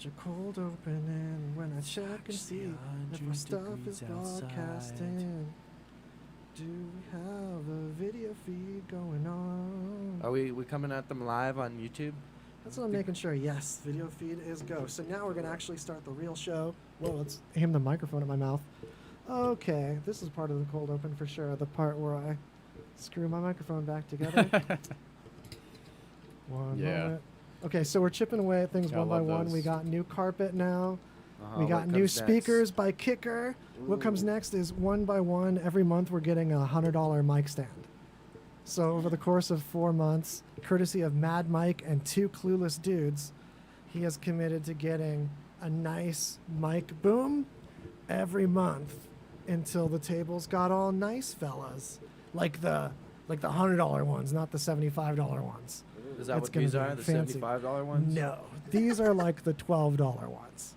Your cold opening when I check and see if my stuff is broadcasting. Do we have a video feed going on? Are we coming at them live on YouTube? That's what I'm making sure. Yes, video feed is go. So now we're going to actually start the real show. Whoa, let's aim the microphone at my mouth. Okay, this is part of the cold open for sure. The part where I screw my microphone back together. One moment. Okay, so we're chipping away at things one by one. We got new carpet now. We got new speakers by Kicker. Ooh. What comes next is one by one. Every month we're getting a $100 mic stand. So over the course of 4 months, courtesy of Mad Mike and two clueless dudes, he has committed to getting a nice mic boom every month until the tables got all nice, fellas. Like the $100 ones, not the $75 ones. Is that what these are? The $75 ones? No, these are like the $12 ones.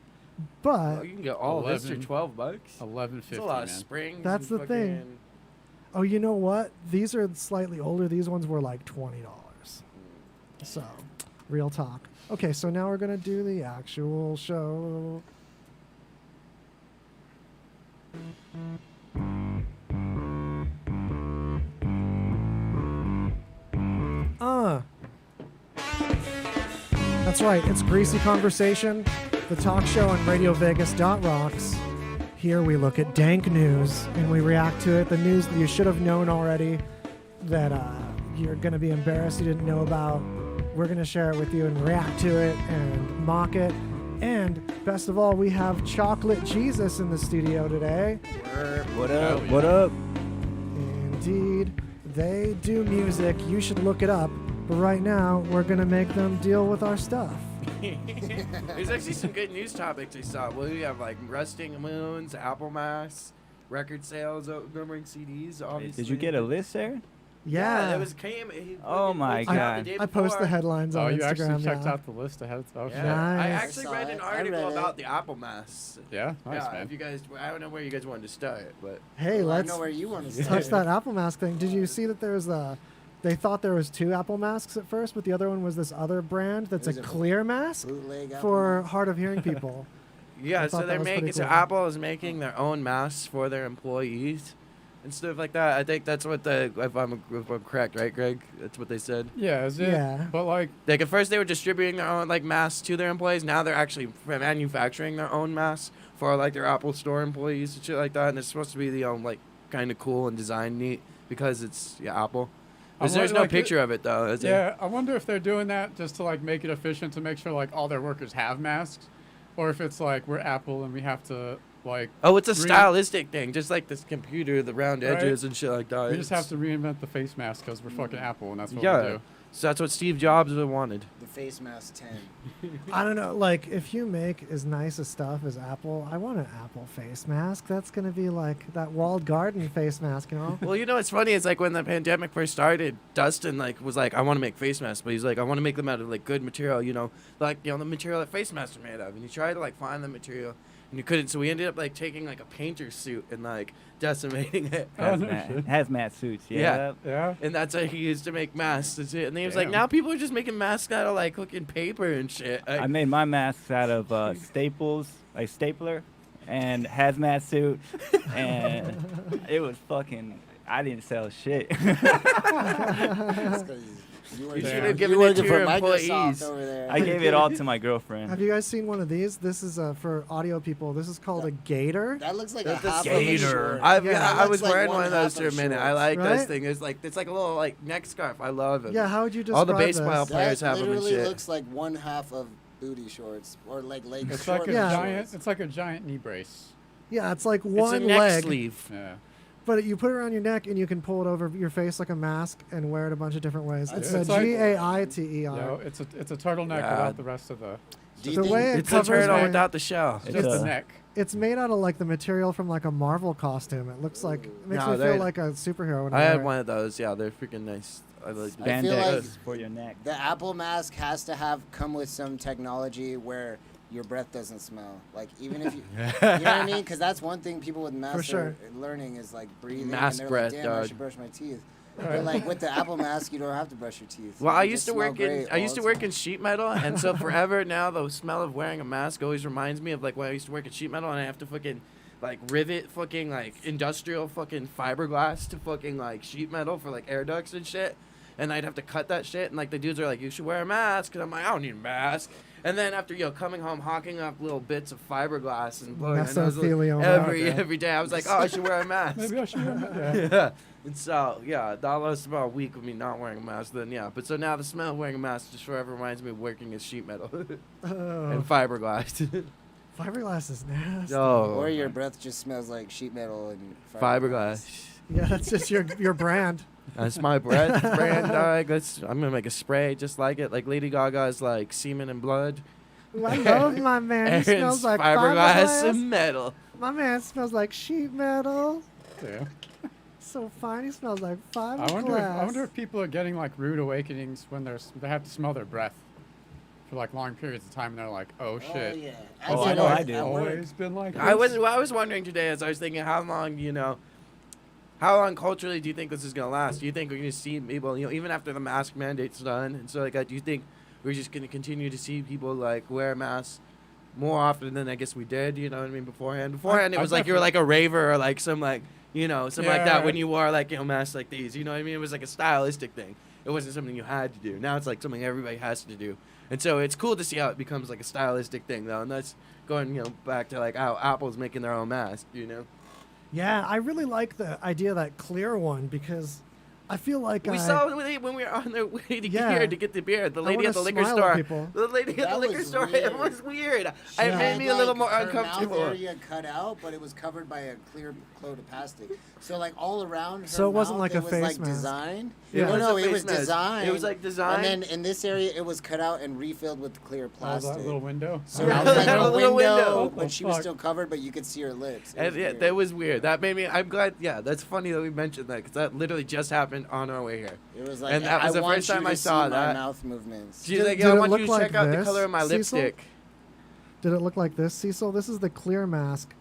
But you can get all of this for $12. $11.50. That's a lot of springs. That's the thing. Oh, you know what? These are slightly older. These ones were like $20. So, real talk. Okay, so now we're gonna do the actual show. That's right, it's Greasy Conversation, the talk show on RadioVegas.rocks. Here we look at dank news and we react to it. The news that you should have known already that you're going to be embarrassed you didn't know about. We're going to share it with you and react to it and mock it. And best of all, we have Chocolate Jesus in the studio today. What up? What up? Indeed. They do music. You should look it up. But right now, we're going to make them deal with our stuff. There's actually some good news topics I saw. Well, we have like rusting moons, Apple masks, record sales, numbering CDs. Obviously. Did you get a list there? Yeah. It was came. Oh my God! I post the headlines on Instagram. You actually checked out the list ahead of time. Yeah. Nice. I actually read an article about the Apple masks. Yeah, nice, yeah. man. If you guys, I don't know where you guys wanted to start, but hey, let's I know where you want to touch that Apple mask thing. Did you see that there's They thought there was two Apple masks at first, but the other one was this other brand that's a clear mask for hard of hearing people. Yeah, so they're making. So Apple is making their own masks for their employees and stuff like that. I think that's what if I'm correct, right, Greg? That's what they said. Yeah, is it? Yeah. But like at first they were distributing their own like masks to their employees. Now they're actually manufacturing their own masks for like their Apple Store employees and shit like that. And it's supposed to be like kind of cool and design neat because it's Apple. There's no picture of it though, is there? Yeah, I wonder if they're doing that just to like make it efficient to make sure like all their workers have masks, or if it's like we're Apple and we have to like. Oh, it's a stylistic thing, just like this computer, the round edges and shit like that. We just have to reinvent the face mask because we're fucking Apple and that's what we do. So that's what Steve Jobs wanted. The face mask 10. I don't know. Like, if you make as nice a stuff as Apple, I want an Apple face mask. That's going to be like that walled garden face mask, you know? Well, you know what's funny? It's like when the pandemic first started, Dustin was like, I want to make face masks, but he's like, I want to make them out of like good material, the material that face masks are made of. And he tried to like find the material, and you couldn't. So we ended up like taking like a painter suit and like decimating it. Hazmat suits, yeah. And that's what he used to make masks. And then he was like, now people are just making masks out of like fucking paper and shit. I made my masks out of staples, like stapler, and hazmat suit, and it was fucking. I didn't sell shit. You should have given it to your employees. Over there. I gave it all to my girlfriend. Have you guys seen one of these? This is for audio people. This is called a gator. That looks like That's a half gator. Of I was like wearing one of those for a minute. I like right? this thing. It's like a little like neck scarf. I love it. Yeah, how would you describe all the baseball this? players have them and literally shit. looks like one half of booty shorts or like leg It's short like a giant. It's like a giant knee brace. Yeah, it's like It's a one neck leg. sleeve. Yeah. But you put it around your neck and you can pull it over your face like a mask and wear it a bunch of different ways. It's a It's like- GAITER. No, it's a turtleneck without the rest of the. The way it It's a covers turtle my- without the shell. Just the neck. It's made out of like the material from like a Marvel costume. It looks like it makes No, me they're- feel like a superhero. When I wear had it. one of those. Yeah, they're freaking nice. I like I feel Spandex like for your neck. the Apple mask has to come with some technology where your breath doesn't smell. Like even if you know what I mean? Because that's one thing people with masks sure. are learning is like breathing. Mask and they're breath, like, damn, I dog. should brush my teeth. But like with the Apple mask, you don't have to brush your teeth. Well, You I just used to smell work in great I used all to the work time. in sheet metal, and so forever now the smell of wearing a mask always reminds me of like when I used to work at sheet metal, and I have to fucking like rivet fucking like industrial fucking fiberglass to fucking like sheet metal for like air ducts and shit. And I'd have to cut that shit, and like the dudes are like, "You should wear a mask," and I'm like, "I don't need a mask." And then after coming home, hawking up little bits of fiberglass and blowing my nose Mesothelioma. every day, I was like, "Oh, I should wear a mask." Maybe I should wear that. Yeah. Yeah. And so, yeah, that was about a week of me not wearing a mask. Then, yeah. But so now the smell of wearing a mask just forever reminds me of working in sheet metal Oh, and fiberglass. fiberglass is nasty. Oh. Or your breath just smells like sheet metal and Fiberglass. Yeah, that's just your brand. That's my breath brand. I'm gonna make a spray just like it, like Lady Gaga's like semen and blood. Ooh, I love my man. He Aaron's smells like fiberglass fiberglass. and metal. My man smells like sheet metal. Yeah. So fine. He smells like I fiberglass. wonder if people are getting like rude awakenings when they have to smell their breath for like long periods of time, and they're like, "Oh shit." Oh yeah. Oh, I did know it I do. at work. Always been like this. I was wondering today as I was thinking how long how long culturally do you think this is gonna last? Do you think we're gonna see people even after the mask mandate's done and so like do you think we're just gonna continue to see people like wear masks more often than I guess we did? You know what I mean? Beforehand it I was like you were like a raver or like some like something like that Yeah. when you wore like masks like these. You know what I mean? It was like a stylistic thing. It wasn't something you had to do. Now it's like something everybody has to do. And so it's cool to see how it becomes like a stylistic thing though, and that's going back to like how Apple's making their own mask. Yeah, I really like the idea of that clear one because I feel like We saw when we were on the way to Yeah. here to get the beer. The I lady wanna at the liquor smile at store. people. The lady at the That liquor was store. It weird. was weird. She It made had, me a little like, more her uncomfortable. Mouth area cut out, but it was covered by a clear coat of plastic. So like all around her So it wasn't mouth, like a it was face like mask. designed. Yeah. No, no, a it face was mask. designed. It was like designed. And then in this area, it was cut out and refilled with clear Oh, plastic. that little window. So Yeah, it was like a a little window, window. but she was Fuck. still covered, but you could see her lips. It And was yeah, weird. that was weird. That made me. I'm glad. Yeah, that's funny that we mentioned that because that literally just happened on our way here. It was like, and that was I the want first you time to I see saw my that. mouth movements. She's Did- like, did "I it want look you to like check out the this, color of my Cecil? lipstick." Did it look like this, Cecil? This is the clear mask,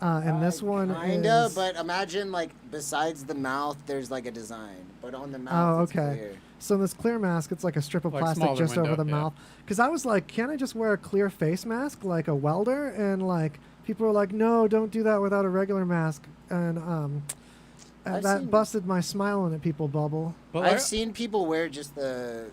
and this one Kinda, is. but imagine like besides the mouth, there's like a design, but on the Oh, mouth, it's okay. clear. So this clear mask, it's like a strip of Like plastic smaller just over window, the yeah. mouth. Because I was like, can't I just wear a clear face mask like a welder? And like people were like, no, don't do that without a regular mask. And I've that seen- busted my smiling at people bubble. But I've like, seen people wear just the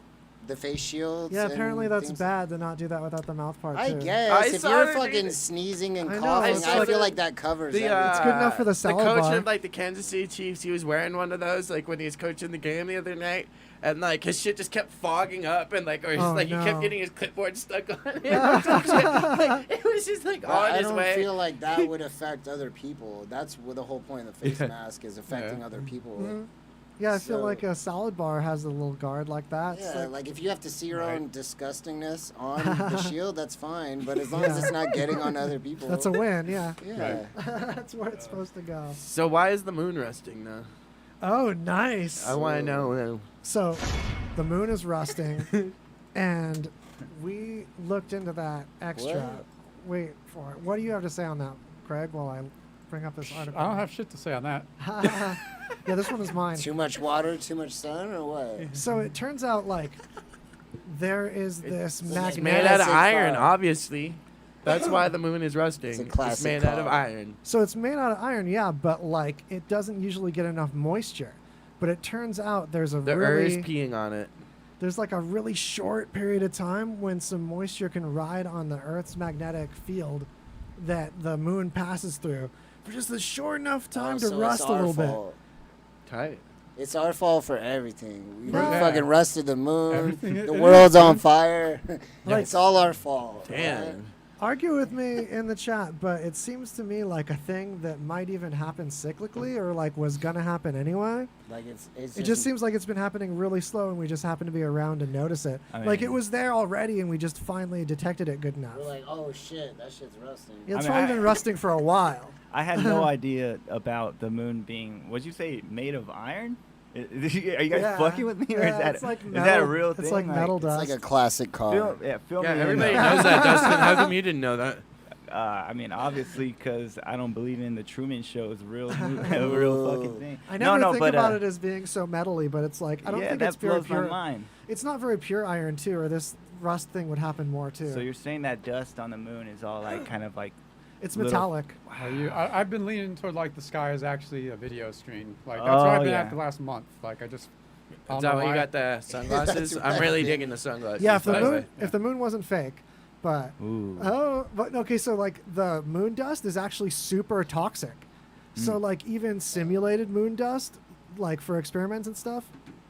face shields. Yeah, and apparently that's things. bad to not do that without the mouth part I too. guess I if saw you're the fucking video. sneezing and I know, coughing, it's I like feel the- like that covers The, everything. It's good enough for the salad coach bar. of like the Kansas City Chiefs, he was wearing one of those like when he was coaching the game the other night, and like his shit just kept fogging up, and like he Oh, kept no. getting his clipboard stuck on it. Or some shit. Like, it was just like But on I his don't way. feel like that would affect other people. That's what the whole point of the face Yeah. mask is affecting Yeah. other people. Mhm. Yeah, I feel So- like a salad bar has a little guard like that. It's Yeah, like if you have to see your Right. own disgustingness on the shield, that's fine. But as long as Yeah. it's not getting on other people, that's a win. Yeah, yeah. that's where it's supposed to go. So why is the moon resting now? Oh, nice. I want to know. So, the moon is rusting, and we looked into that extra. What? Wait for it. What do you have to say on that, Craig? While I bring up this article. I don't have shit to say on that. Yeah, this one is mine. Too much water, too much sun, or what? So it turns out like there is this It's magnetic. made out of Classic iron, car. obviously. That's why the moon is rusting. It's a classic made out of car. iron. So it's made out of iron, yeah, but like it doesn't usually get enough moisture. But it turns out there's a The Earth is really peeing on it. there's like a really short period of time when some moisture can ride on the Earth's magnetic field that the moon passes through for just a short enough time Oh, to so rust it's a our little bit. fault. Tight. It's our fault for everything. We No. fucking rusted the moon. Everything The it world's is. on fire. Like- It's all our fault. right? Damn. Argue with me in the chat, but it seems to me like a thing that might even happen cyclically or like was gonna happen anyway. Like it's It just seems like it's been happening really slow and we just happen to be around to notice it. I Like it mean- was there already and we just finally detected it good enough. we're like, oh shit, that shit's rusting. Yeah, it's I mean, probably been rusting for a while. I had no idea about the moon being. What'd you say? Made of iron? Are you guys Yeah. fucking with me, or Yeah, is that it's like is that a metal- real it's thing? like metal It's dust. like a classic car. Fill me Yeah, in, everybody though. knows that, Dustin. How come you didn't know that? I mean, obviously, because I don't believe in the Truman Show's real, a real fucking thing. I never think but, about it as being so metally, but it's like I don't think it's very blows my pure. mind. It's not very pure iron too, or this rust thing would happen more too. So you're saying that dust on the moon is all like kind of like it's little- metallic. I've been leaning toward like the sky is actually a video screen. Like that's Oh, what I've been yeah. at the last month. Like I just. I Is don't that know why you why. got the sunglasses? I'm really digging the sunglasses. Yeah, if the by the moon way. if the moon wasn't fake, but Ooh. but okay, so like the moon dust is actually super toxic. So like even simulated moon dust, like for experiments and stuff,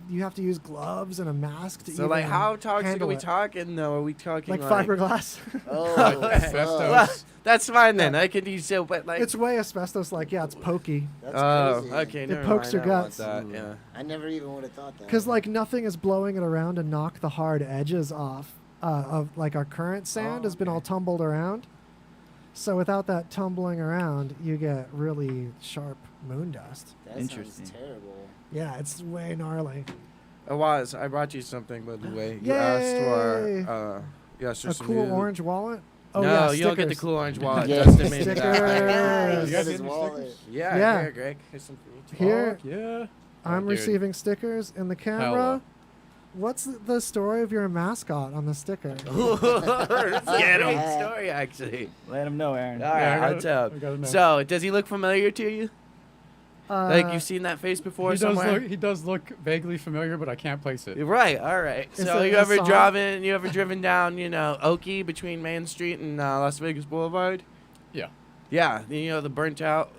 you have to use gloves and a mask to So like, even how toxic are handle we it. talking though? Are we talking Like fiberglass. Oh, Okay. fuck. Well, that's fine then. I could use so, but like. It's way asbestos like, yeah, it's pokey. That's Oh, crazy. okay. It never pokes mind, your I don't want guts. that, yeah. I never even would have thought that. Because like nothing is blowing it around to knock the hard edges off of like our current sand has been all tumbled around. So without that tumbling around, you get really sharp moon dust. that Interesting. sounds terrible. Yeah, it's way gnarly. I brought you something, by the way. You asked Yay! for you asked for A some cool new- orange wallet. Oh no, yeah, you don't get the stickers. cool orange wallet. Yeah. Dustin made me that. Stickers. You guys His getting your wallet. stickers? Yeah, Yeah. here, Greg. Here's some for you. Here, Fuck yeah. I'm Oh, dude. receiving stickers in the camera. Hella. What's the story of your mascot on the sticker? That's a Get great 'em. story, actually. Let him know, Aaron. All right, I I'll gotta- tell. I gotta know. So, does he look familiar to you? Like you've seen that face before He does somewhere? look. He does look vaguely familiar, but I can't place it. Right. All right. Is So it you a ever song? driven down, Oakey between Main Street and Las Vegas Boulevard? Yeah. Yeah. The burnt out,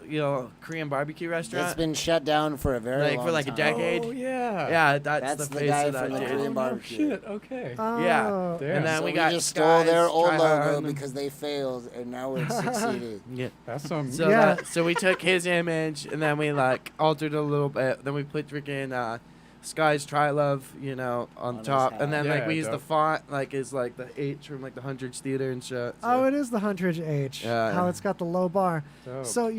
Korean barbecue It's restaurant. been shut down for a very Like, long for like a time. decade. Oh yeah. Yeah, that's That's the the face guy that from I the did. Korean Oh, barbecue. shit. Okay. Yeah. Oh. Damn. And then So we we got just stole their Skies, old Trihard, logo and- because they failed, and now we're succeeded. Yeah. That's some. So Yeah. so we took his image and then we altered it a little bit. Then we put freaking Skies Try Love, on On his top, hat. and then Yeah, we use the dope. font is like the H from like the Hundreds Theater and shit. Oh, so- it is the Hundred H. Yeah. How it's got the low bar. Dope. So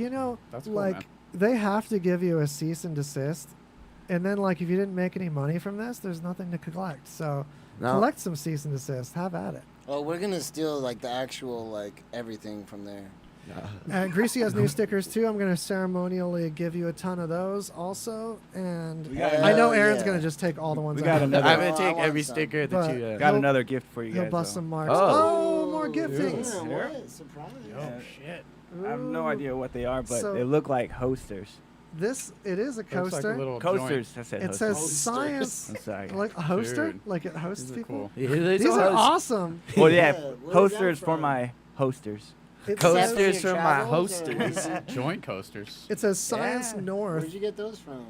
That's cool, like man. they have to give you a cease and desist, and then like if you didn't make any money from this, there's nothing to collect. So No. collect some cease and desist. Have at it. Oh, we're gonna steal like the actual everything from there. And Greasy has new stickers too. I'm gonna ceremonially give you a ton of those also. And We got I know Hell Aaron's yeah. gonna just take all the ones. We I got have. another- I'm Oh, gonna I take want every some. sticker But- that you. Got He'll- another gift for you He'll guys. bust though. some marks. Oh. Oh, more gift Ooh. things. Damn, Here. what? Surprise. Oh shit. I have no Ooh. idea what they are, but So- they look like hosters. It is a Looks like coaster. a little Coasters. I said It hosters. says Posters. science. I'm sorry. Like a hoster? Dude. Like it hosts These are people? cool. Yeah, These are awesome. Well, Yeah, yeah, where's that posters for from? my hosters. It Coasters says, from my hosters. Joint coasters. it says Science Yeah. North. Where'd you get those from?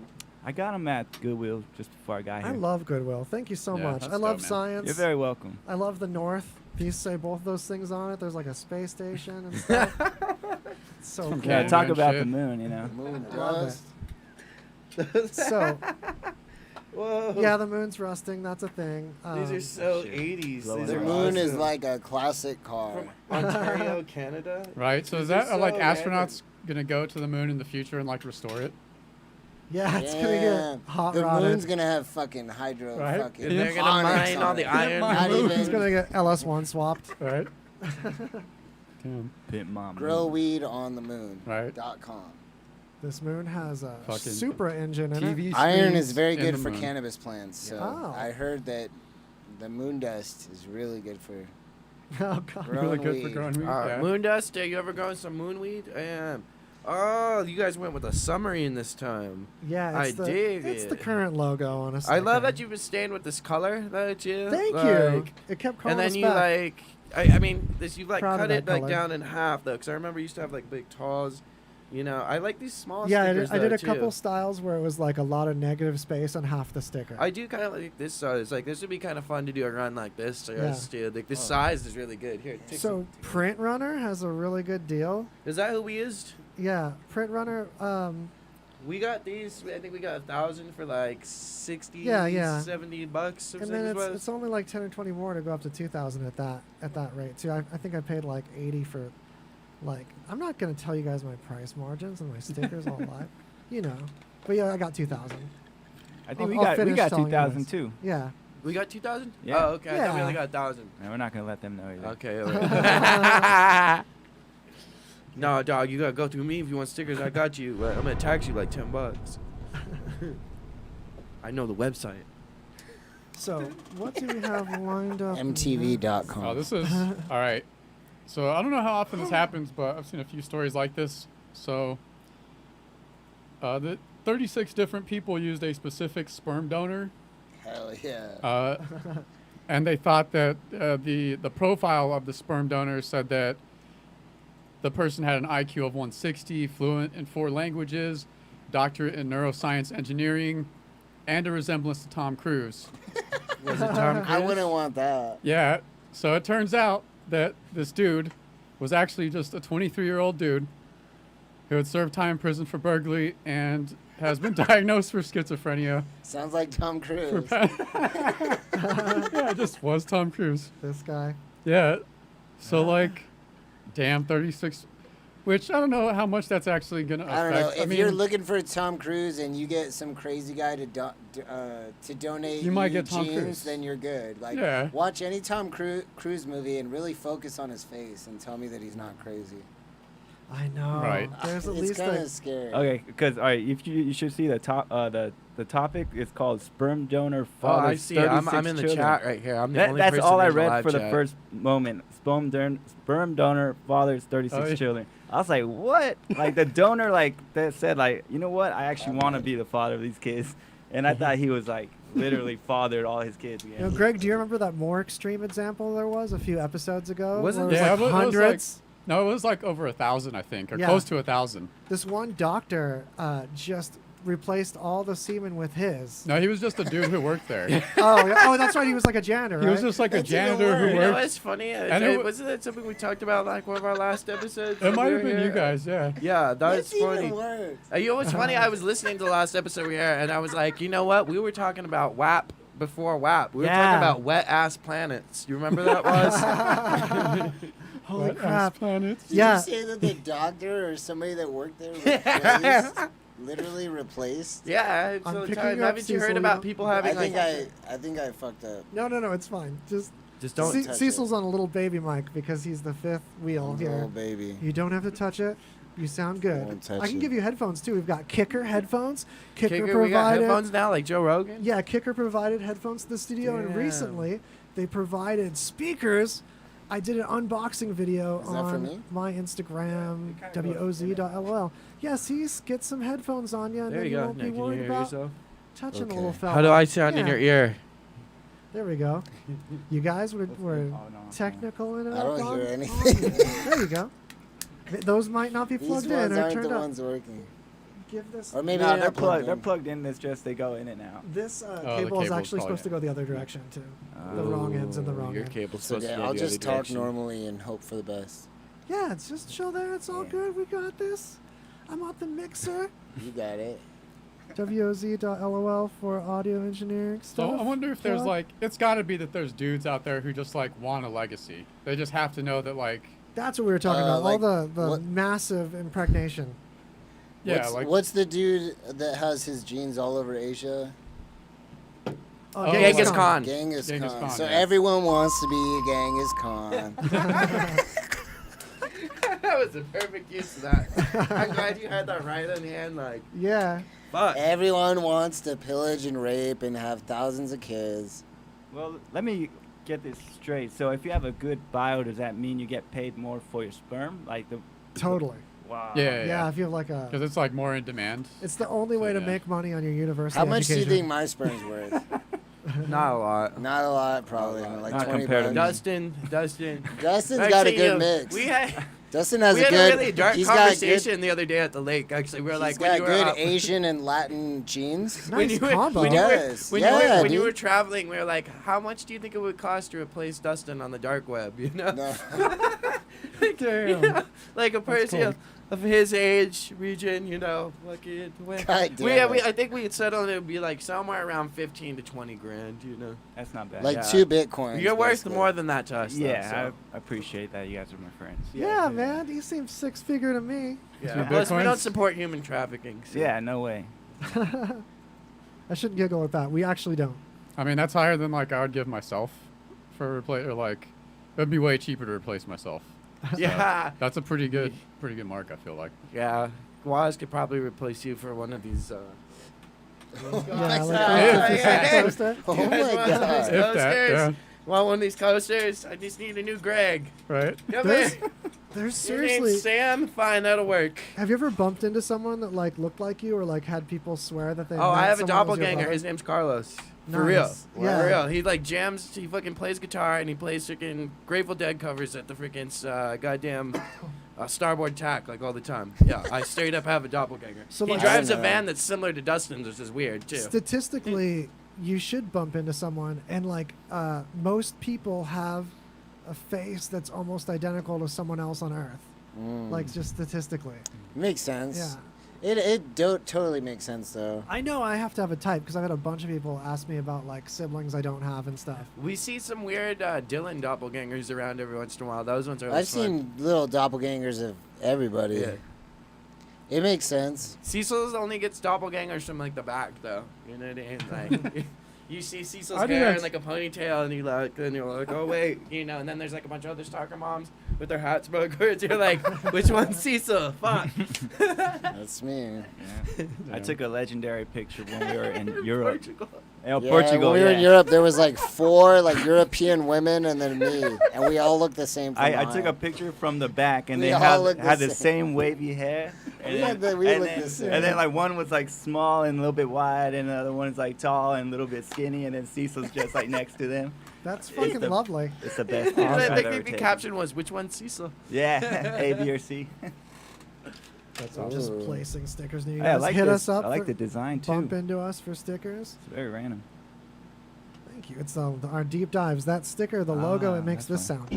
I got them at Goodwill just before I got here. I love Goodwill. Thank you so Yeah, much. that's I love dope, man. science. You're very welcome. I love the North. These say both those things on it. There's like a space station and stuff. It's so cool. Yeah, Yeah, talk man, about shit. the moon, you know. Moon I love dust. So Whoa. yeah, the moon's rusting. That's a thing. These are so shit. 80s. Blowing These The are moon is awesome. like a classic car. From Ontario, Canada. Right. So is These are that are, like so astronauts gonna go to the moon in the future and like restore it? yeah, it's gonna Yeah. get hot The rodded. moon's gonna have fucking hydro Right. fucking. And they're gonna phonics mine on all it. the iron. Not Moon. It's even gonna get LS1 swapped. Right. Damn. Pimp mom. grow weed on the moon. Right. .com. This moon has a Fucking Supra engine in it. TV Iron is screens very in good the for moon. cannabis plants. So Oh. I heard that the moon dust is really good for. Oh god. Really Growing good for weed. growing weed. Yeah. Moon dust. You ever growing some moonweed? I am. Oh, you guys went with a submarine this time. Yeah, it's I the, dig it's it. the current logo on a I love sticker. that you've been staying with this color that you. Thank you. like, It kept calling And then us you back. I mean, you like Proud of cut it that like color. down in half though, because I remember you used to have like big talls. I like these small Yeah, stickers. I did though, a couple too. styles where it was like a lot of negative space on half the sticker. I do kind of like this size. Like this would be kind of fun to do a run like this. So Yeah. too. Like this Oh. size is really good. Here, take So some. Print Runner has a really good deal. Is that who we used? Yeah, Print Runner. We got these. I think we got 1,000 for like 60, Yeah, yeah. $70. Or And something then was. it's only like 10 or 20 more to go up to 2,000 at that rate too. I think I paid like 80 for, like, I'm not gonna tell you guys my price margins and my stickers all live, But yeah, I got 2,000. I think I'll we got finish telling you 2,000 guys. too. Yeah. We got 2,000. Yeah. Oh, okay. I thought we Yeah. only got 1,000. And we're not gonna let them know either. Okay. No, dog, you gotta go through me if you want stickers. I got you. But I'm gonna tax you like $10. I know the website. So, what do we have lined up? MTV.com. Oh, this is all right. So I don't know how often this happens, but I've seen a few stories like this. So, the 36 different people used a specific sperm donor, Hell yeah. and they thought that the profile of the sperm donor said that the person had an IQ of 160, fluent in 4 languages, doctorate in neuroscience engineering, and a resemblance to Tom Cruise. Was it Tom Cruise? I wouldn't want that. Yeah. So it turns out that this dude was actually just a 23-year-old dude who had served time in prison for burglary and has been diagnosed for schizophrenia. Sounds like Tom Cruise. Yeah, it just was Tom Cruise. This guy. Yeah. So like, damn, 36. Which I don't know how much that's actually gonna affect. I don't know. If mean, you're looking for Tom Cruise and you get some crazy guy to donate You might get Tom genes, Cruise. then you're good. Like, Yeah. watch any Tom Cruise movie and really focus on his face and tell me that he's not crazy. I know. Right. There's at It's least kind a of scary. Okay, because all right, if you should see the top the topic is called sperm donor Oh, father. I see. I'm in the chat right here. I'm the only That's person all I in the read live for the chat. first moment. Sperm donor fathers 36 Oh, yeah. children. I was like, what? Like the donor, like that said, like, you know what? I actually want to be the father of these kids, and I thought he was like literally fathered all his kids again. You know, Greg, do you remember that more extreme example there was a few episodes ago? Wasn't where there- it was Yeah, like it was like- hundreds? no, it was like over 1,000, I think, or Yeah. close to 1,000. This one doctor just replaced all the semen with his. No, he was just a dude who worked there. Oh, yeah. Oh, that's right. He was like a janitor, He right? was just like a That's even janitor who worse. You know worked. what's funny? And it wa- Wasn't that something we talked about like one of our last episodes? It when might we have were been you here? guys, yeah. Yeah, That's that's funny. even worse. You know what's funny? I was listening to the last episode we were here, and I was like, you know what? We were talking about WAP before WAP. We were Yeah. talking about wet ass planets. You remember that was? Holy What crap. ass planets? Did Yeah. you say that the doctor or somebody that worked there replaced? Literally replaced? Yeah, I'm so picking time. you up, Haven't you heard Cecil, about you know? people I having think like? I think I fucked up. No, it's fine. Just Just don't. touch it. Cecil's on a little baby mic because he's the fifth wheel Oh, here. baby. You don't have to touch it. You sound good. Won't touch I can it. give you headphones too. We've got Kicker headphones. Kicker, Kicker, we got provided. headphones now, like Joe Rogan. Yeah, Kicker provided headphones to the studio, and Damn. recently they provided speakers. I did an unboxing video Is that for on me? my Instagram, Yeah, it kinda goes woz.lol. Yes, get some headphones on you, and There then you you go. won't Now, be can you worried hear about yourself? touching the Okay. little fella. How do I sound in Yeah. your ear? There we go. You guys were Oh, no. technical in it. I don't on- hear on- anything. There you go. Those might not be These plugged ones in or aren't turned the up. ones working. Give this. Or maybe No, they're they're not plugged. They're in. plugged in. It's just they go in and out. This the cable is cable's actually supposed to plugged go the other direction too. The wrong end's in the wrong Your end. cable's So supposed to yeah, go I'll the just other talk direction. normally and hope for the best. Yeah, it's just chill there. It's all Yeah. good. We got this. I'm on the mixer. You got it. woz.lol for audio engineering So stuff. I wonder if there's What? like, it's got to be that there's dudes out there who just like want a legacy. They just have to know that like, That's what we were talking about. like, All the what- massive impregnation. yeah, like What's the dude that has his genes all over Asia? Oh, Genghis Khan. Genghis Genghis Khan. Khan, So yeah. everyone wants to be Genghis Khan. That was a perfect use of that. I'm glad you had that right on hand. Like, Yeah. fuck. Everyone wants to pillage and rape and have thousands of kids. Well, let me get this straight. So if you have a good bio, does that mean you get paid more for your sperm? Like the Totally. wow. Yeah, if you have like a. because it's like more in demand. It's the only way to yeah. make money on your university How much do you education. think my sperm's worth? Not a lot. Not a lot, probably. Not a lot. Like Not 20 compared to bucks. Dustin. Dustin's Actually, got a you good know, mix. We had Dustin has we a had good. a really dark he's got conversation the other day at the lake. Actually, we were He's like, got when you were good out- Asian and Latin genes. Nice you were, combo. when you were, Yes. when Yeah, you were, when you dude. were traveling, we were like, how much do you think it would cost to replace Dustin on the dark web? You know, No. Damn. You know, like a person cool. of his age, region, you know, fucking. God damn it. I think we had settled it would be like somewhere around 15 to 20 grand. You know, That's not bad. Like Yeah. 2 Bitcoins. you're worth basically. more than that to us. yeah, though, I appreciate that. You guys are my friends. Yeah, man. You seem 6-figure to me. so. Two Yeah. Plus, we Bitcoins? don't support human trafficking. So. Yeah, no way. I shouldn't giggle at that. We actually don't. I mean, that's higher than like I would give myself for replace, or like, it'd be way cheaper to replace myself. Yeah. That's a pretty good mark, I feel like. Yeah. Waz could probably replace you for one of these. Yeah, like Yeah. coaster. Oh You guys my want one of god. these If that, coasters? yeah. Want one of these coasters? I just need a new Greg. Right? Come There's- here. There's Your name's seriously. Sam. Fine, that'll work. Have you ever bumped into someone that like looked like you, or like had people swear that they? Oh, met I have a someone that was your doppelganger. brother? His name's Carlos. For real. Nice. Yeah. For real. He like jams. He fucking plays guitar and he plays freaking Grateful Dead covers at the freaking goddamn Starboard Tack like all the time. Yeah, I straight up have a doppelganger. So, He like- drives I a don't know. van that's similar to Dustin's, which is weird too. Statistically, you should bump into someone, and like most people have a face that's almost identical to someone else on Earth. Like just statistically. Makes sense. Yeah. It totally makes sense though. I know I have to have a type because I've had a bunch of people ask me about like siblings I don't have and stuff. We see some weird Dylan doppelgangers around every once in a while. Those ones are. I've seen little doppelgangers of everybody. Yeah. It makes sense. Cecil's only gets doppelgangers from like the back though. You know what I mean? Like you see Cecil's I think hair in that's- like a ponytail, and you're like, oh wait, you know. And then there's like a bunch of other stalker moms with their hats backwards. You're like, which one's Cecil? Fuck. That's me. I took a legendary picture when we were in Europe. Portugal. Oh, Yeah, Portugal. when we were yeah. in Europe, there was like 4 like European women and then me, and we all looked the same. From I took a behind. picture from the back, and We they all look had the the same. same wavy hair. And We then, look and the then- same. and then like one was like small and a little bit wide, and the other one is like tall and a little bit skinny, and then Cecil's just like next to them. That's It's fucking the- lovely. It's the best picture The I've ever creepy taken. caption was, which one's Cecil? Yeah, A, B, or C. That's awesome. Just Ooh. placing stickers. You Hey, I guys like hit this. us up. I like for- the design too. Bump into us for stickers. It's very random. Thank you. It's our deep dives. That sticker, the logo, Ah, it makes that's this sound.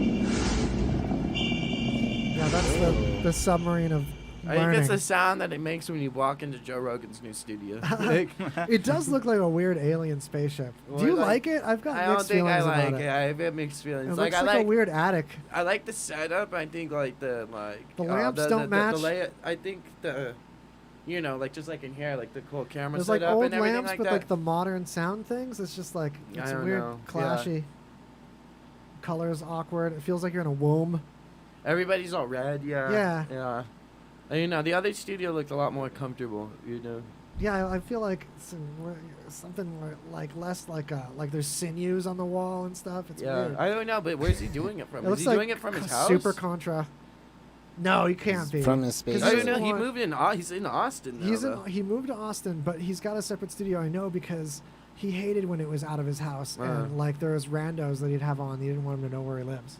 Yeah, that's the submarine of I think learning. it's the sound that it makes when you walk into Joe Rogan's new studio. Like, It does look like a weird alien spaceship. Or Do you like- like it? I've got I don't mixed think I feelings like about it. it. I have mixed feelings. It Like looks I like like a weird attic. I like the setup. I think like the lamps don't match. The layout, I think the, you know, like just like in here, like the cool camera There's like setup old and everything lamps, like but that. like the modern sound things. It's just like I it's don't weird, know. Yeah. clashy. Colors awkward. It feels like you're in a womb. Everybody's all red. Yeah. Yeah. Yeah. And, you know, the other studio looked a lot more comfortable. You know. Yeah, I feel like something like less like there's sinews on the wall and stuff. It's Yeah. weird. I don't know, but where's he doing it It from? looks Is he like doing it from his house? Super Contra. No, he can't be. From his space. 'Cause I he's don't know. in He one- moved in. He's in Austin now. He's though. he moved to Austin, but he's got a separate studio. I know because he hated when it was out of his house and like there was randos that he'd have on. He didn't want him to know where he lives.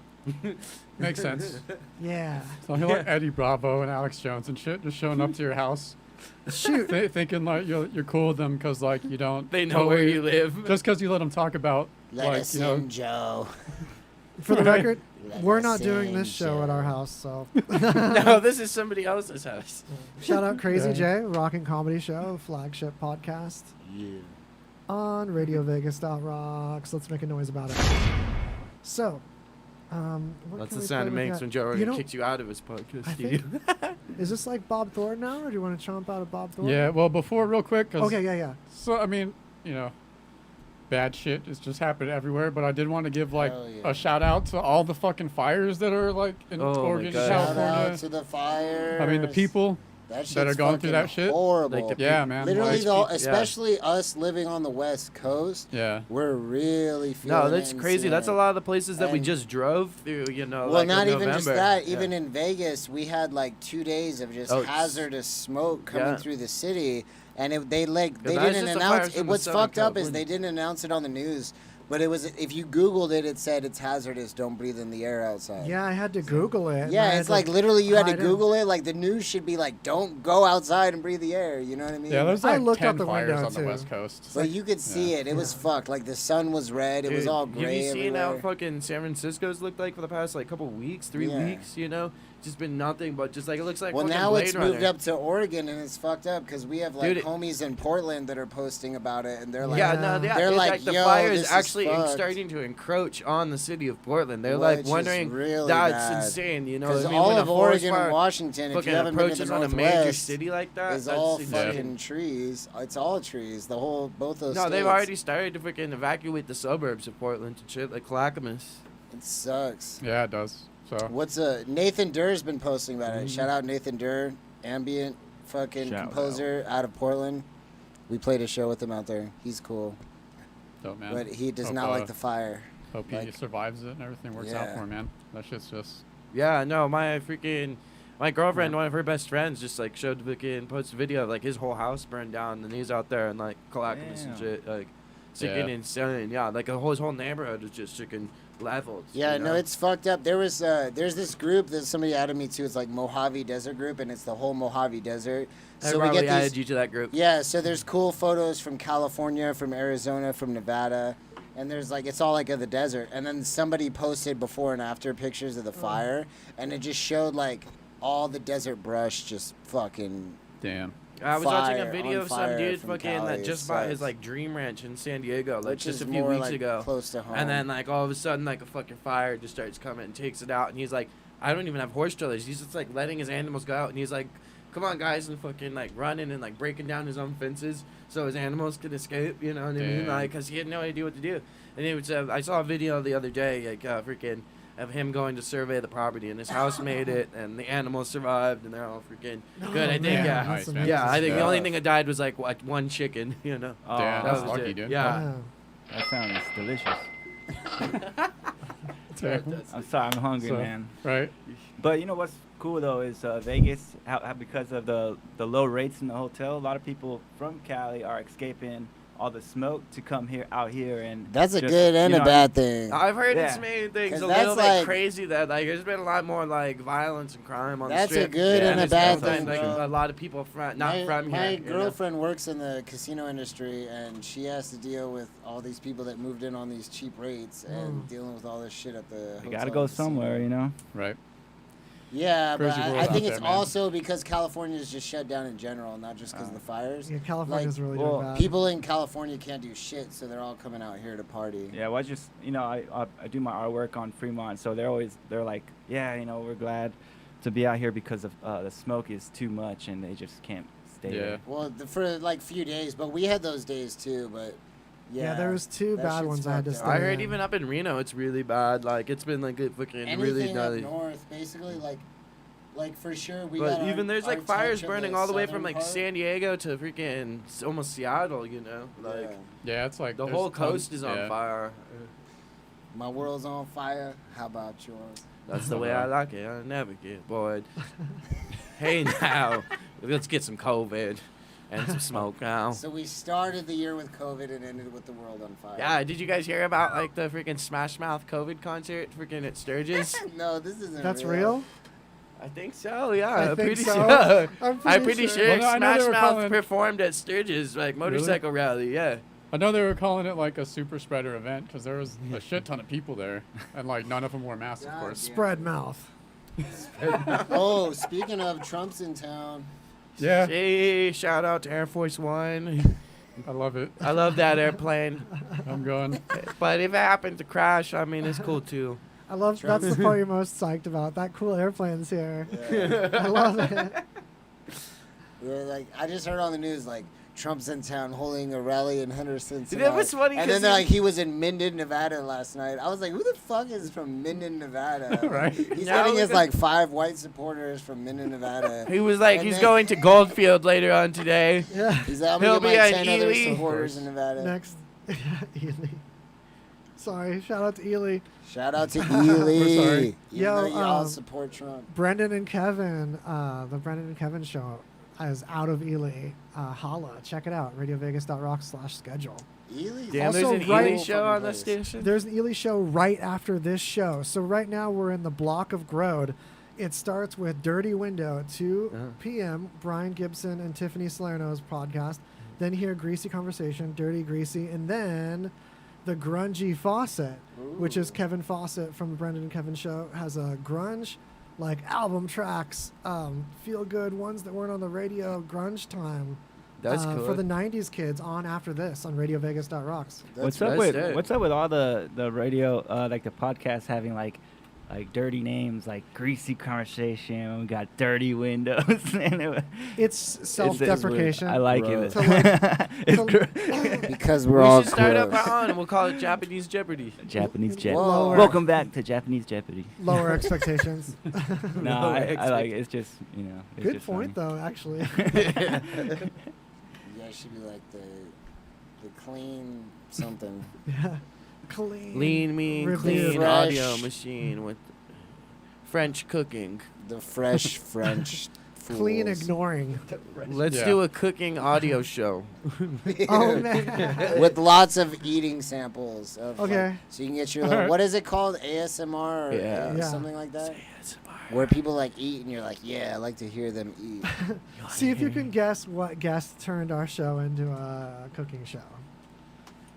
Makes sense. Yeah. So you're like Eddie Bravo and Alex Jones and shit, just showing up to your house, Shoot. thinking like you're cool with them because like you don't. They know where you live. Just because you let them talk about Let like us you know. in, Joe. For the record, Let we're us not doing in, this show at our Joe. house, so No, this is somebody else's house. shout out Crazy Yeah. J, Rockin' Comedy Show, flagship podcast Yeah. on RadioVegas.rocks. Let's make a noise about it. So, what That's can the we sound it play with makes that? when Joe Rogan You know, kicks you out of his podcast I studio. is this like Bob Thornton now, or do you want to chomp out of Bob Thornton? Yeah. Well, before real quick, 'cause Okay, yeah. So I mean, you know, bad shit is just happening everywhere. But I did want to give like Hell yeah. a shout out to all the fucking fires that are like in Oh my Oregon and God. Shout out California. to the fire. I mean, the people. that, that are shit's going through that fucking shit. Horrible. Like the Yeah, man. Literally, like, especially us living on the West Coast, yeah. we're really feeling. No, that's it and crazy. seeing That's a it. lot of the places that we And- just drove through, you know. Well, like not in even just November. that. Yeah. Even in Vegas, we had like 2 days of just Oh, it's- hazardous smoke coming yeah. through the city, and they Yeah, they that's didn't just the announce fires it. from What's Southern fucked up is California. they didn't announce it on the news, but it was if you Googled it, it said it's hazardous. Don't breathe in the air outside. Yeah, I had to Google it. and I Yeah, had it's to like literally you had to hide in. Google it. Like the news should be like, "Don't go outside and breathe the air." You know what I mean? Yeah, there's I like looked 10 out the fires window, on the too. West Coast. But you could see it. It was fucked. Like the sun was red. It was Dude, all Have gray you seen everywhere. how fucking San Francisco's looked like for the past like couple weeks, 3 Yeah. weeks? You know, just been nothing but just like it looks like. Well, fucking now Blade it's Runner. moved up to Oregon, and it's fucked up because we have like Dude, homies in Portland that are posting about it, and they're like, Yeah, no, yeah, They're it's like, the "Yo, fire this is is actually fucked." starting to encroach on the city of Portland. They're Which like is wondering, really that's bad. insane, you know. Because I mean, all when a of forest Oregon fire and Washington, if fucking you haven't been to approaches the on a major Northwest, city like that, is that's all insane. fucking trees. It's all trees. The whole, both those. No, they've states. already started to freaking evacuate the suburbs of Portland and shit, like Clackamas. It sucks. Yeah, it does. So What's Nathan Durr's been posting about it. Shout out Nathan Durr, ambient fucking Shout composer out of Portland. We played a show with him out there. He's cool, dope, man. but he does Hope, not like the fire. Hope he survives it and everything works out for him, man. That shit's just. Yeah, no, my girlfriend, one of her best friends, just like posted a video of like his whole house burned down, and he's out there and like Clackamas and Damn. shit, like freaking his whole like his whole neighborhood is just freaking leveled. Yeah, you no, know? it's fucked up. There's this group that somebody added me to. It's like Mojave Desert Group, and it's the whole Mojave Desert. I So we probably get added these. you to that group. Yeah, so there's cool photos from California, from Arizona, from Nevada, and there's like it's all like of the desert. And then somebody posted before and after pictures of the fire, and it just showed like all the desert brush just fucking. Damn. I was watching a fire, video on of some fire dude from fucking Cali. that just It bought his sucks. like dream ranch in San Diego, like Which just is a few more, weeks like, ago. close to home. And then like all of a sudden like a fucking fire just starts coming and takes it out, and he's like, I don't even have horse trailers. He's just like letting his animals go out, and he's like, come on guys, and fucking like running and like breaking down his own fences so his animals could escape. You know what I mean? Damn. Like, cause he had no idea what to do. And it was I saw a video the other day like freaking of him going to survey the property, and his house made it, and the animals survived, and they're all freaking good. I think man, yeah. Nice, that's man. Yeah, I think the Yeah. only thing that died was like one chicken, you know. Oh, Damn, That that's was lucky, it. dude. Yeah. that sounds delicious. Yeah. I'm sorry, I'm hungry, So, man. Right? But you know what's cool though is Vegas, how because of the low rates in the hotel, a lot of people from Cali are escaping all the smoke to come out here, and That's a just, good and you a know, bad thing. I've heard Yeah. it's made things 'Cause a that's little bit like- crazy that like there's been a lot more like violence and crime on That's the a strip. good and a it's bad been, thing, like, bro. a lot of people not from my here. you know? girlfriend works in the casino industry, and she has to deal with all these people that moved in on these cheap rates and dealing with all this shit at the you hotel gotta and go casino. somewhere, you know. Right. Yeah, but Crazy world I think out it's there, man. also because California is just shut down in general, not just because of the fires. Yeah, California's really doing bad. People in California can't do shit, so they're all coming out here to party. Yeah, well, I just I do my artwork on Fremont, so they're like, yeah, we're glad to be out here because of the smoke is too much, and they just can't stay Yeah. there. Well, for like few days, but we had those days too. But Yeah, there was two that bad shit's ones I had to fucked stay up. I heard in. even up in Reno it's really bad. Like it's been like fucking anything really up gnarly. north, basically, like for sure we But got even there's our like fires touch of burning the all the way southern from like part. San Diego to freaking almost Seattle, you know? Like Yeah, it's like the there's whole tons- coast is on yeah. fire. My world's on fire. How about yours? That's the way I like it. I never get bored. Hey now, let's get some COVID and some smoke now. So we started the year with COVID and ended with the world on fire. Yeah, did you guys hear about like the freaking Smash Mouth COVID concert freaking at Sturgis? No, this isn't. That's real? I think so. Yeah, I I'm think pretty so. sure. I'm I'm pretty sure Well, no, I know they Smash were Mouth calling- performed at Sturgis like motorcycle rally. Yeah. I know they were calling it like a super spreader event because there was a shit ton of people there, and like none of them wore masks, of God course. damn. Spread mouth. Oh, speaking of, Trump's in town. Yeah, Hey, shout out to Air Force One. I love it. I love that airplane. I'm going. But if it happened to crash, I mean, it's cool too. I love that's the part you're most psyched about. That cool airplane's here. I love it. Yeah, like I just heard on the news, like Trump's in town holding a rally in Henderson. That was funny And 'cause then they're he- like he was in Minden, Nevada last night. I was like, who the fuck is from Minden, Nevada? Right. He's Now getting look his at- like 5 white supporters from Minden, Nevada. He was like, And he's then- going to Goldfield later on today. Yeah. He's like, I'm He'll gonna get be my on 10 other Ely. supporters in Nevada. Next, Ely. Sorry, shout out to Ely. Shout out to Ely. sorry. Even Yo, though y'all um, support Trump. Brendan and Kevin, the Brendan and Kevin show is out of Ely. Holla, check it out. RadioVegas.rock/schedule. Ely's Damn, Also, there's an right- Ely show on the place. station. There's an Ely show right after this show. So right now we're in the block of Grode. It starts with Dirty Window at 2 p.m. Brian Gibson and Tiffany Salerno's podcast. Then hear Greasy Conversation, Dirty Greasy, and then the Grungy Faucet, which is Kevin Fawcett from the Brendan and Kevin show, has a grunge like album tracks, feel good ones that weren't on the radio grunge time. That's cool. For the 90s kids on after this on RadioVegas.rocks. What's That's up with dope. what's up with all the radio like the podcasts having like like dirty names like Greasy Conversation. We got Dirty Windows. And It's self-deprecation. I like it. To like- It's to- Because we're We all should start up gross. our own and we'll call it Japanese Jeopardy. Japanese Jeopardy. Whoa. Welcome back to Japanese Jeopardy. Lower expectations. No, I like it. It's just, it's Good just point, funny. though, actually. You guys should be like the clean something. Yeah. Clean. Lean, mean, Review. clean Fresh. audio machine with French cooking. The fresh French Clean fools. ignoring. Let's Yeah. do a cooking audio show. Oh, man. With lots of eating samples. Of, Okay. like, so you can get your little, what is it called? ASMR or Yeah. Yeah. something like that? Where people like eat and you're like, yeah, I like to hear them eat. See if you can guess what guest turned our show into a cooking show.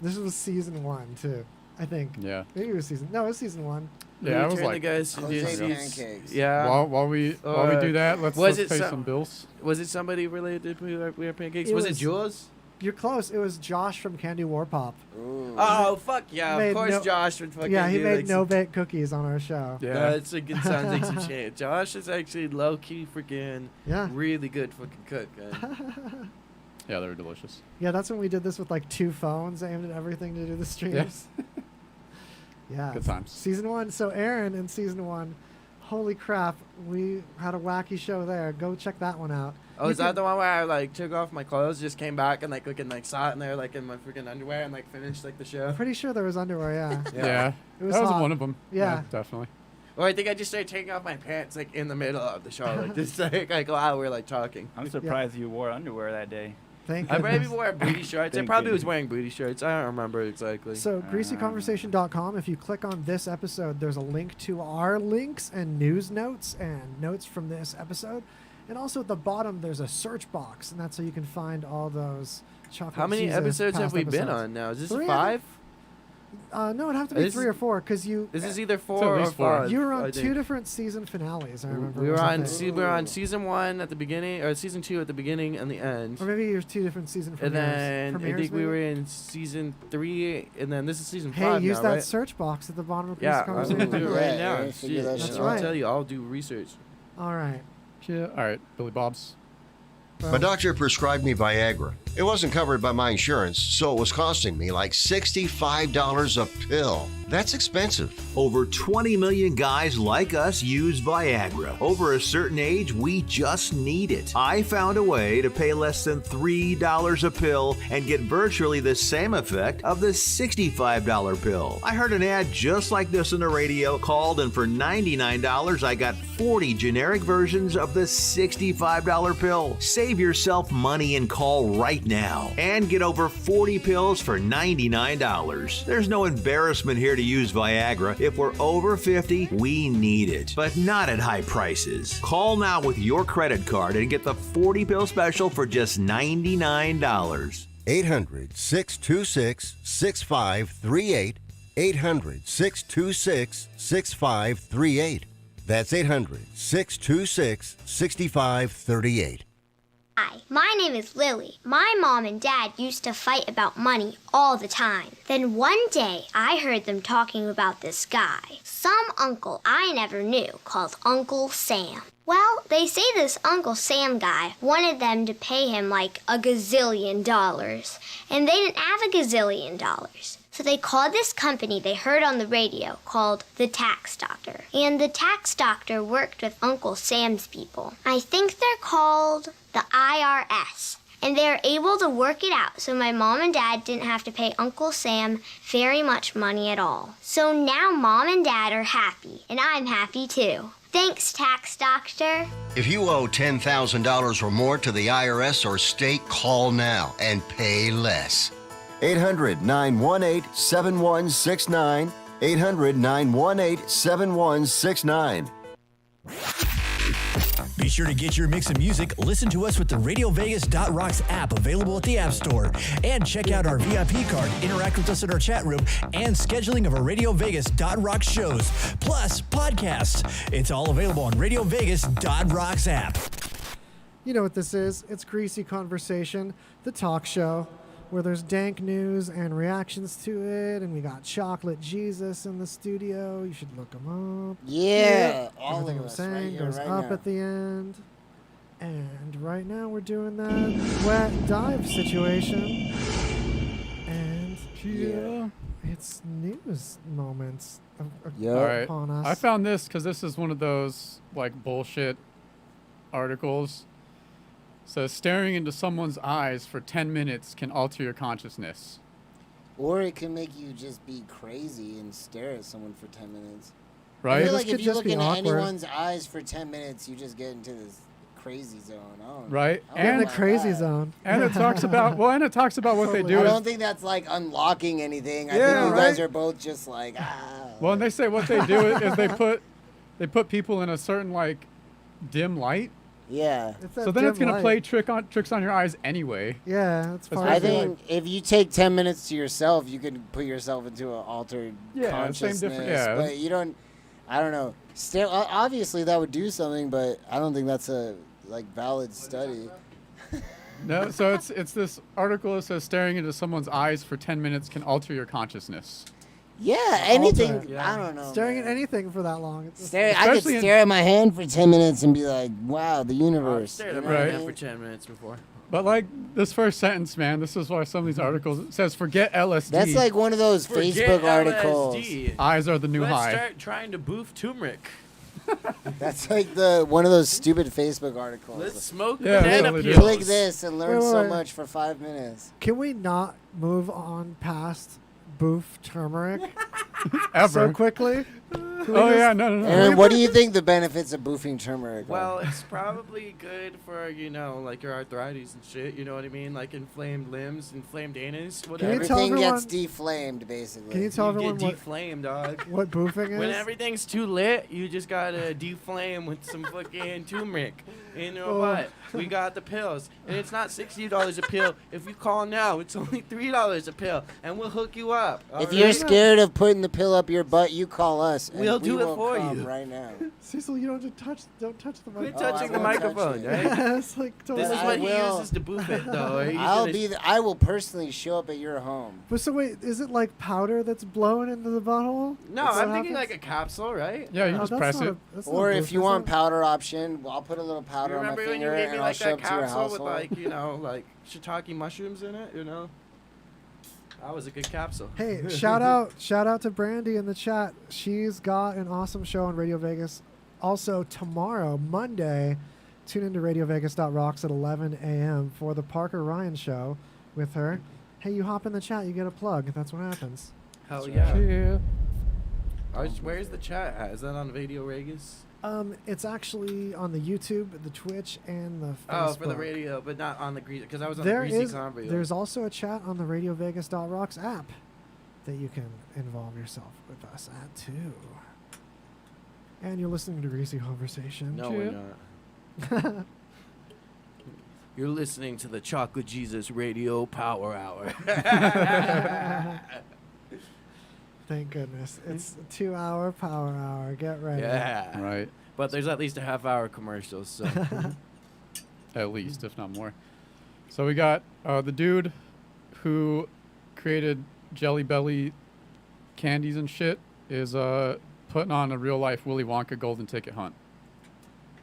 This was season 1, too. I think. Yeah. Maybe it was season. No, it was season 1. Yeah, I was Turn the like, guys to Jose do pancakes. Yeah. while we do that, let's was pay it some bills. Was it somebody related to We Are Pancakes? It Was it was- Jules? You're close. It was Josh from Candy War Pop. Ooh. Oh fuck yeah! Made Of course, no- Josh would fucking. Yeah, he do, made like, no bake cookies on our show. Yeah. That's a good sounds like some shit. Josh is actually low key freaking Yeah. really good fucking cook. Man. Yeah, they were delicious. Yeah, that's when we did this with like 2 phones aimed at everything to do the streams. Yeah. Good times. Season 1. So Aaron in season 1, holy crap, we had a wacky show there. Go check that one out. Oh, You is that can- the one where I like took off my clothes, just came back and like fucking like sat in there like in my freaking underwear and like finished like the show? Pretty sure there was underwear, yeah. Yeah. It was That was hot. one of them. Yeah. Definitely. Or I think I just started taking off my pants like in the middle of the show, like just like while we're like talking. I'm surprised you wore underwear that day. Thank I you. probably wore booty shorts. I Thank probably you. was wearing booty shorts. I don't remember exactly. So, greasyconversation.com, if you click on this episode, there's a link to our links and news notes and notes from this episode. And also at the bottom, there's a search box, and that's how you can find all those chocolate How many Jesus episodes have past we been episodes. on now? Is this 3, I 5? think. No, it'd have to be This 3 or 4, because you This is either at 4 or least 4. 5. you were I on think. 2 different season finales, I remember. We or were on something. we were on season 1 at the beginning, or season 2 at the beginning and the end. Or maybe there's 2 different season And premieres. then I Premieres, think we maybe? were in season 3, and then this is season Hey, 5 use now, that right? search box at the bottom of Yeah, Greasy I'm gonna Conversation. do it right Yeah, now. Aaron, figure Shit, that shit I'll out. tell you, I'll do research. All right. Yeah. All right, Billy Bob's. My doctor prescribed me Viagra. It wasn't covered by my insurance, so it was costing me like $65 a pill. That's expensive. Over 20 million guys like us use Viagra. Over a certain age, we just need it. I found a way to pay less than $3 a pill and get virtually the same effect of the $65 pill. I heard an ad just like this on the radio, called, and for $99, I got 40 generic versions of the $65 pill. Save yourself money and call right now and get over 40 pills for $99. There's no embarrassment here to use Viagra. If we're over 50, we need it, but not at high prices. Call now with your credit card and get the 40 pill special for just $99. 800-626-6538. 800-626-6538. That's 800-626-6538. Hi, my name is Lily. My mom and dad used to fight about money all the time. Then one day, I heard them talking about this guy, some uncle I never knew, called Uncle Sam. Well, they say this Uncle Sam guy wanted them to pay him like $1 gazillion, and they didn't have $1 gazillion. So they called this company they heard on the radio called the Tax Doctor. And the Tax Doctor worked with Uncle Sam's people. I think they're called the IRS. And they were able to work it out so my mom and dad didn't have to pay Uncle Sam very much money at all. So now mom and dad are happy, and I'm happy too. Thanks, Tax Doctor. If you owe $10,000 or more to the IRS or state, call now and pay less. 800-918-7169. 800-918-7169. Be sure to get your mix of music. Listen to us with the RadioVegas.rocks app available at the App Store. And check out our VIP card, interact with us in our chat room, and scheduling of our RadioVegas.rocks shows, plus podcasts. It's all available on RadioVegas.rocks app. You know what this is. It's Greasy Conversation, the talk show. where there's dank news and reactions to it, and we got Chocolate Jesus in the studio. You should look him up. Yeah, all Everything of I'm us saying right here, goes right up now. at the end. And right now we're doing that wet dive situation. And Yeah. it's news moments Yep. All right. upon us. I found this because this is one of those like bullshit articles. Says staring into someone's eyes for 10 minutes can alter your consciousness. Or it can make you just be crazy and stare at someone for 10 minutes. I Right? feel this like could if you just look be into awkward. anyone's eyes for 10 minutes, you just get into this crazy zone. I don't know. Right? I don't in know the about crazy that. zone. And it talks about what they do I is don't think that's like unlocking anything. I Yeah, think you guys right? are both just like, well, and they say what they do is they put people in a certain like dim light. yeah. It's that So then it's dim gonna light. play tricks on your eyes anyway. Yeah, that's fine. I Especially, think if you take 10 minutes to yourself, you can put yourself into an altered Yeah, same consciousness. different- yeah. But you don't, I don't know. Still, obviously that would do something, but I don't think that's a like valid study. No, so it's this article that says staring into someone's eyes for 10 minutes can alter your consciousness. Yeah, anything. Alter. Yeah. I don't know. Staring man. at anything for that long. It's I could Especially in- stare at my hand for 10 minutes and be like, wow, the I've universe. stared you at know my what I hand mean? for 10 minutes before. But like this first sentence, man, this is why some of these articles it says forget LSD. That's like one of those Forget Facebook articles. LSD. eyes are the new Let's high. start trying to boof turmeric. That's like one of those stupid Facebook articles. Let's smoke Yeah, banana totally do. peels. Click this and learn Wait, so wait. much for 5 minutes. Can we not move on past boof turmeric Ever. so quickly? Can we Oh just- yeah, no. Aaron, what do you think the benefits of boofing turmeric are? Well, it's probably good for, like your arthritis and shit, you know what I mean? Like inflamed limbs, inflamed anus, whatever. you tell Everything gets everyone- deflamed, basically. Can you tell You everyone get what, deflamed, dog. what boofing is? When everything's too lit, you just gotta deflame with some fucking turmeric. You know Oh. what? We got the pills, and it's not $60 a pill. If you call now, it's only $3 a pill, and we'll hook you up. If all you're right? scared of putting the pill up your butt, you call us. And We'll we do it will for come you. right now. Cecil, you don't touch the mic. Quit touching the won't touch microphone, it. right? It's like This totally. is I what he will. uses to boof it, though. He's I'll gonna- be. I will personally show up at your home. But so wait, is it like powder that's blown into the butthole? No, That's what I'm thinking happens? like a capsule, right? Yeah, you Oh, just that's press not it. that's not Or boof, if you is want it? powder option, I'll put a little powder You on my remember when you finger gave me and I'll like show that up to your capsule with household. like shiitake mushrooms in it, That was a good capsule. Hey, shout out to Brandy in the chat. She's got an awesome show on Radio Vegas. Also tomorrow, Monday, tune into RadioVegas.rocks at 11 a.m. for the Parker Ryan show with her. Hey, you hop in the chat, you get a plug. That's what happens. Hell That's yeah. Yeah. Where's the chat at? Is that on Radio Vegas? It's actually on the YouTube, the Twitch, and the Facebook. Oh, for the radio, but not on the Greasy, because I was on There the Greasy is. Convo. There's also a chat on the RadioVegas.rocks app that you can involve yourself with us at too. And you're listening to Greasy Conversation. No, we're not. You're listening to the Chocolate Jesus Radio Power Hour. Thank goodness. It's a 2-hour power hour. Get ready. Yeah. Right. But there's at least a half-hour commercials, so. At least, if not more. So we got the dude who created Jelly Belly candies and shit is putting on a real life Willy Wonka golden ticket hunt.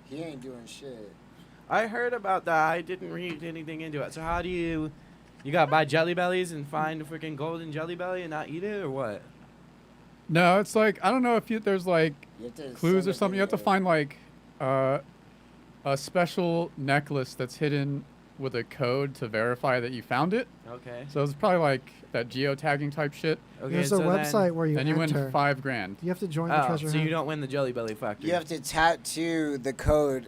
He ain't doing shit. I heard about that. I didn't read anything into it. So how do you gotta buy Jelly Bellies and find a freaking golden Jelly Belly and not eat it, or what? No, it's like I don't know if there's like You have to clues send or it something. You have to there. find like a special necklace that's hidden with a code to verify that you found it. Okay. So it's probably like that geotagging type shit. Okay. There's so a website then, where you And you win enter. $5,000. You have to join the Oh, treasure so you hunt. don't win the Jelly Belly factory. You have to tattoo the code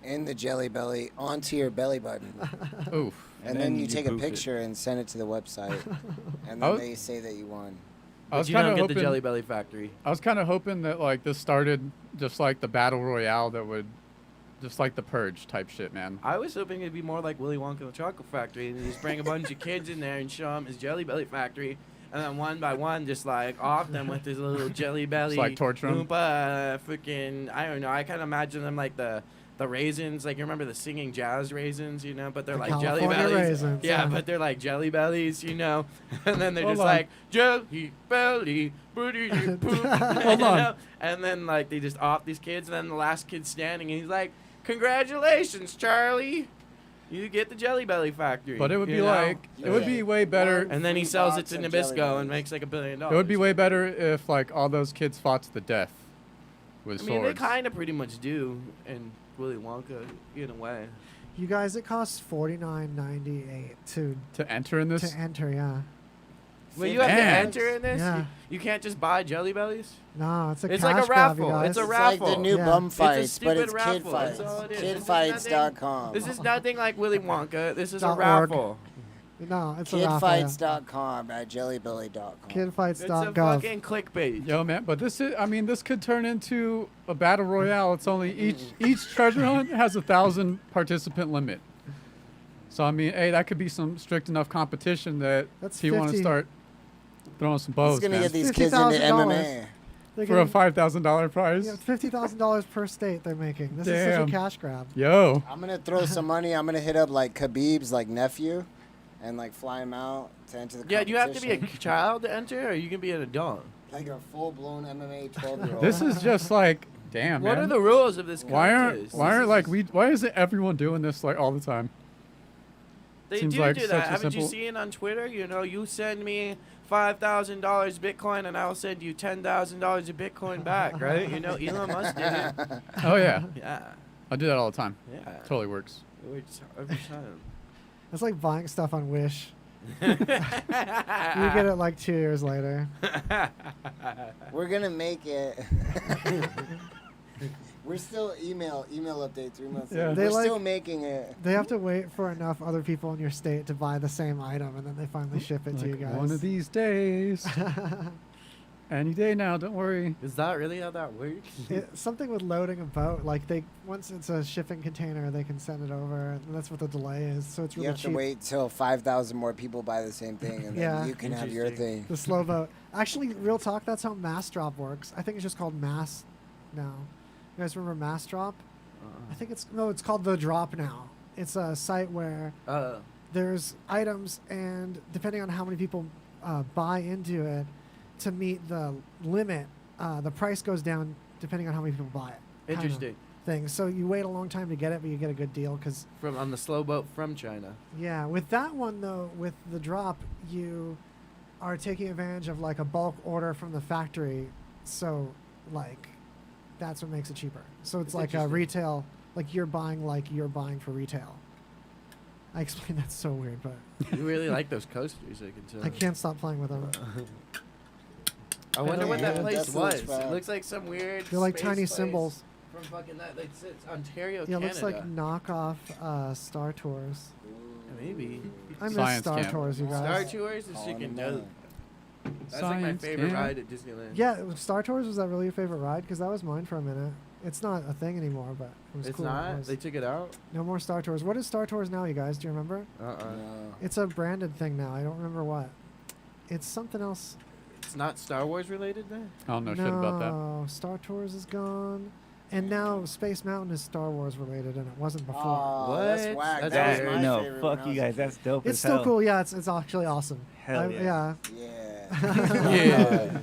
in the Jelly Belly onto your belly button. Oof. And then you take a poof it. picture and send it to the website. And I then was- they say that you won. I was But you kind don't of get hoping. the Jelly Belly factory. I was kind of hoping that like this started just like the battle royale that would, just like the purge type shit, man. I was hoping it'd be more like Willy Wonka and the Chocolate Factory, and you just bring a bunch of kids in there and show them his Jelly Belly factory, and then one by one, just like off them with this little jelly belly. Just like torture 'em? Freaking, I don't know. I kind of imagine them like the raisins, like you remember the singing jazz raisins, you know, but they're The like jelly California bellies. raisins, yeah, yeah. but they're like jelly bellies, you know, and then they're Hold just on. like jelly belly, booty poop, Hold you on. know? And then like they just off these kids, and then the last kid's standing, and he's like, "Congratulations, Charlie, you get the Jelly Belly factory." But it would you be know? like, it would be way better. And then he Free sells it box to of Jelly Nabisco Bellies. and makes like $1 billion. It would be way better if like all those kids fought to the death with I mean, they swords. kind of pretty much do in Willy Wonka, in a way. You guys, it costs $49.98 to enter in this. to enter. Yeah. Well, you have to Man. enter in this. Yeah. You can't just buy Jelly Bellies. No, it's a It's cash like a grab, you raffle. guys. It's a It's raffle. like the new Yeah. bum It's a fights, but stupid it's raffle. kid fights. That's all it is. This is nothing- Kidfights.com. This is nothing like Willy Wonka. This is a .org. raffle. No, it's a raffle. Yeah. Kidfights.com at jellybelly.com. It's a Kidfights.gov. fucking clickbait. Yo, man, but this is, I mean, this could turn into a battle royale. It's only each treasure hunt has 1,000 participant limit. So, I mean, hey, that could be some strict enough competition that That's you want to 50 start throwing some bows, It's going to man. get these kids into $50,000. MMA. They're For a getting- $5,000 prize. yeah, $50,000 per state they're making. This is such Damn. a cash grab. Yo. I'm going to throw some money. I'm going to hit up like Khabib's like nephew and like fly him out to enter the Yeah, competition. you have to be a child to enter, or you can be an adult. like a full-blown MMA 12-year-old. This is just like, damn, What man. are the rules of this why contest? why isn't everyone doing this like all the time? They Seems do like do such that. a Haven't you simple- seen on Twitter? You know, you send me $5,000 Bitcoin, and I'll send you $10,000 of Bitcoin back, right? You know, Elon Musk did it. Oh yeah. Yeah, I do that all the time. yeah. Totally works. It works every time. It's like buying stuff on Wish. You get it like 2 years later. We're going to make it. We're still email update 3 months Yeah. later. They We're like- still making it. They have to wait for enough other people in your state to buy the same item, and then they finally ship it to you Like, guys. one of these days. Any day now, don't worry. Is that really how that works? Something with loading a boat, like once it's a shipping container, they can send it over, and that's what the delay is. So it's You really have to cheap. wait till 5,000 more people buy the same thing, and Yeah. then you can have your Interesting. thing. The slow boat. Actually, real talk, that's how Mass Drop works. I think it's just called Mass now. You guys remember Mass Drop? I think it's called The Drop now. It's a site where there's items, and depending on how many people buy into it, to meet the limit, the price goes down depending on how many people buy it. kind of Interesting. thing. So you wait a long time to get it, but you get a good deal because On the slow boat from China. yeah, with that one though, with the drop, you are taking advantage of like a bulk order from the factory. So like that's what makes it cheaper. So it's like a interesting. retail, like you're buying for retail. I explained that so weird, but You really like those coasters, I can tell. I can't stop playing with them. I wonder what that Yeah, place that's was. what's bad. It looks like some weird. They're like space tiny place symbols. From fucking that. Like, it's Ontario, Yeah, it Canada. looks like knockoff Star Tours. Maybe. I miss Science Star camp. Tours, you Star guys. Tours is Calling chicken them dope. out. That's like my Science favorite camp. ride at Disneyland. Yeah, Star Tours, was that really your favorite ride? Because that was mine for a minute. It's not a thing anymore, but it was It's cool. when it not? was. They took it out? No more Star Tours. What is Star Tours now, you guys? Do you remember? No. It's a branded thing now. I don't remember what. It's something else. It's not Star Wars related then? I don't know shit about that. No, Star Tours is gone. And now Space Mountain is Star Wars related, and it wasn't before. Oh, that's What? whack. That's That was weird. my No, favorite fuck when I you was a guys. That's dope It's as still hell. cool. Yeah, it's actually awesome. Hell yeah. Yeah. Yeah.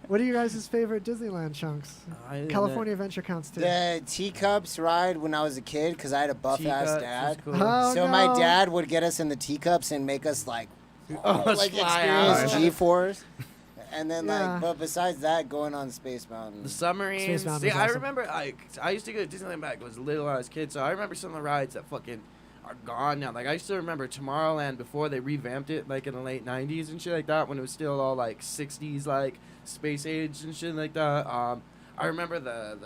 What are you guys' favorite Disneyland chunks? California Adventure counts too. The teacups ride when I was a kid because I had a buff ass Teacups dad. is cool. Oh, So no. my dad would get us in the teacups and make us like, like fly out. experience G-force. And then Yeah. like, but besides that, going on Space Mountain. The submarines. Space Mountain See, is I awesome. remember, like, I used to go to Disneyland back when I was little when I was a kid, so I remember some of the rides that fucking are gone now. Like, I still remember Tomorrowland before they revamped it, like, in the late 90s and shit like that, when it was still all, like, 60s, like, space age and shit like that. I remember the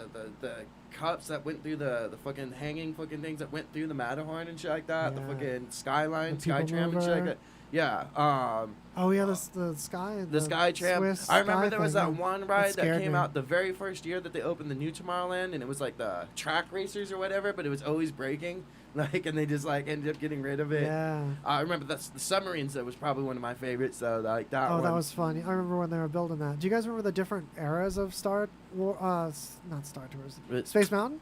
cups that went through the fucking hanging fucking things that went through the Matterhorn and shit like that, the Yeah. fucking Skyline, The People Skytram and shit like Mover. that. Yeah. Oh yeah, the sky. The Sky Tram. Swiss I remember Sky there was thing, that yeah. one That ride that scared came me. out the very first year that they opened the new Tomorrowland, and it was like the track racers or whatever, but it was always breaking. Like, and they just like ended up getting rid of it. Yeah. I remember that's the submarines. That was probably one of my favorites. So like that. Oh, one. that was fun. I remember when they were building that. Do you guys remember the different eras of Star War? Not Star Tours. Space Mountain.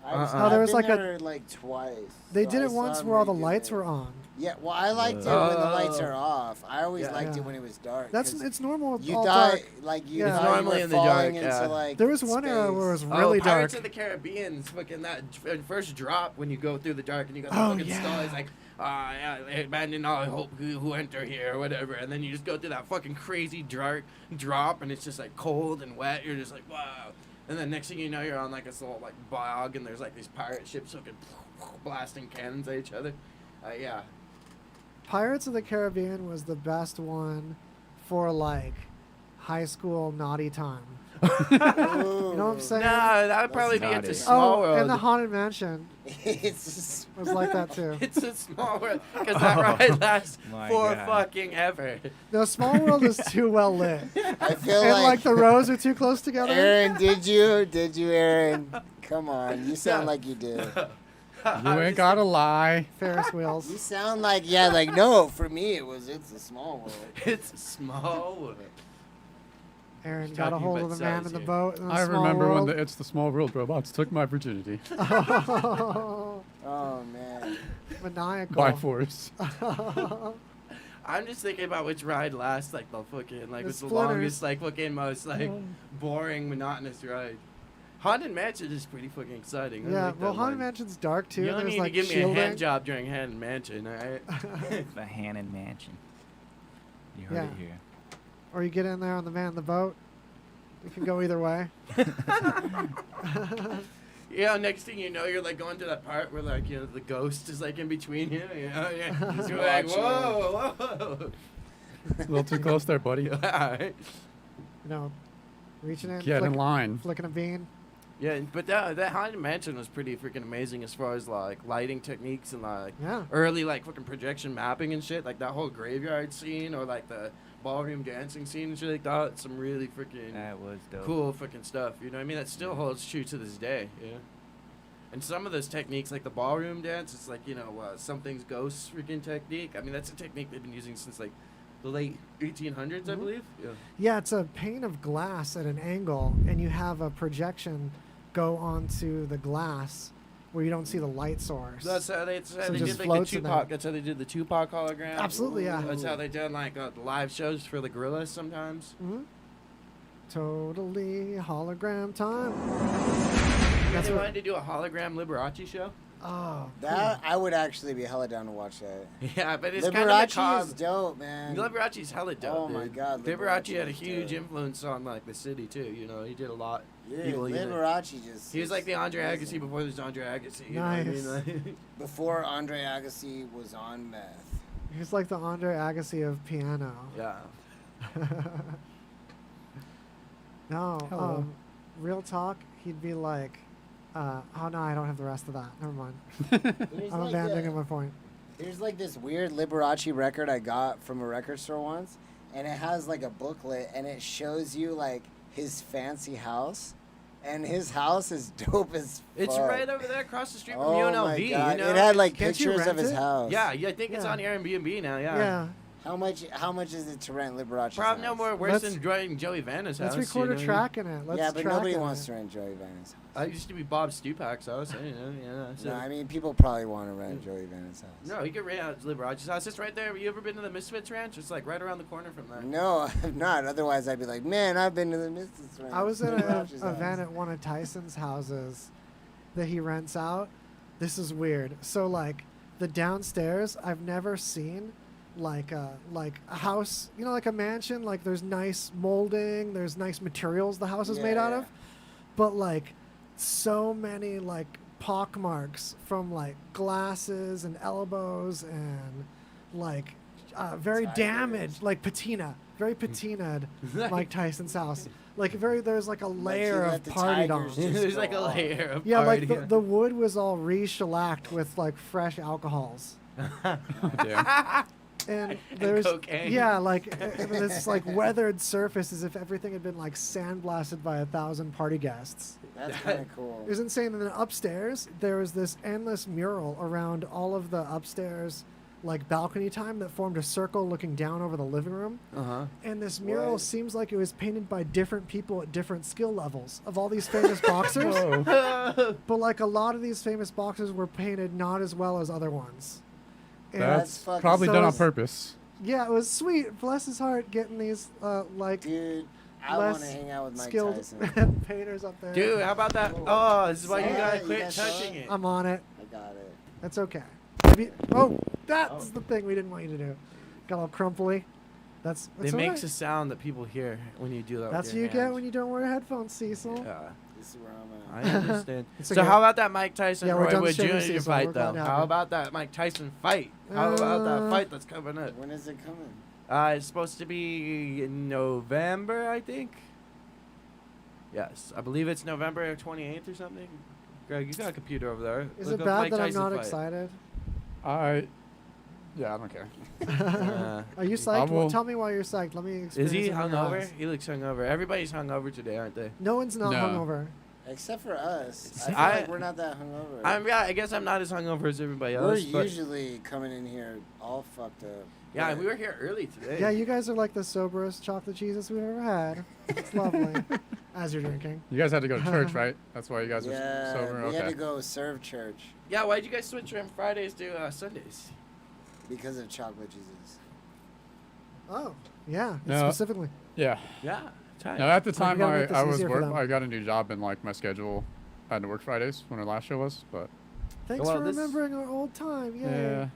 I've there was been like there like twice. They so did I it saw once them where all the regularly. lights were on. Yeah, well, I liked it when the lights are off. I always liked Yeah. it when it was dark. That's 'cause it's normal. you all thought dark. like you Yeah. thought It's normally you were in the dark, falling into yeah. like There was one era where it was space. really Pirates dark. of the Caribbean, fucking that first drop when you go through the dark and you got the Oh, fucking yeah. skull. It's like, yeah, abandon all hope who enter here or whatever. And then you just go through that fucking crazy dark drop and it's just like cold and wet. You're just like, wow. And then next thing you know, you're on like this little like bog and there's like these pirate ships fucking blasting cannons at each other. Yeah. Pirates of the Caribbean was the best one for like high school naughty time. You know what I'm saying? Nah, that would probably be not into it. Small Oh, World. and the Haunted Mansion It's just, was like that too. It's a Small World because that ride lasts My for God. fucking ever. No, Small World is too well lit, I feel and like, like the rows are too close together. Aaron, did you, Aaron? Come on, you sound like you do. You ain't gotta lie. Ferris wheels. You sound like no. For me, it's a small world. It's a Small World. Aaron He's got a talking hold about of the man size in the here. boat. In the I Small remember World. when It's the Small World robots took my virginity Oh, Oh man. maniacal. by force. I'm just thinking about which ride lasts like the fucking like The what's the splitters. longest like fucking most like boring monotonous ride. Haunted Mansion is pretty fucking exciting. I Yeah, like well, that Haunted one. Mansion's dark too. You only There's need like to give me a shielding. hand job during Haunted Mansion, alright? The Hannon Mansion. You heard Yeah. it here. Or you get in there on the man in the boat. It can go either way. Yeah, next thing you know, you're like going to that part where like you know the ghost is like in between you. You know, yeah. Just you're like whoa, whoa. A little too close there, buddy. Alright. You know, reaching in, Get in line. flicking a bean. Yeah, but that Haunted Mansion was pretty freaking amazing as far as like lighting techniques and like Yeah. early like fucking projection mapping and shit. Like that whole graveyard scene or like the ballroom dancing scene and shit like that. Some really freaking That was dope. cool fucking stuff. You know what I mean? That still holds true to this day. Yeah. And some of those techniques, like the ballroom dance, it's like, you know, something's ghost freaking technique. I mean, that's a technique they've been using since like the late 1800s, I believe. Yeah. Yeah, it's a pane of glass at an angle, and you have a projection go onto the glass where you don't see the light source. That's how they, So it did just like the floats in there. Tupac. That's how they did the Tupac hologram. Absolutely, yeah. That's how they did like live shows for the Gorillas sometimes. Hmm. Totally hologram time. That's That's they what. wanted to do a hologram Liberace show. Oh, That I would actually be hella down to watch that. Yeah, but it's kind of Liberace is macabre. dope, man. Liberace's hella dope. Oh my dude. God, Liberace Liberace had a is huge dope. influence on like the city too. You know, he did a lot. Yeah, People, you know. Liberace just. He was like the Andre amazing. Agassi before there was Andre Agassi. You Nice. know what I mean? Before Andre Agassi was on meth. he's like the Andre Agassi of piano. yeah. No, Hello. real talk, he'd be like, oh no, I don't have the rest of that. Never mind. There's I'm like abandoning my point. There's like this weird Liberace record I got from a record store once, and it has like a booklet, and it shows you like his fancy house, and his house is dope as It's fuck. right over there across the street from Oh UNLV. my You God. know? It had like Can't you pictures of rent his it? house. Yeah, I think it's Yeah. on Airbnb now. Yeah. Yeah. How much is it to rent Liberace's Probably no house? more worse Let's- than joining Joey Vanna's house. Let's you record know? a track in it. Let's Yeah, but track nobody in wants it. to rent Joey Vanna's house. I used to be Bob Stupak's house. You know, yeah. So. No, I mean people probably want to rent Joey Vanna's house. No, you can rent out Liberace's house. It's right there. Have you ever been to the Misfits Ranch? It's like right around the corner from there. No, I'm not. Otherwise, I'd be like, man, I've been to the Mystics Ranch. I was at an Liberace's house." event at one of Tyson's houses that he rents out. This is weird. So like the downstairs, I've never seen like a house, you know, like a mansion. Like there's nice molding, there's nice materials the house is made out Yeah. of, but like so many like pock marks from like glasses and elbows and like very Tigers. damaged, like patina, very patinaed Mike Tyson's house. Like there's like a layer let of the partied on. tigers just There's like go a off. layer of Yeah, like party. the wood was all re-shellacked with like fresh alcohols. Damn. And there's cocaine. yeah, like this like weathered surface as if everything had been like sandblasted by 1,000 party guests. That's kind of cool. It was insane. And then upstairs, there was this endless mural around all of the upstairs, like balcony time that formed a circle looking down over the living room. And this mural What? seems like it was painted by different people at different skill levels of all these famous boxers. But like a lot of these famous boxers were painted not as well as other ones. And That's fucking- probably so done on it's- purpose. yeah, it was sweet. Bless his heart, getting these like Dude, I want to less hang out with Mike skilled Tyson. painters up there. Dude, how about that? Oh, this is why you Yeah, gotta you quit guys saw touching it? it. I'm on it. I got it. That's okay. Maybe, oh, that's the thing we didn't want you to do. Got a little crumply. That's It all makes right. a sound that people hear when you do that. That's with what your you get hands. when you don't wear headphones, Cecil. Yeah, This is where I'm I at. understand. It's So okay. how about that Mike Tyson Yeah, we're Roy done Wood shaming Jr. Cecil. fight We're glad though? to have How you. about that Mike Tyson fight? How about that Uh, fight that's coming up? When is it coming? It's supposed to be in November, I think. Yes, I believe it's November 28th or something. Greg, you got a computer over there. Is Look it up bad Mike that I'm Tyson not fight. excited? Yeah, I don't care. Are you I psyched? will- Tell me why you're psyched. Let me experience Is he it in your hungover? eyes. He looks hungover. Everybody's hungover today, aren't they? No one's not No. hungover. Except for us. I feel I- like we're not that hungover. I guess I'm not as hungover as everybody We're else. But usually coming in here all fucked up. yeah, we were here early today. Yeah, you guys are like the soberest chocolate Jesus we've ever had. It's lovely. As you're drinking. You guys had to go to church, right? That's why you guys Yeah, are sober. we had Okay. to go serve church Yeah, why'd you guys switch from Fridays to Sundays? because of chocolate Jesus. Oh, yeah, No. specifically. Yeah. Yeah, tight. No, at the Like, time we gotta make this I was easier for work, them. I got a new job and like my schedule. I had to work Fridays when our last show was, but Thanks Well, for this- remembering our old time. Yay. yeah.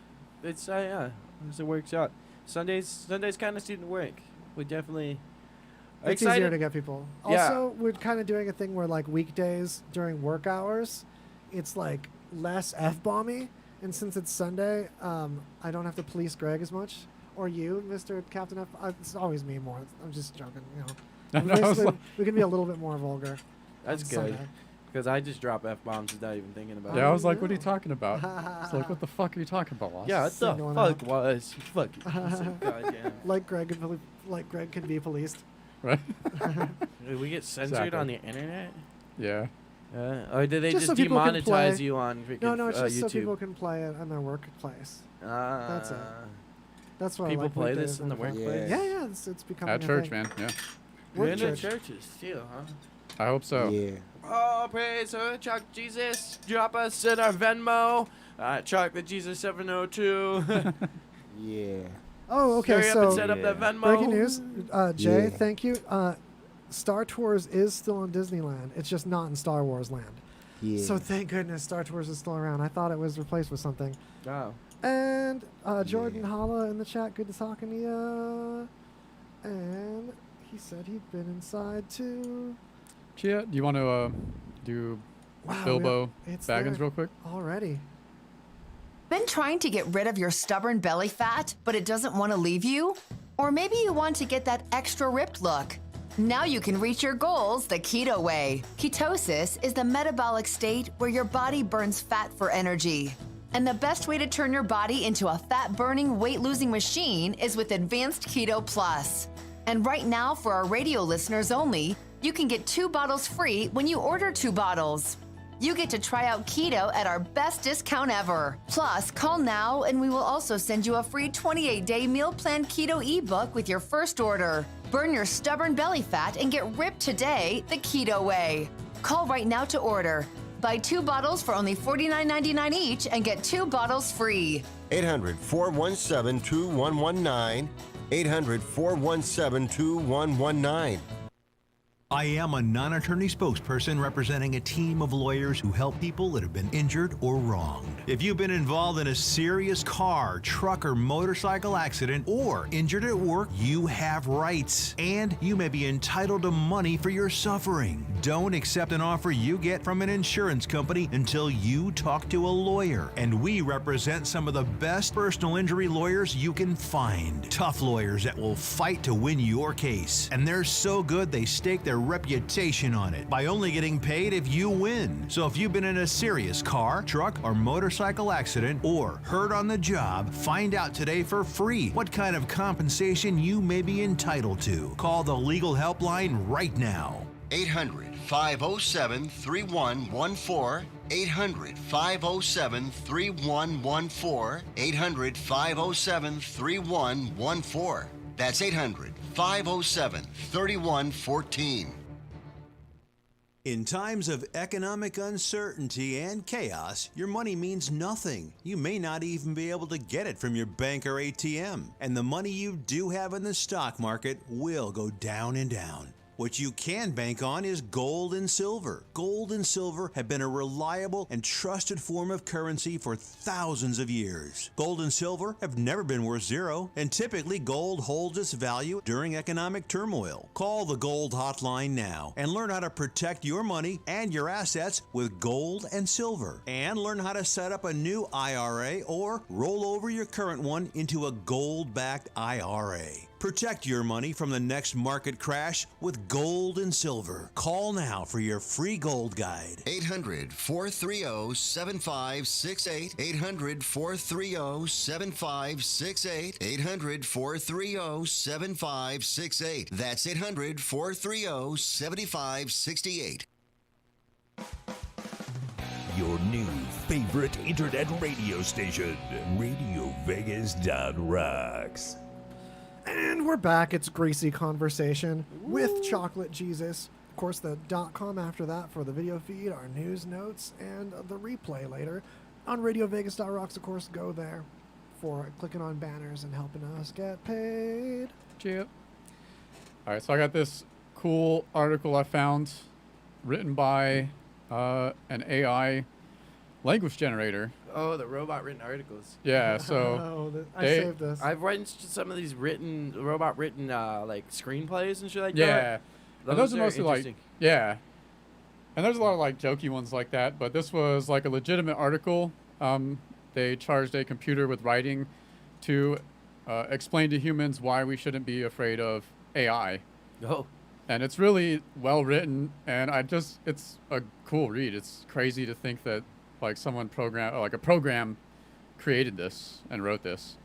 It's yeah, it works out. Sundays kind of seem to work. We definitely. are It's excited. easier to get people. Yeah. Also, we're kind of doing a thing where like weekdays during work hours, it's like less f-bomby, and since it's Sunday, I don't have to police Greg as much, or you, Mr. Captain F. It's always me more. I'm just joking, you know. No, I was Basically, like- we can be a little bit more vulgar. That's on good. Sunday. Because I just drop f bombs without even thinking about Yeah, it. I was like, what are you no. talking about? It's like, what the fuck are you talking about, Lost? Yeah, what the Signaling fuck out. was? Fuck. Goddamn. Like Greg can be policed. Right? Did we get censored Exactly. on the internet? Yeah. Or did they Just just, so people can demonetize play. you on freaking No, it's just YouTube? so people can play it in their workplace. That's it. That's why People I like play weekdays this in the and everything. workplace? Yeah, it's becoming At a church, thing. man. Yeah. We're Work in the church. churches too, huh? I hope so. Yeah. Oh, praise her, Chuck Jesus. Drop us in our Venmo. Chuck the Jesus 702. Yeah. Oh, okay. Hurry up and So set up that Venmo. breaking news, Jay. Yeah. Thank you. Star Tours is still in Disneyland. It's just not in Star Wars Land. Yeah. So thank goodness Star Tours is still around. I thought it was replaced with something. Oh. And Jordan Holla in the chat. Good to talking to you. And he said he'd been inside too. Chia, do you want to do Wow, Bilbo it's Baggins there real quick? already. Been trying to get rid of your stubborn belly fat, but it doesn't want to leave you? Or maybe you want to get that extra ripped look. Now you can reach your goals the keto way. Ketosis is the metabolic state where your body burns fat for energy. And the best way to turn your body into a fat-burning, weight-losing machine is with Advanced Keto Plus. And right now, for our radio listeners only, you can get 2 bottles free when you order 2 bottles. You get to try out keto at our best discount ever. Plus, call now and we will also send you a free 28-day meal plan keto ebook with your first order. Burn your stubborn belly fat and get ripped today the keto way. Call right now to order. Buy 2 bottles for only $49.99 each and get 2 bottles free. 800-417-2119. 800-417-2119. I am a non-attorney spokesperson representing a team of lawyers who help people that have been injured or wronged. If you've been involved in a serious car, truck, or motorcycle accident or injured at work, you have rights, and you may be entitled to money for your suffering. Don't accept an offer you get from an insurance company until you talk to a lawyer. And we represent some of the best personal injury lawyers you can find. Tough lawyers that will fight to win your case. And they're so good they stake their reputation on it by only getting paid if you win. So if you've been in a serious car, truck, or motorcycle accident or hurt on the job, find out today for free what kind of compensation you may be entitled to. Call the legal helpline right now. 800-507-3114. 800-507-3114. 800-507-3114. That's 800-507-3114. In times of economic uncertainty and chaos, your money means nothing. You may not even be able to get it from your bank or ATM. And the money you do have in the stock market will go down and down. What you can bank on is gold and silver. Gold and silver have been a reliable and trusted form of currency for thousands of years. Gold and silver have never been worth zero, and typically gold holds its value during economic turmoil. Call the Gold Hotline now and learn how to protect your money and your assets with gold and silver. And learn how to set up a new IRA or roll over your current one into a gold-backed IRA. Protect your money from the next market crash with gold and silver. Call now for your free gold guide. 800-430-7568. 800-430-7568. 800-430-7568. That's 800-430-7568. Your new favorite internet radio station, RadioVegas.rocks. And we're back. It's Greasy Conversation with Chocolate Jesus. Of course, the .com after that for the video feed, our news notes, and the replay later. On RadioVegas.rocks, of course, go there for clicking on banners and helping us get paid. Chip. All right, so I got this cool article I found written by an AI language generator. Oh, the robot written articles. Yeah, so I saved this. I've written some of these robot written like screenplays and shit like yeah. that. And those are mostly like, interesting. yeah. And there's a lot of like jokey ones like that, but this was like a legitimate article. They charged a computer with writing to explain to humans why we shouldn't be afraid of AI. Oh. And it's really well written, and it's a cool read. It's crazy to think that like a program created this and wrote this.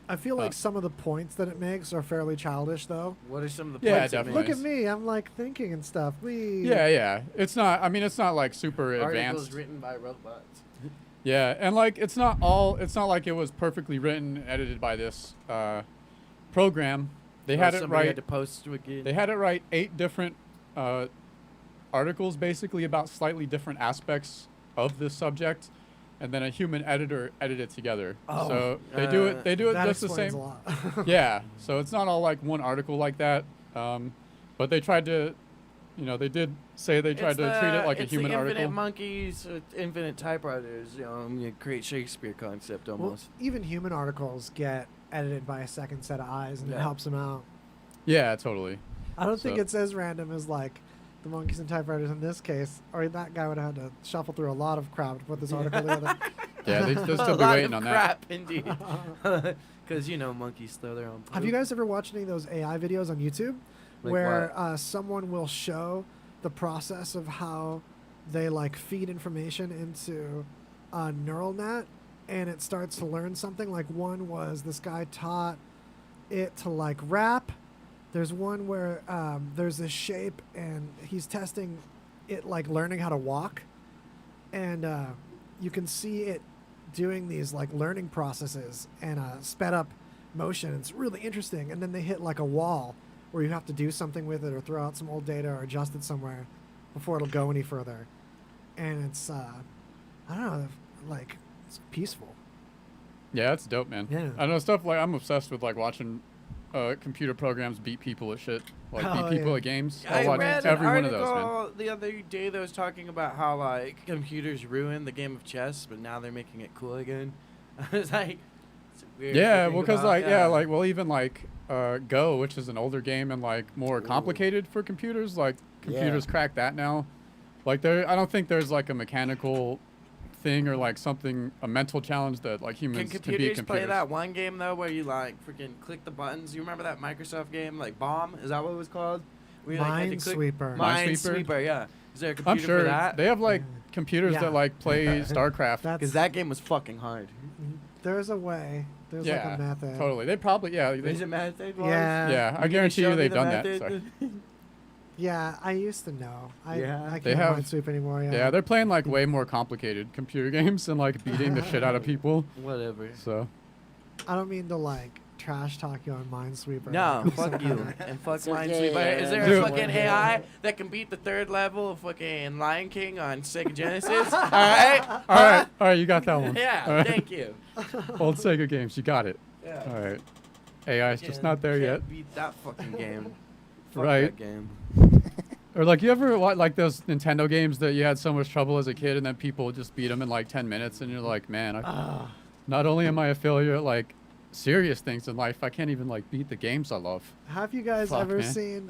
I feel like some of the points that it makes are fairly childish, though. What are some of the Yeah, points? definitely. Look at me. I'm like thinking and stuff. Yeah. It's not like super Articles advanced. written by robots. Yeah, and like it's not like it was perfectly written and edited by this program. They had it right. Had to post again. They had it write 8 different articles, basically about slightly different aspects of this subject, and then a human editor edited it together. Oh. So they do it that just the explains same. a lot. Yeah, so it's not all like one article like that, but they tried to, they did say they tried to treat it like a human it's the article. Infinite monkeys, infinite typewriters. You create Shakespeare concept almost. Well, even human articles get edited by a second set of eyes, and it Yeah. helps them out. Yeah, totally. I don't think it's as random as like the monkeys and typewriters in this case, or that guy would have had to shuffle through a lot of crap to put this article together. Yeah, they'll still a be lot waiting of on crap, indeed. Because monkeys throw their own. Poop. Have you guys ever watched any of those AI videos on YouTube Like where someone will show the process of how they like feed information into a neural net and it starts to learn something? Like one was this guy taught it to like rap. There's one where there's this shape and he's testing it like learning how to walk, and you can see it doing these like learning processes and sped up motion. It's really interesting. And then they hit like a wall where you have to do something with it or throw out some old data or adjust it somewhere before it'll go any further. And it's I don't know, like it's peaceful. Yeah, it's dope, man. Yeah. I know stuff like I'm obsessed with like watching computer programs beat people at shit, like beat people at games. I I'll watch read every an one of those, man. article the other day that was talking about how like computers ruined the game of chess, but now they're making it cool again. I was like, it's weird. Yeah, to think well, because about. even like Go, which is an older game and like more complicated for computers, like computers crack that now. Like I don't think there's like a mechanical thing or like something, a mental challenge that like humans Can can beat computers play that one game though where you like freaking click the buttons? You remember that Microsoft game like Bomb? Is that what it was called? Where you, like, had to click- Minesweeper. Minesweeper, yeah. Is there a computer I'm sure for that? they have like computers Yeah. that like play StarCraft. That's Because that game was fucking hard. there's a way. There's like a method. Totally. They probably Is it method? Yeah. Yeah, I You guarantee show you me they've the done that. method? Sorry. Yeah, I used to know. I They can't have- Minesweep anymore. Yeah, they're playing like way more complicated computer games and like beating the shit out of people. Whatever. So I don't mean to like trash talk you on Minesweeper. No, Like, fuck some you. kinda- And fuck It's okay, Minesweeper. man. Is there Dude. a fucking AI that can beat the third level of fucking Lion King on Sega Genesis? Alright? all right, you got that one. Yeah, All right. thank you. Old Sega games, you got it. Yeah. All right. AI's just not there yet. Can't beat that fucking game. Fuck Right. that game. Or like you ever watch like those Nintendo games that you had so much trouble as a kid and then people just beat them in like 10 minutes and you're like, man, not only am I a failure at like serious things in life, I can't even like beat the games I love. Have you guys Fuck, ever man. seen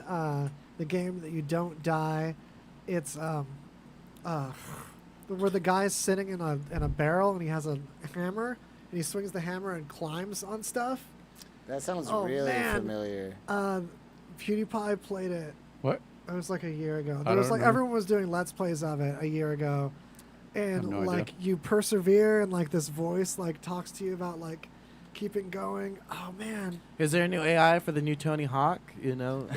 the game that you don't die? It's where the guy's sitting in a barrel and he has a hammer and he swings the hammer and climbs on stuff. That sounds Oh, really man. familiar. PewDiePie played it. What? It was like a year ago. I There was don't like remember. everyone was doing let's plays of it a year ago, and no idea. like you persevere and like this voice like talks to you about like keeping going. Oh man, Is there a new AI for the new Tony Hawk? You know?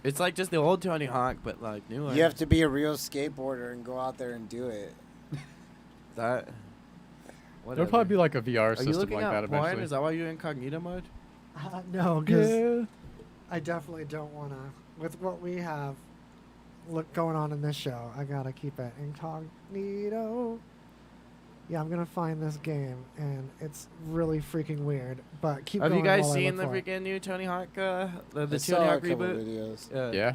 It's like just the old Tony Hawk, but like newer. You have to be a real skateboarder and go out there and do it. that. There'll probably be like a VR Are you system looking like at that porn? eventually. Is that why you're in incognito mode? no, because Yeah. I definitely don't want to. With what we have going on in this show, I gotta keep it incognito. Yeah, I'm gonna find this game, and it's really freaking weird. But keep Have going. you guys while I seen look the for it. freaking new Tony Hawk? The I Tony saw a Hawk couple reboot. videos. Yeah.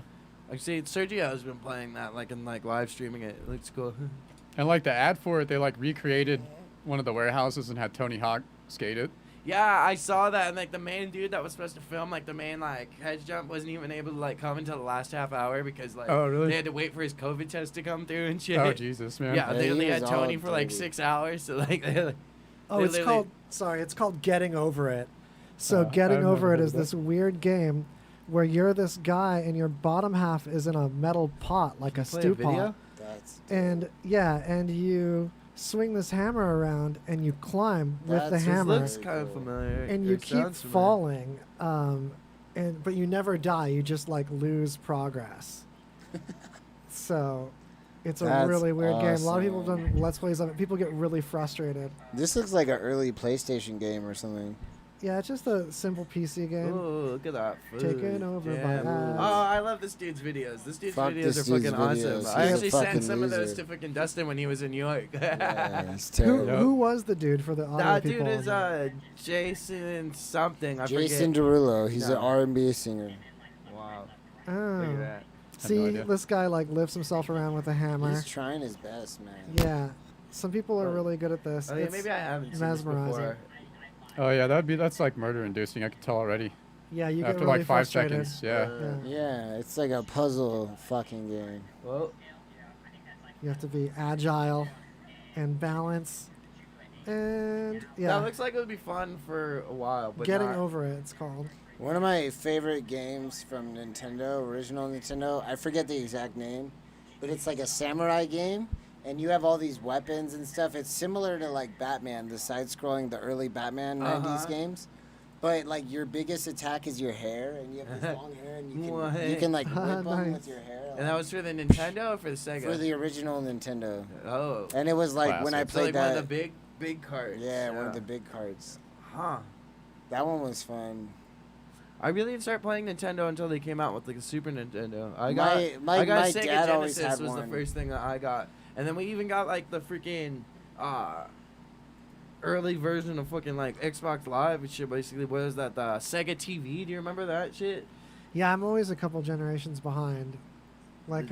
I see Sergio's been playing that, like, and like live streaming it. It looks cool. And like the ad for it, they like recreated one of the warehouses and had Tony Hawk skate it. Yeah, I saw that, and like the main dude that was supposed to film like the main like hedge jump wasn't even able to like come until the last half hour because like Oh, really? they had to wait for his COVID test to come through and shit. Oh Jesus, man. Yeah, they he only was had Tony all for like dirty. 6 hours, so like they, Oh, they it's literally- called. Sorry, it's called Getting Over It. So I've Getting never Over It heard is of this weird game where you're this guy and your bottom half is in a metal pot, like a play a stew video? pot. That's And yeah, and you swing this hammer around and you climb with the That's just hammer, looks kind of familiar. and or you keep sounds familiar. falling. But you never die. You just like lose progress. So, it's a That's really weird game. A lot of people have awesome. done let's plays of it. People get really frustrated. This looks like an early PlayStation game or something. Yeah, it's just a simple PC game. Ooh, look at that. Taken food. over by Yeah. ads. Oh, I love this dude's videos. This dude's Fuck videos this are dude's fucking awesome. videos. I He's a actually fucking sent some of those loser. to fucking Dustin when he was in New York. Yeah, he's Who, terrible. who was the dude for the audio That people? dude is Jason something. I Jason forget. Derulo. He's an No. R&B singer. Wow. Oh. Look at that. See, idea. this guy like lifts himself around with a hammer. He's trying his best, man. Yeah, some people are Right. really good at this. Oh, yeah, It's maybe I haven't seen this mesmerizing. before. Oh yeah, that's like murder inducing. I can tell already. Yeah, you get After really like 5 frustrated. seconds. Yeah. Yeah, it's like a puzzle fucking game. Well, You have to be agile and balance. And yeah, that looks like it would be fun for a while, but Getting not- Over It, it's called. One of my favorite games from Nintendo, original Nintendo, I forget the exact name, but it's like a samurai game, and you have all these weapons and stuff. It's similar to like Batman, the side-scrolling, the early Batman 90s games. But like your biggest attack is your hair, and you have this long hair, and you can like whip them Nice. with your hair. And that was for the Nintendo or for the Sega? for the original Nintendo. Oh. And it was like when I Classic. So played like one that. of the big cards. Yeah, one of the big cards. Huh. That one was fun. I really didn't start playing Nintendo until they came out with like a Super Nintendo. I My got dad Sega always Genesis had was one. the first thing that I got, and then we even got like the freaking early version of fucking like Xbox Live, which shit basically was that the Sega TV. Do you remember that shit? Yeah, I'm always a couple generations behind. Like,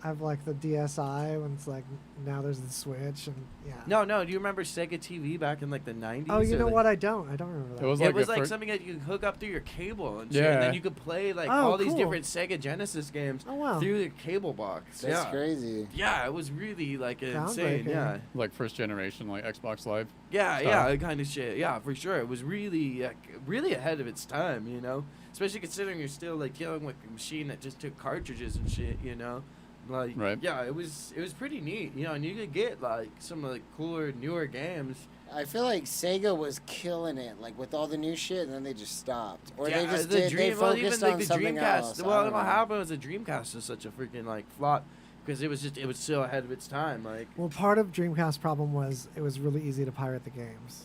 have like the DSi when it's like now there's the Switch and yeah. No. Do you remember Sega TV back in like the 90s? Oh, you know like, what? I don't remember that. It was like something that you could hook up through your cable and shit, Yeah. and then you could play like Oh, all these cool. different Sega Genesis games through the cable box. That's crazy. Yeah, it was really like insane. Yeah. Like first generation, like Xbox Live. Yeah, stuff. yeah, kind of shit. Yeah, for sure. It was really, really ahead of its time, you know. Especially considering you're still like dealing with a machine that just took cartridges and shit, you know. Like, right. Yeah, it was pretty neat, you know. And you could get like some like cooler, newer games. I feel like Sega was killing it, like with all the new shit, and then they just stopped, or Yeah, they just the did. They well, even focused like on the something Dreamcast. else. I Well, don't what know. happened was the Dreamcast was such a freaking like flop because it was so ahead of its time. Like, Well, part of Dreamcast problem was it was really easy to pirate the games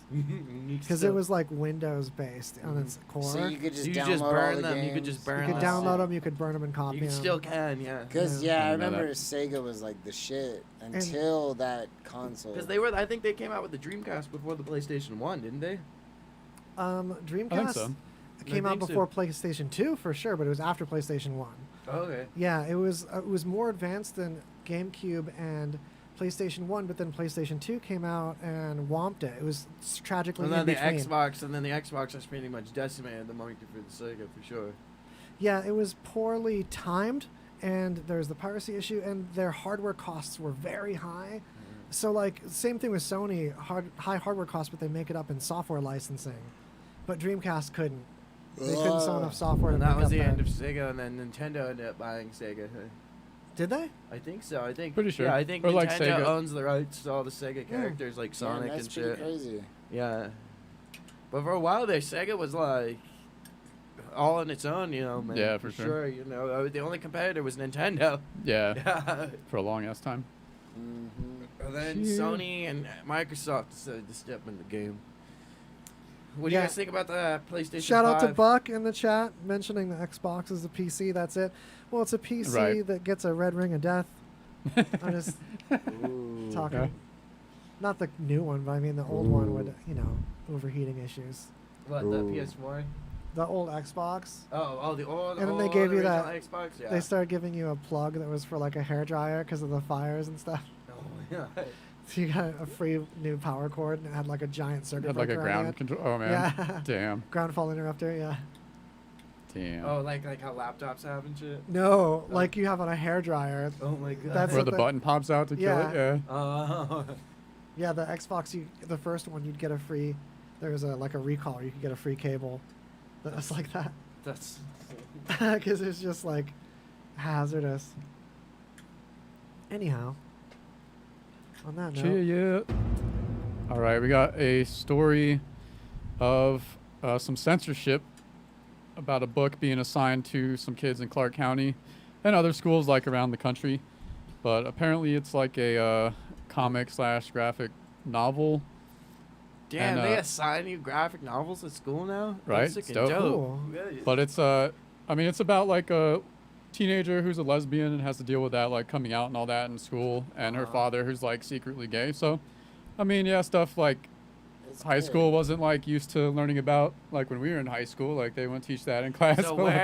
because it was like Windows based on its core. So you could just you download just all burn the them. You games. could just burn You could them. download them. You could burn them and copy You them. still can, yeah. Because Yeah. I I know remember Sega was like the shit until that console. Because they were, I think they came out with the Dreamcast before the PlayStation 1, didn't they? Dreamcast I think so. came I out think so. before PlayStation 2 for sure, but it was after PlayStation 1. Okay. Yeah, it was more advanced than GameCube and PlayStation 1, but then PlayStation 2 came out and whomped it. It was tragically And then in the between. Xbox has pretty much decimated the market for the Sega for sure. Yeah, it was poorly timed, and there's the piracy issue, and their hardware costs were very high. So, like, same thing with Sony, high hardware costs, but they make it up in software licensing. But Dreamcast couldn't. They couldn't sell enough software And to that make was up the that. end of Sega, and then Nintendo ended up buying Sega. Did they? I think so. I think. Pretty sure. Yeah, I think Or Nintendo like Sega. owns the rights to all the Sega characters like Sonic that's and pretty shit. crazy. Yeah. But for a while there, Sega was like all on its own, you know, man. Yeah, for sure. You know, the only competitor was Nintendo. Yeah. For a long ass time. And then Yeah. Sony and Microsoft decided to step in the game. What do Yeah. you guys think about the PlayStation Shout out to 5? Buck in the chat mentioning the Xbox is a PC. That's it. Well, it's a PC Right. that gets a red ring of death. I'm just talking. Okay. Not the new one, but I mean the old one would, overheating issues. What, the PS4? The old Xbox. Oh, the old. And then they old gave you original that. Xbox. Yeah. They started giving you a plug that was for like a hair dryer because of the fires and stuff. Oh yeah. So you got a free new power cord and it had like a giant circuit Had like a breaker on ground it. control. Oh man. Yeah. Damn. Ground fault interrupter. Yeah. Damn. Oh, like how laptops have and shit. No, like you have on a hair dryer. Oh my god. That's Where what the button pops out to kill it. Yeah. Oh. Yeah, the Xbox, the first one, you'd get a free. There was a recall. You could get a free cable. That was like that That's. because it's just like hazardous. Anyhow, on that note, Yeah. All right, we got a story of some censorship about a book being assigned to some kids in Clark County and other schools like around the country. But apparently it's like a comic/graphic novel. Damn, And, they assign you graphic novels at school now? Right, That's it's freaking dope. dope. Cool. Yeah. But it's it's about like a teenager who's a lesbian and has to deal with that, like coming out and all that in school, and her father who's like secretly gay. So, I mean, yeah, stuff like It's high good. school wasn't like used to learning about like when we were in high school. Like they wouldn't teach that in class. So but, like,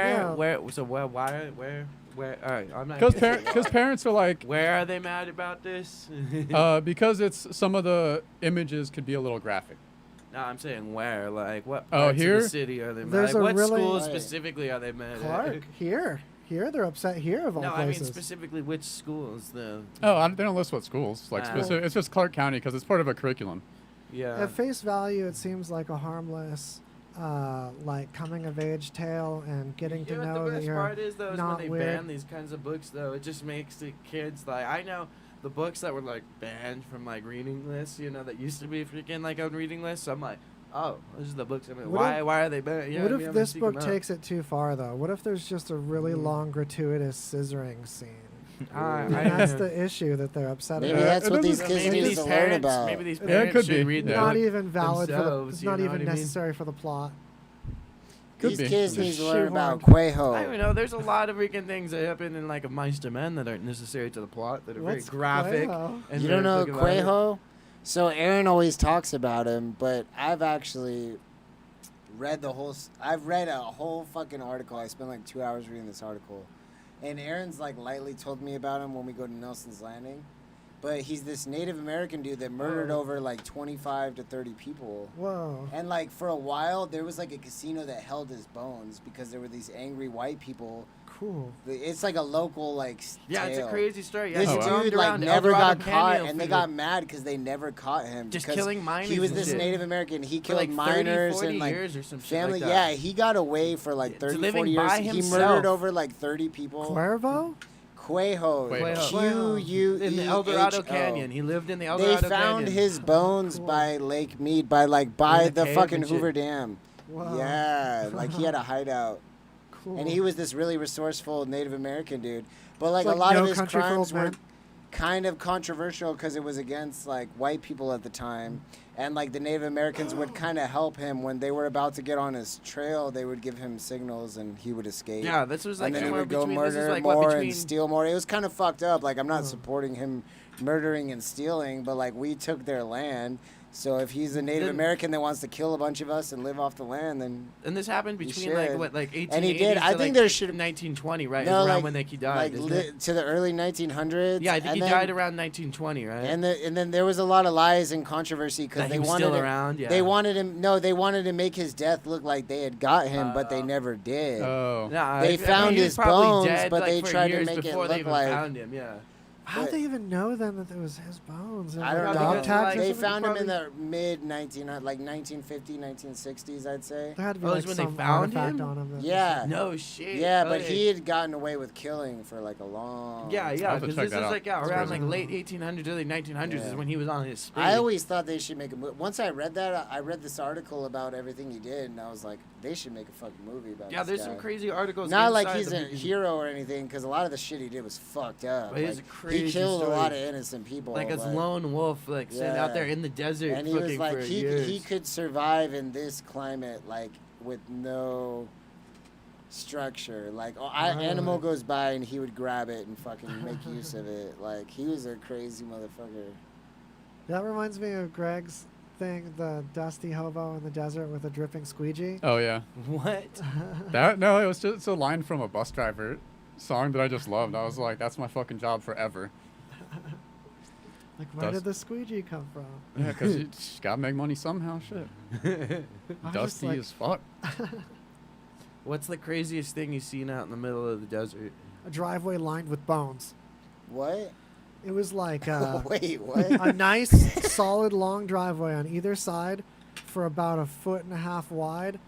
where? All right, I'm not. Because parents are like, Where are they mad about this? because it's some of the images could be a little graphic. No, I'm saying where. Like what Oh, parts here? of the city are they mad? There's Like, a what really- schools Right. specifically are they mad Clark at? here they're upset here of all No, I mean places. specifically which schools though. Oh, they don't list what schools. Like Ah. it's just Clark County because it's part of a curriculum. Yeah. At face value, it seems like a harmless, like coming of age tale and getting to You know know what the that best you're part is though is when not they weird. ban these kinds of books though. It just makes the kids like I know the books that were like banned from like reading lists, that used to be freaking like on reading lists. I'm like, oh, those are the books. I mean, What why are they banned? You know What I mean? if I'm this seek book 'em out. takes it too far, though? What if there's just a really long, gratuitous scissoring scene? I And that's the issue that they're upset Maybe about. that's it what these doesn't- kids maybe need these to learn parents, about. maybe these Yeah, it parents could should be. read Yeah. the Not book even valid for the, themselves, it's you not know even what I mean? necessary for the plot. Could These be. kids Just need to learn about shoehorned. Quajo. I don't know. There's a lot of freaking things that happen in like a Mice to Men that aren't necessary to the plot that are What's very graphic. Quajo? And You don't very know freaking violent. Quajo? So Aaron always talks about him, but I've actually read I've read a whole fucking article. I spent like 2 hours reading this article, And Aaron's like lightly told me about him when we go to Nelson's Landing. But he's this Native American dude that murdered over like 25 to 30 people. Whoa. And like for a while, there was like a casino that held his bones because there were these angry white people. Cool. It's like a local like Yeah, it's a tale. crazy story. Yeah, This he roamed dude like around never Eldorado got caught, Canyon and they for got mad because they never caught him. Just because killing minors He was and this shit. Native American. He For killed like 30, minors 40 and like years or some shit family. like that. Yeah, he got away for like 30, living 40 years. by He himself. murdered over like 30 people. Cuervo? Quajo. Q-U-E-H-O. In the Eldorado Canyon. He lived in the Eldorado They Canyon. found his bones by Lake Mead, by In the the cave fucking and shit. Hoover Dam. Wow. Yeah, like he had a hideout. Cool. And he was this really resourceful Native American dude. But like, It's a like lot of No his Country for crimes Old were Men. kind of controversial because it was against like white people at the time. And like the Native Americans would kind of help him when they were about to get on his trail. They would give him signals and he would escape. Yeah, this was like and then he somewhere would go between- this is murder like what, more between- and steal more. It was kind of fucked up. Like I'm not supporting him murdering and stealing, but like we took their land. So if he's a Native Then- American that wants to kill a bunch of us and live off the land, then And this happened he between like should. what, like 1880s And he did. I to, think like, there should 1920, right? No, is around like- when like he died. like isn't it? to the early 1900s. Yeah, I think and he then- died around 1920, right? And then there was a lot of lies and controversy because That they he was wanted still him, around, yeah. They wanted him. No, they wanted to make his death look like they had got him, but they never did. Oh. Nah, They I found mean, he was his probably bones, dead, but like, they for tried to years make it before look they even like. found him. Yeah. How'd they even know then that it was his bones? I don't Dog know. tags or They something? found him in Probably- the mid 1950, 1960s, I'd say. There had to be Oh, like that's when they some found artifact him? on him. that was Yeah. like- No shit. Yeah, but Okay. he had gotten away with killing for like a long. Yeah, I'll yeah, have to because check this that is out. like That's around crazy. like late 1800s, early 1900s is Yeah. when he was on his spree. I always thought they should make a movie. Once I read that, I read this article about everything he did, and I was like, they should make a fucking movie about Yeah, this there's guy. some crazy articles. Not like inside he's the a movie. hero or anything, because a lot of the shit he did was fucked up. But it's Like, a crazy he killed story. a lot of innocent people. Like a but- lone wolf, like sitting out there in the desert, and he looking was like, for he years. could survive in this climate, like with no structure. Like, animal goes by and he would grab it and fucking make use of it. Like, he was a crazy motherfucker. That reminds me of Greg's thing, the dusty hobo in the desert with a dripping squeegee. Oh yeah. What? No, it was just a line from a bus driver song that I just loved. I was like, that's my fucking job forever. Like, where Dust- did the squeegee come from? Yeah, because you just gotta make money somehow. Shit. I was just Dusty like- as fuck. What's the craziest thing you've seen out in the middle of the desert? A driveway lined with bones. What? It was like Wait, what? a nice, solid, long driveway on either side for about 1.5 feet wide.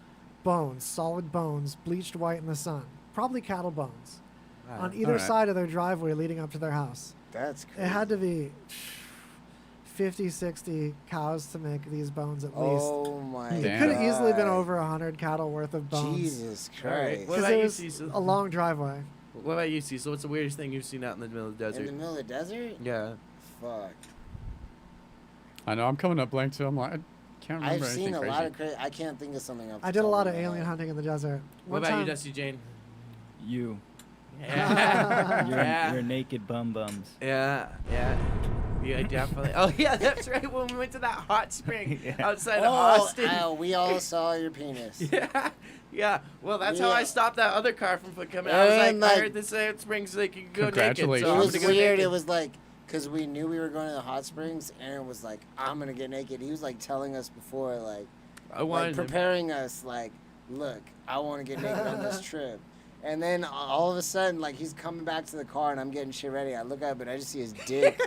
Bones, solid bones, bleached white in the sun. Probably cattle bones. On either Alright. side of their driveway leading up to their house. That's crazy. It had to be 50, 60 cows to make these bones at least. Oh my god. It could have easily been over 100 cattle worth of bones. Jesus Alright, Christ. what 'Cause about it you, was Cecil? a long driveway. What about you, Cecil? What's the weirdest thing you've seen out in the middle of the In desert? the middle of the desert? Yeah. Fuck. I know. I'm coming up blank too. I'm like, I can't remember I've anything seen a crazy. lot of crazy. I can't think of something else. I did a lot of alien hunting in the desert. What One about you, time- Dusty Jane? You. Yeah. You're, you're naked bum bums. Yeah, yeah. Yeah, definitely. Oh, yeah, that's right. When we went to that hot spring outside of Austin. We all saw your penis. Yeah, yeah. Well, that's how Yeah. I stopped that other car from coming. I was And, like, I like- heard this hot springs, like, you can go naked. Congratulations. So It I'm was gonna go weird. naked. It was like, because we knew we were going to the hot springs, Aaron was like, I'm going to get naked. He was like telling us before, like, I wanted like him. preparing us, like, look, I want to get naked on this trip. And then all of a sudden, like, he's coming back to the car and I'm getting shit ready. I look up and I just see his dick.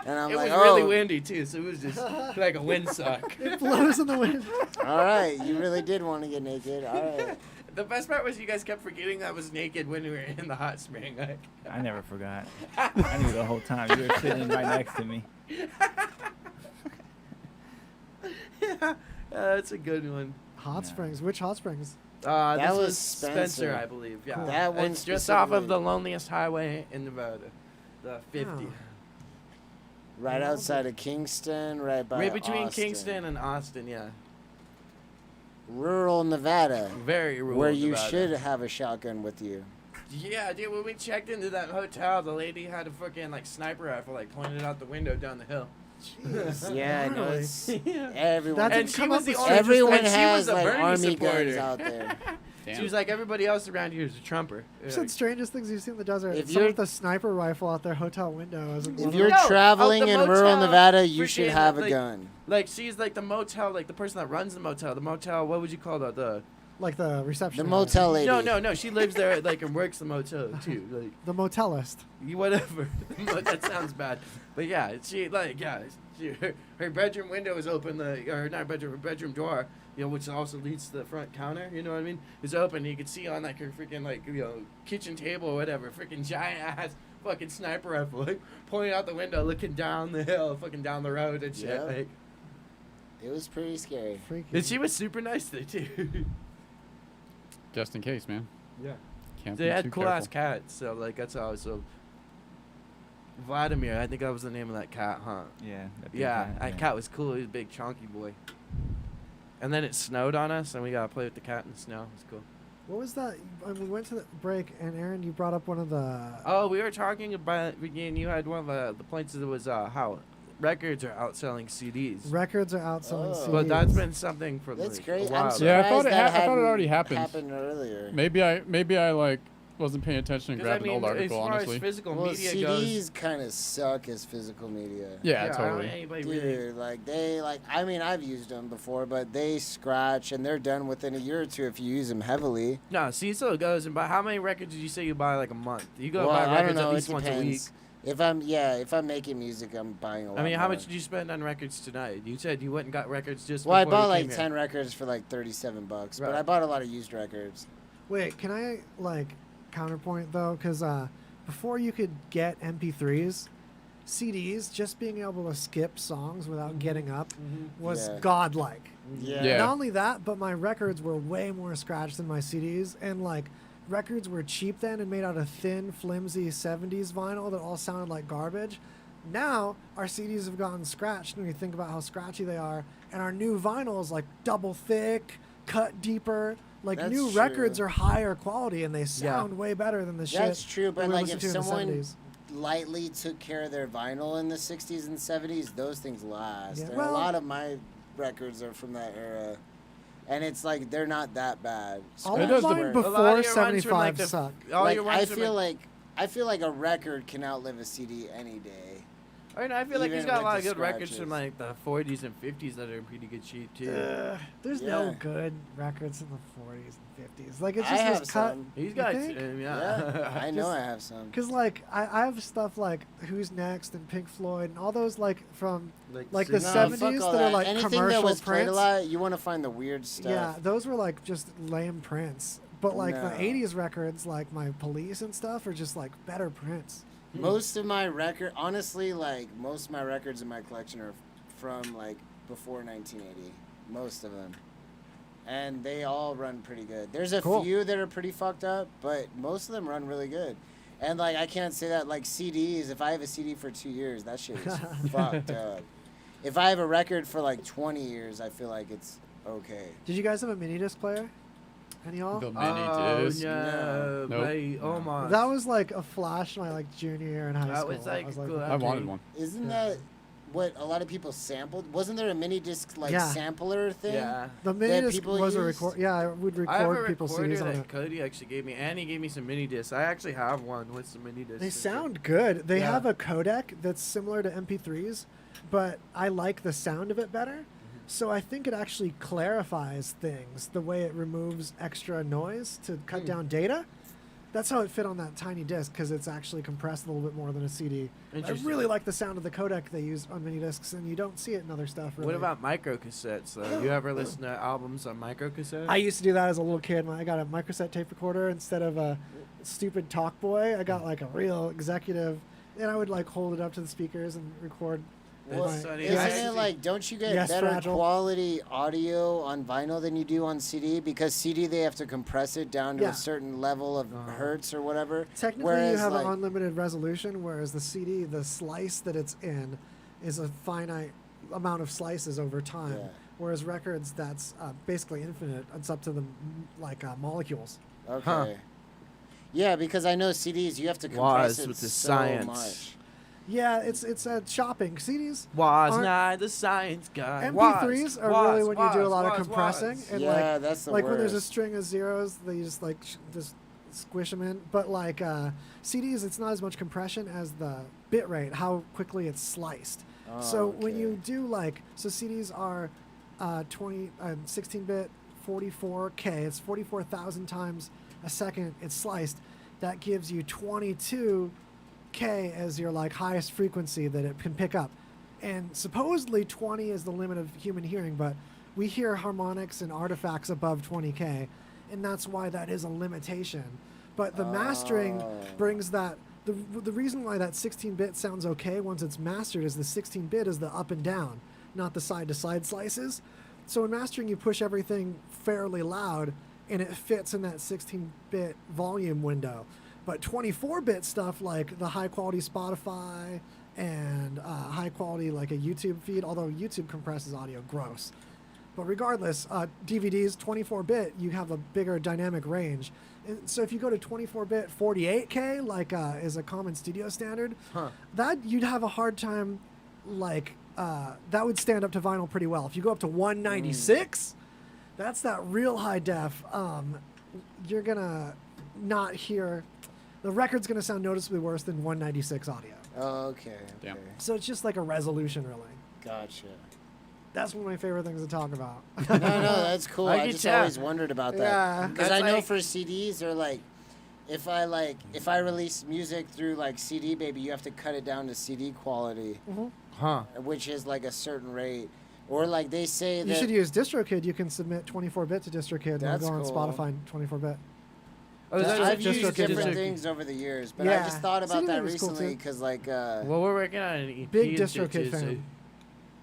And I'm It like, was really oh, windy, too, so it was just like a windsock. It blows in the wind. all right. You really did want to get naked. All right. The best part was you guys kept forgetting that I was naked when we were in the hot spring. Like, I never forgot. I knew the whole time. You were sitting right next to me. yeah, that's a good one. Hot springs. Which hot springs? That This was was Spencer, I believe. Yeah, Cool. That one it's just off of specifically. the loneliest highway in Nevada, the 50. Oh. Right outside of Kingston, right by Right between Austin. Kingston and Austin, yeah. Rural Nevada. Very rural. Where you Nevada. should have a shotgun with you. Yeah, dude. When we checked into that hotel, the lady had a fucking like sniper rifle, like pointed out the window down the hill. Yeah, I know. Really? It's Yeah. everyone. That And didn't she come was up the with only- Everyone and she has was a like Bernie army supporter. guns out there. Damn. She was like, everybody else around here is a trumper. You said strangest things you've seen in the desert. If Someone you're- with a sniper rifle out their hotel window. If you're No, traveling of the in rural motel, Nevada, you should freaking, have a like- gun. Like, she's like the motel, like the person that runs the motel. The motel, what would you call that? Like the reception. The motel lady. No. She lives there, like, and works the motel too. Like, The motelist. whatever. That sounds bad, but yeah, her bedroom window is open. Or not bedroom, her bedroom door. Which also leads to the front counter. You know what I mean? Is open. You can see on like her freaking kitchen table or whatever, freaking giant ass fucking sniper rifle, like, pointing out the window, looking down the hill, fucking down the road and shit. Yeah. Like, It was pretty scary. Freaky. and she was super nice there too. Just in case, man. Yeah. Can't They be had too cool ass careful. cats, so like that's how. So Vladimir, I think that was the name of that cat, huh? Yeah. that big Yeah, cat, that cat was cool. He was a big chunky boy. And then it snowed on us, and we got to play with the cat in the snow. It was cool. What was that? We went to the break, and Aaron, you brought up one of the. Oh, we were talking about, again, you had one of the points that was how records are outselling CDs. Records are outselling CDs. But that's been something for That's like great. a while. I'm now. Yeah, I thought surprised it that I thought it already hadn't happened. earlier. Maybe I like wasn't paying attention and 'Cause, I grabbed an mean, old article, as far honestly. as physical Well, media CDs goes, kind of suck as physical media. Yeah, I don't totally. think anybody Dude, really. I mean, I've used them before, but they scratch and they're done within a year or two if you use them heavily. No, see, so it goes. And by how many records did you say you buy like a month? You go Well, buy I don't records know. at It least once a week. depends. If I'm making music, I'm buying a lot. I mean, how more. much did you spend on records tonight? You said you went and got records just. Well, I before bought we like came here. 10 records for like $37, but Right. I bought a lot of used records. Wait, can I counterpoint though? Because before you could get MP3s, CDs, just being able to skip songs without getting up was Yeah. godlike. Yeah. Not only that, but my records were way more scratched than my CDs, and records were cheap then and made out of thin, flimsy 70s vinyl that all sounded like garbage. Now our CDs have gotten scratched, and when you think about how scratchy they are, and our new vinyls double thick, cut deeper. That's New true. records are higher quality and they sound way better than the shit. That's true, but we like listened if to in the someone 70s. lightly took care of their vinyl in the 60s and 70s, those things last. Yeah, And well- a lot of my records are from that era. And it's like they're not that bad. All It of does mine depend. A lot before of your ones from, like, 75 the- sucked. All Like, your I ones from, feel like a record can outlive a CD any day. I mean, I feel like he's even got a with lot of the good records from scratches. like the 40s and 50s that are in pretty good shape too. There's no Yeah. good records in the 40s and 50s. Like it's I just have this cut. some. He's You got, think? Yeah, I know Just- I have some. Cause I have stuff like Who's Next and Pink Floyd and all those from the Six- No, 70s fuck all that are like Anything commercial that was played a prints. lot, you want to find the weird stuff. Yeah, those were just lame prints. But No. the 80s records, like my Police and stuff, are just better prints. Most of my honestly, most of my records in my collection are from before 1980. Most of them, and they all run pretty good. There's a Cool. few that are pretty fucked up, but most of them run really good. And I can't say that CDs. If I have a CD for 2 years, that shit is fucked up. If I have a record for 20 years, I feel like it's okay. Did you guys have a mini disc player? Any y'all? The Oh mini disc. yeah, Nope. mate, oh my. That was a flash my junior year in high That school. was, like, cool. I wanted one. Isn't Yeah. that what a lot of people sampled? Wasn't there a mini disc Yeah. sampler thing? Yeah. The mini that disc people was a used? record. Yeah, I would I have a record people's recorder CDs on that it. Cody actually gave me, and he gave me some mini discs. I actually have one with some mini discs. They in it. sound good. They Yeah. have a codec that's similar to MP3s, but I like the sound of it better. So I think it actually clarifies things the way it removes extra noise to cut down data. That's how it fit on that tiny disc because it's actually compressed a little bit more than a CD. I Interesting. really like the sound of the codec they use on mini discs, and you don't see it in other stuff. Really. What about micro cassettes? You ever listen to albums on micro cassette? I used to do that as a little kid. I got a microset tape recorder instead of a stupid Talkboy. I got a real executive, and I would hold it up to the speakers and record. Well, That's funny. isn't I- it don't you get Yes, better Fragile. quality audio on vinyl than you do on CD? Because CD they have to compress it down to Yeah. a certain level of hertz or whatever. Technically, Whereas, you have an unlimited resolution, whereas the CD, the slice that it's in, is a finite amount of slices over time. Yeah. Whereas records, that's basically infinite. It's up to the molecules. Okay. Huh. Yeah, because I know CDs you have to compress Laws it with the so science. much. Yeah, it's shopping. CDs Was aren't- not the science guy. MP3s are really when you do a lot of was. compressing and Yeah, like that's the like when there's a worst. string of zeros, they just like just squish them in. But like CDs, it's not as much compression as the bit rate, how quickly it's sliced. So when you do like CDs are 16-bit 44K. It's 44,000 times a second. It's sliced. That gives you 22K as your like highest frequency that it can pick up. And supposedly 20 is the limit of human hearing, but we hear harmonics and artifacts above 20K, and that's why that is a limitation. But the mastering brings that. The reason why that 16-bit sounds okay once it's mastered is the 16-bit is the up and down, not the side-to-side slices. So in mastering, you push everything fairly loud, and it fits in that 16-bit volume window. But 24-bit stuff like the high-quality Spotify and high-quality like a YouTube feed, although YouTube compresses audio, gross. But regardless, DVDs, 24-bit, you have a bigger dynamic range. And so if you go to 24-bit 48K, like is a common studio standard, that you'd have a hard time, like, that would stand up to vinyl pretty well. If you go up to 196, that's that real high def. You're going to not hear, the record's going to sound noticeably worse than 196 audio. Oh, okay. Damn. So it's just like a resolution, really. Gotcha. That's one of my favorite things to talk about. No, that's cool. I I can just tell. always wondered about that. Yeah. Because That's I know like- for CDs, they're like, if I release music through like CD Baby, you have to cut it down to CD quality, Huh. which is like a certain rate. Or like they say You that should use DistroKid. You can submit 24-bit to DistroKid and That's it'll go on cool. Spotify 24-bit. Oh, is that I've just used different DistroKid? things over the years, but I Yeah. just thought about CD that Baby's cool, recently too. because like Well, we're working on an EP. Big and DistroKid shit, fan.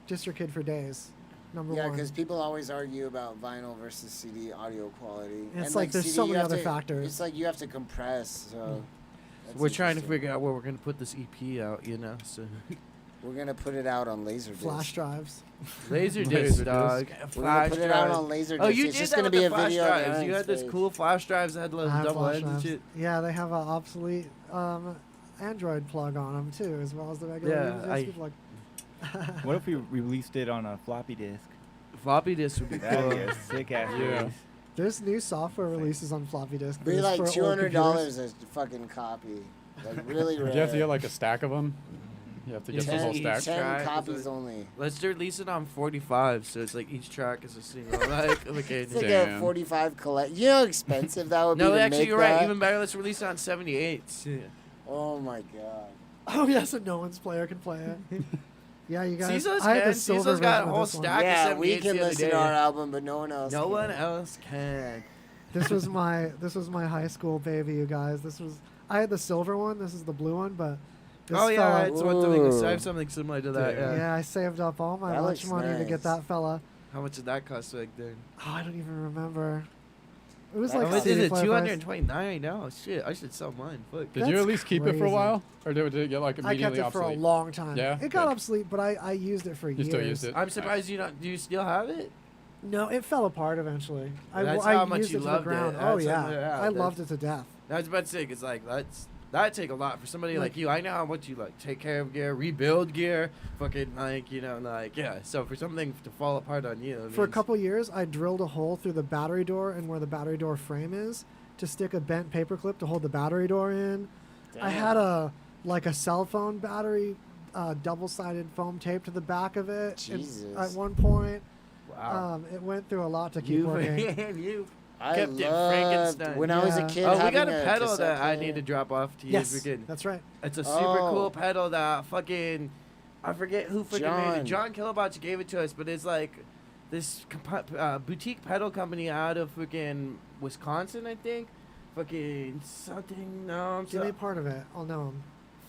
DistroKid for days. Number yeah, one. because people always argue about vinyl versus CD audio quality. It's and like there's CD, so you many have other to- factors. It's like you have to compress. So that's We're trying to interesting. figure out where we're gonna put this EP out, you know. So We're gonna put it out on Laserdisc. Flash drives. Laserdisc, dog. We're gonna Flash put it out drive. on Laserdisc. Oh, you it's did just that gonna with be the a flash video. of drives. Aaron's You had this face. cool flash drives that had I little have double flash heads and drives. shit. Yeah, they have an obsolete Android plug on them too, as well as the regular Yeah, USB plug. What if we released it on a floppy disk? Floppy disk would be That'd cool. be a sick ass Yeah. release. There's new software releases on floppy disk. Be just like for old $200 computers. a fucking copy. Like really rare. Do you have to get like a stack of them? You have to get the whole 10, stack. 10 Track is copies a- only. Let's release it on 45, so it's like each track is a single. Like, okay. It's like Damn. a 45 collect. You know how expensive that would be No, to actually, make you're that? right. Even better, let's release it on 78. Oh my god. Oh yeah, so no one's player can play it. Yeah, you guys. Cecil's I had the can. silver Cecil's got a version of whole this one. stack. Yeah, of we 78s can the other listen day. to our album, but no one else. No can. one else can. This was my high school baby, you guys. I had the silver one. This is the blue one, but this Oh yeah, fella, it's one something. Ooh. I have something similar to that. Yeah. yeah, I saved up all my That lunch looks money to nice. get that fella. How much did that cost back then? Oh, I don't even remember. It was That like How cost- much is CD it? player price. 229 right now. Shit, I should sell mine. Fuck. Did you That's at least keep it for a crazy. while, or did it get like I immediately kept it for a obsolete? long time. Yeah? It got Good. obsolete, but I used it for You years. still used it? I'm surprised you don't. Do you still have it? No, it fell apart eventually. That's I how much used you it to the loved it. ground. That's Oh how- yeah, yeah, I that's- loved it to death. I was about to say, cause like that'd take a lot for somebody like you. I know how much you like take care of gear, rebuild gear, fucking like yeah. So for something to fall apart on you, it For a means- couple years, I drilled a hole through the battery door and where the battery door frame is to stick a bent paper clip to hold the battery door in. I had a cell phone battery, double-sided foam tape to the back of it. Jesus. At one point, wow. it went through a lot to keep working. you I kept it loved Frankenstein. when I was a Yeah. kid. Oh, we having got a pedal cassette that I player. need to drop off to you. Yes, Freaking- that's right. It's a super Oh. cool pedal that fucking I forget who fucking made it. John Kilobots gave it to us, but it's like this boutique pedal company out of fucking Wisconsin, I think. Fucking something. No, I'm Give me sorry. part of it. I'll know 'em.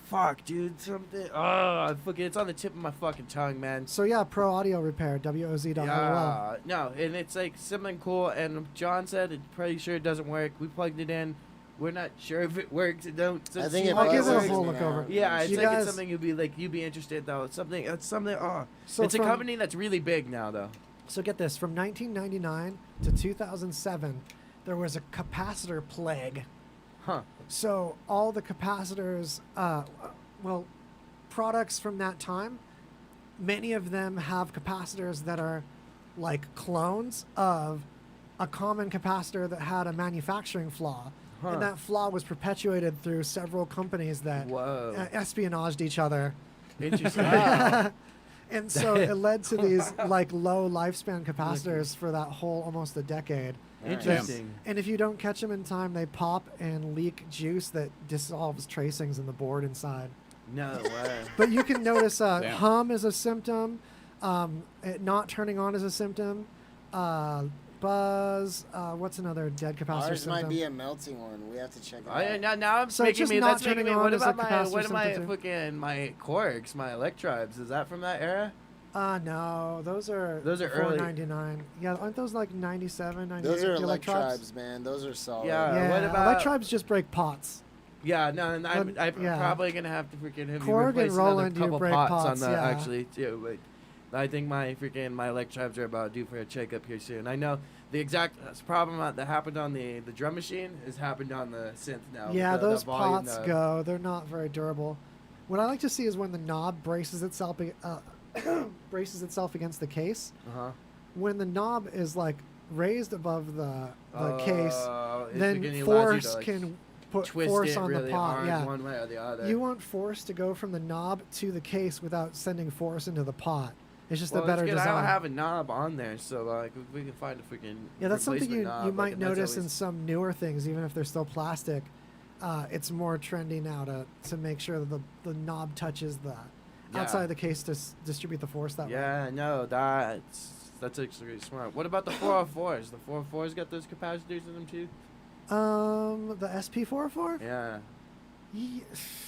Fuck, dude, something. Oh, fucking, it's on the tip of my fucking tongue, man. So yeah, Pro Audio Repair, WOZ.LOL. Yeah, no, and it's like something cool. And John said, "It's pretty sure it doesn't work." We plugged it in. We're not sure if it works. It don't. I think seem it I'll like give it a works. whole look over. Yeah, it's You like guys- it's something you'd be interested though. It's something. Oh, So it's a from- company that's really big now though. So get this, from 1999 to 2007, there was a capacitor plague. Huh. So all the capacitors, well, products from that time, many of them have capacitors that are like clones of a common capacitor that had a manufacturing flaw. And that flaw was perpetuated through several companies that espionaged each other. Interesting. And so it led to these like low lifespan capacitors for that whole almost a decade. Interesting. And if you don't catch them in time, they pop and leak juice that dissolves tracings in the board inside. No way. But you can notice hum is a symptom. It not turning on is a symptom. Buzz. What's another dead capacitor Ours symptom? might be a melting one. We have to check it Oh, yeah, out. now I'm So making just me. not That's making turning me. on What is a about my? capacitor What am I symptom too. fucking my Korgs, my electribes? Is that from that era? No, those are early. 499. Yeah, aren't those like 97, 98? Those are the electribes, man. Those are solid. Yeah. What about electribes just break pots. Yeah, no, and I'm yeah. probably gonna have to freaking have you Korg replace and Roland another do couple break pots, pots, on that yeah. actually too. But I think my electribes are about due for a checkup here soon. I know the exact problem that happened on the drum machine has happened on the synth now. Yeah, the those volume pots knob. go. They're not very durable. What I like to see is when the knob braces itself braces itself against the case. When the knob is like raised above the case, then force can put twist force it on really the pot. hard Yeah, one way or the other. you want force to go from the knob to the case without sending force into the pot. It's just well, a better it's good. design. I don't have a knob on there, so like if we can find a freaking Yeah, that's something replacement you knob, might that's notice in always- some newer things, even if they're still plastic. It's more trendy now to make sure that the knob touches the outside of the case to distribute the force that way. Yeah, no, that's actually really smart. What about the 404s? The 404s got those capacitors in them too? The SP404? Yeah.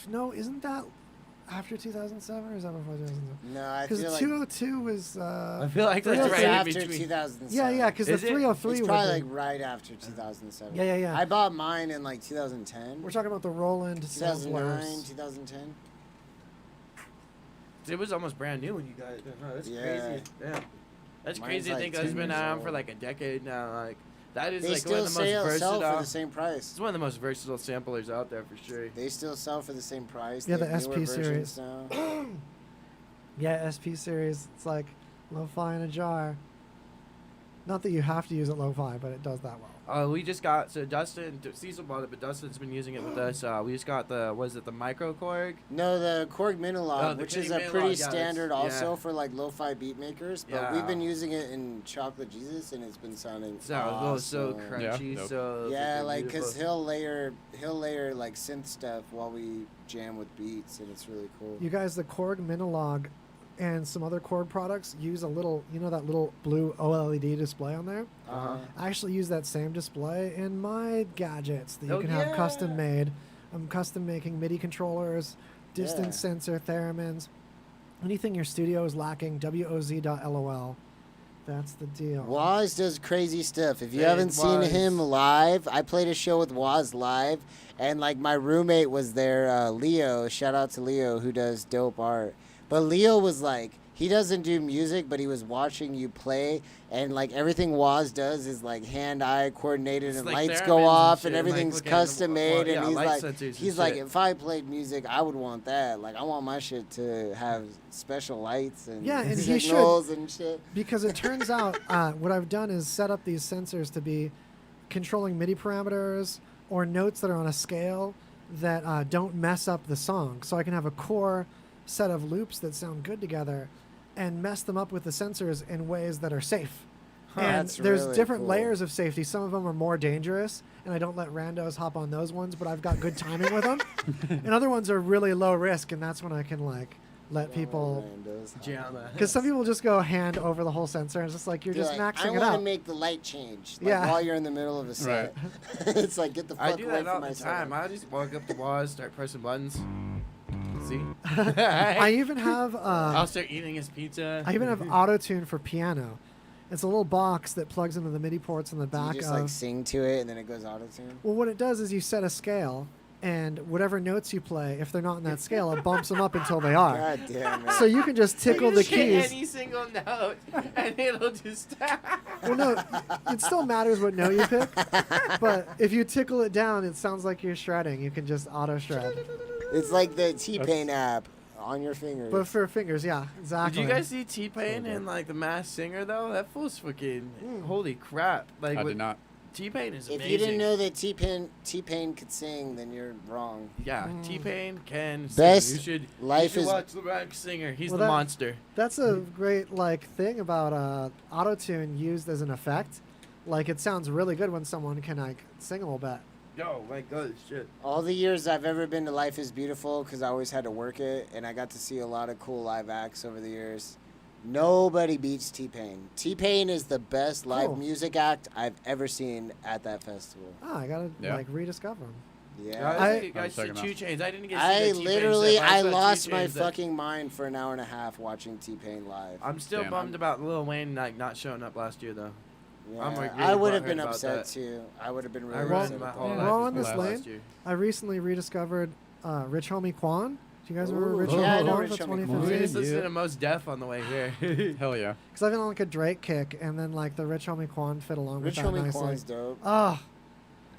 No, isn't that after 2007 or is that before 2007? No, I Because feel the like 202 was. I feel like that's it's right in after between. 2007. Yeah, yeah, because the Is it? 303 It's would probably be- like right after 2007. Yeah, yeah, yeah. I bought mine in like 2010. We're talking about the Roland 2009, samplers. 2010. It was almost brand new when you got it. No, that's Yeah. crazy. Yeah. That's Mine's crazy. I like think it's 10 been years around for old. like a decade now. Like that is They like one still of the most sell versatile. for the same price. It's one of the most versatile samplers out there for sure. They still sell for the same price. Yeah, They the have newer SP versions series. now. Yeah, SP series. It's like lo-fi in a jar. Not that you have to use it lo-fi, but it does that well. We just got Cecil bought it, but Dustin's been using it with us. We just got the micro Korg? No, the Korg Minilog, the which is Korg a Minilog, pretty yeah, that's- standard also yeah. for like lo-fi beat makers. But Yeah. we've been using it in Chocolate Jesus, and it's been sounding Sounds so awesome. crunchy, Yeah. so Yeah, freaking like beautiful. because he'll layer like synth stuff while we jam with beats, and it's really cool. You guys, the Korg Minilog and some other Korg products use a little, that little blue OLED display on there? I actually use that same display in my gadgets that you Oh, can have yeah. custom made. I'm custom making MIDI controllers, distance Yeah. sensor, theremins. Anything your studio is lacking, WOZ.LOL. That's the deal. Waz does crazy stuff. If you Hey, haven't seen Waz. him live, I played a show with Waz live, and like my roommate was there, Leo. Shout out to Leo who does dope art. But Leo was like, he doesn't do music, but he was watching you play, and like everything Waz does is like hand-eye coordinated, It's and like lights theremins go and off, shit, and and, like, everything's looking at custom made, yeah, and he's light like, sensors and like, shit. if I played music, I would want that. Like, I want my shit to have special lights and Yeah, and he should. signals and shit. Because it turns out what I've done is set up these sensors to be controlling MIDI parameters or notes that are on a scale that don't mess up the song. So I can have a core set of loops that sound good together and mess them up with the sensors in ways that are safe. And That's there's really different cool. layers of safety. Some of them are more dangerous, and I don't let randos hop on those ones, but I've got good timing with them. And other ones are really low risk, and that's when I can like let people. Jam. Because some people just go hand over the whole sensor, and it's just like you're You're just like, maxing I it want out. to make the light change. Like, Yeah. while you're in the middle of a set. It's like, get the fuck I do away that all from my the set. time. I just walk up to walls, start pressing buttons. See? I even have I'll start eating his pizza. I even have auto tune for piano. It's a little box that plugs into the MIDI ports in the Do you back just of. like sing to it and then it goes auto tune? Well, what it does is you set a scale, and whatever notes you play, if they're not in that scale, it bumps them up until they are. God damn it. So you can just tickle You the just hit keys. any single note, and it'll just. Well, no, it still matters what note you pick, but if you tickle it down, it sounds like you're shredding. You can just auto shred. It's like the T-Pain app on your fingers. But for fingers, yeah, exactly. Did you guys see T-Pain in like The Masked Singer though? That fool's fucking holy crap! Like I did not. T-Pain is amazing. If you didn't know that T-Pain could sing, then you're wrong. Yeah, T-Pain can Best sing. You should life you should is- watch The Masked Singer. He's Well, the that- monster. That's a great like thing about auto-tune used as an effect. Like it sounds really good when someone can like sing a little bit. Yo, my god, shit. All the years I've ever been to Life is Beautiful, because I always had to work it, and I got to see a lot of cool live acts over the years. Nobody beats T-Pain. T-Pain is the best live Cool. music act I've ever seen at that festival. Oh, I gotta Yeah. like rediscover him. Yeah. I think you I'll guys check see him out. 2 Chainz. I didn't get to I see the T-Pain literally, stuff. I saw 2 lost my Chainz that- fucking mind for an hour and a half watching T-Pain live. I'm still Damn, bummed about Lil Wayne like not showing up last year though. Yeah, I'm, like, I really would have butthurt been about upset that. too. I would have been I really ruined upset. my with whole that. life. Well, with on this last lane, year. I recently rediscovered Rich Homie Quan. Do you guys remember Ooh, Rich yeah, I Homie know Quan Rich from Homie Quan. We 2015? just listened to Most Def on the way here. Hell yeah. Because I've been on like a Drake kick, and then like the Rich Homie Quan fit along Rich with that Homie nicely. Quan's dope. Ah,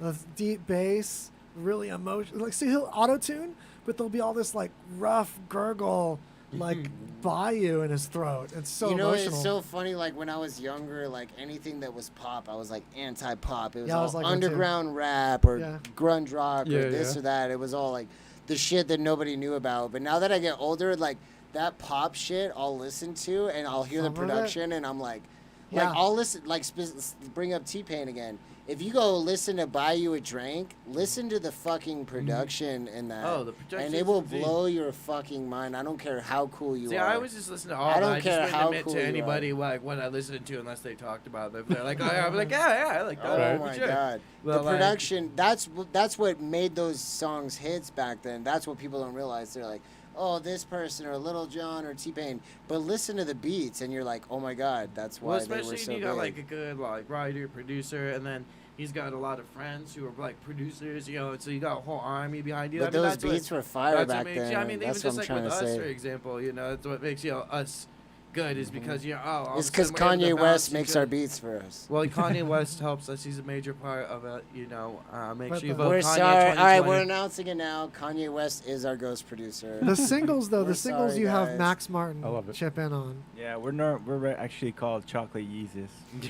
the deep bass, really emotional. Like, see, he'll auto tune, but there'll be all this like rough gurgle, like bayou in his throat. It's so you know, emotional. it's so funny. Like when I was younger, like anything that was pop, I was like anti-pop. It was Yeah, I all was like that too. underground rap or Yeah. grunge rock Yeah, or this yeah. or that. It was all like the shit that nobody knew about. But now that I get older, like that pop shit, I'll listen to and I'll hear Some the of it. production and I'm like Yeah. I'll listen. Like bring up T-Pain again. If you go listen to Buy You a Drink, listen to the fucking production in that. Oh, the and production's it will insane. blow your fucking mind. I don't care how cool you See, are. I always just listen to all I that. don't I just care wouldn't how admit cool to you are. anybody like what I listened to unless they talked about it. If they're like, oh, yeah, I'm like, yeah, I like that. Oh for my sure. god, Well, the like- production. That's what made those songs hits back then. That's what people don't realize. They're like, oh, this person or Little John or T-Pain. But listen to the beats, and you're like, oh my god, that's why Well, they were especially so when you got big. like a good like writer, producer, and then he's got a lot of friends who are like producers, you know, so you got a whole army behind you. But I mean, those that's what- beats were fire that's what back makes, then. Yeah, I mean, even That's just what like I'm with trying us, to for say. example, you know, that's what makes us good is because It's because Kanye West makes our beats for us. Well, Kanye West helps us. He's a major part of it. You know, make But sure you the- vote We're Kanye sorry. All right, 2020. we're announcing it now. Kanye West is our ghost producer. The singles though, We're the singles sorry, you have guys. Max Martin I love it. chip in on. Yeah, we're actually called Chocolate Yeezus.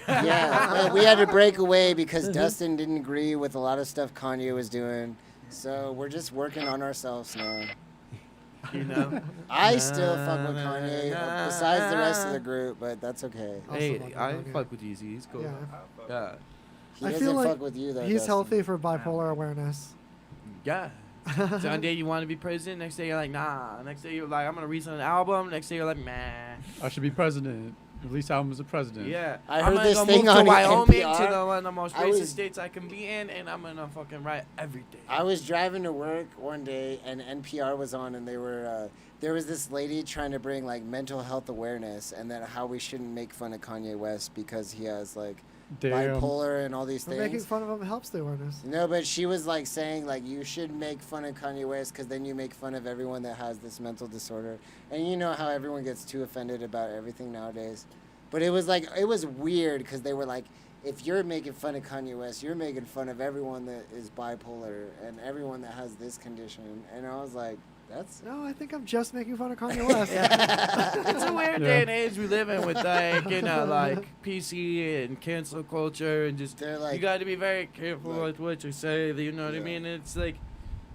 Yeah, we had to break away because Dustin didn't agree with a lot of stuff Kanye was doing. So we're just working on ourselves now. You know. I still fuck with Kanye, besides the rest of the group, but that's okay. Also Hey, fuck with I Kanye. fuck with Yeezy. He's cool. Yeah. Yeah. He I doesn't feel like fuck with you though. He's Dustin. healthy for bipolar awareness. Yeah. So one day you want to be president, next day you're like, nah. Next day you're like, I'm gonna release an album. Next day you're like, nah. I should be president. Release album as a president. Yeah. I I'm heard gonna this go thing move on to Wyoming NPR. to the one of the most I racist was- states I can be in, and I'm gonna fucking write everything. I was driving to work one day and NPR was on, and they were there was this lady trying to bring like mental health awareness and then how we shouldn't make fun of Kanye West because he has like Damn. bipolar and all these But making things. fun of him helps the awareness. No, but she was like saying like you should make fun of Kanye West because then you make fun of everyone that has this mental disorder, and you know how everyone gets too offended about everything nowadays. But it was like it was weird because they were like, if you're making fun of Kanye West, you're making fun of everyone that is bipolar and everyone that has this condition, and I was like, that's No, I think I'm just making fun of Kanye West. It's a weird day and age we live in with like, you know, like PC and cancel culture and just They're like- you got to be very careful Like- with what you say. You know what I Yeah. mean? It's like,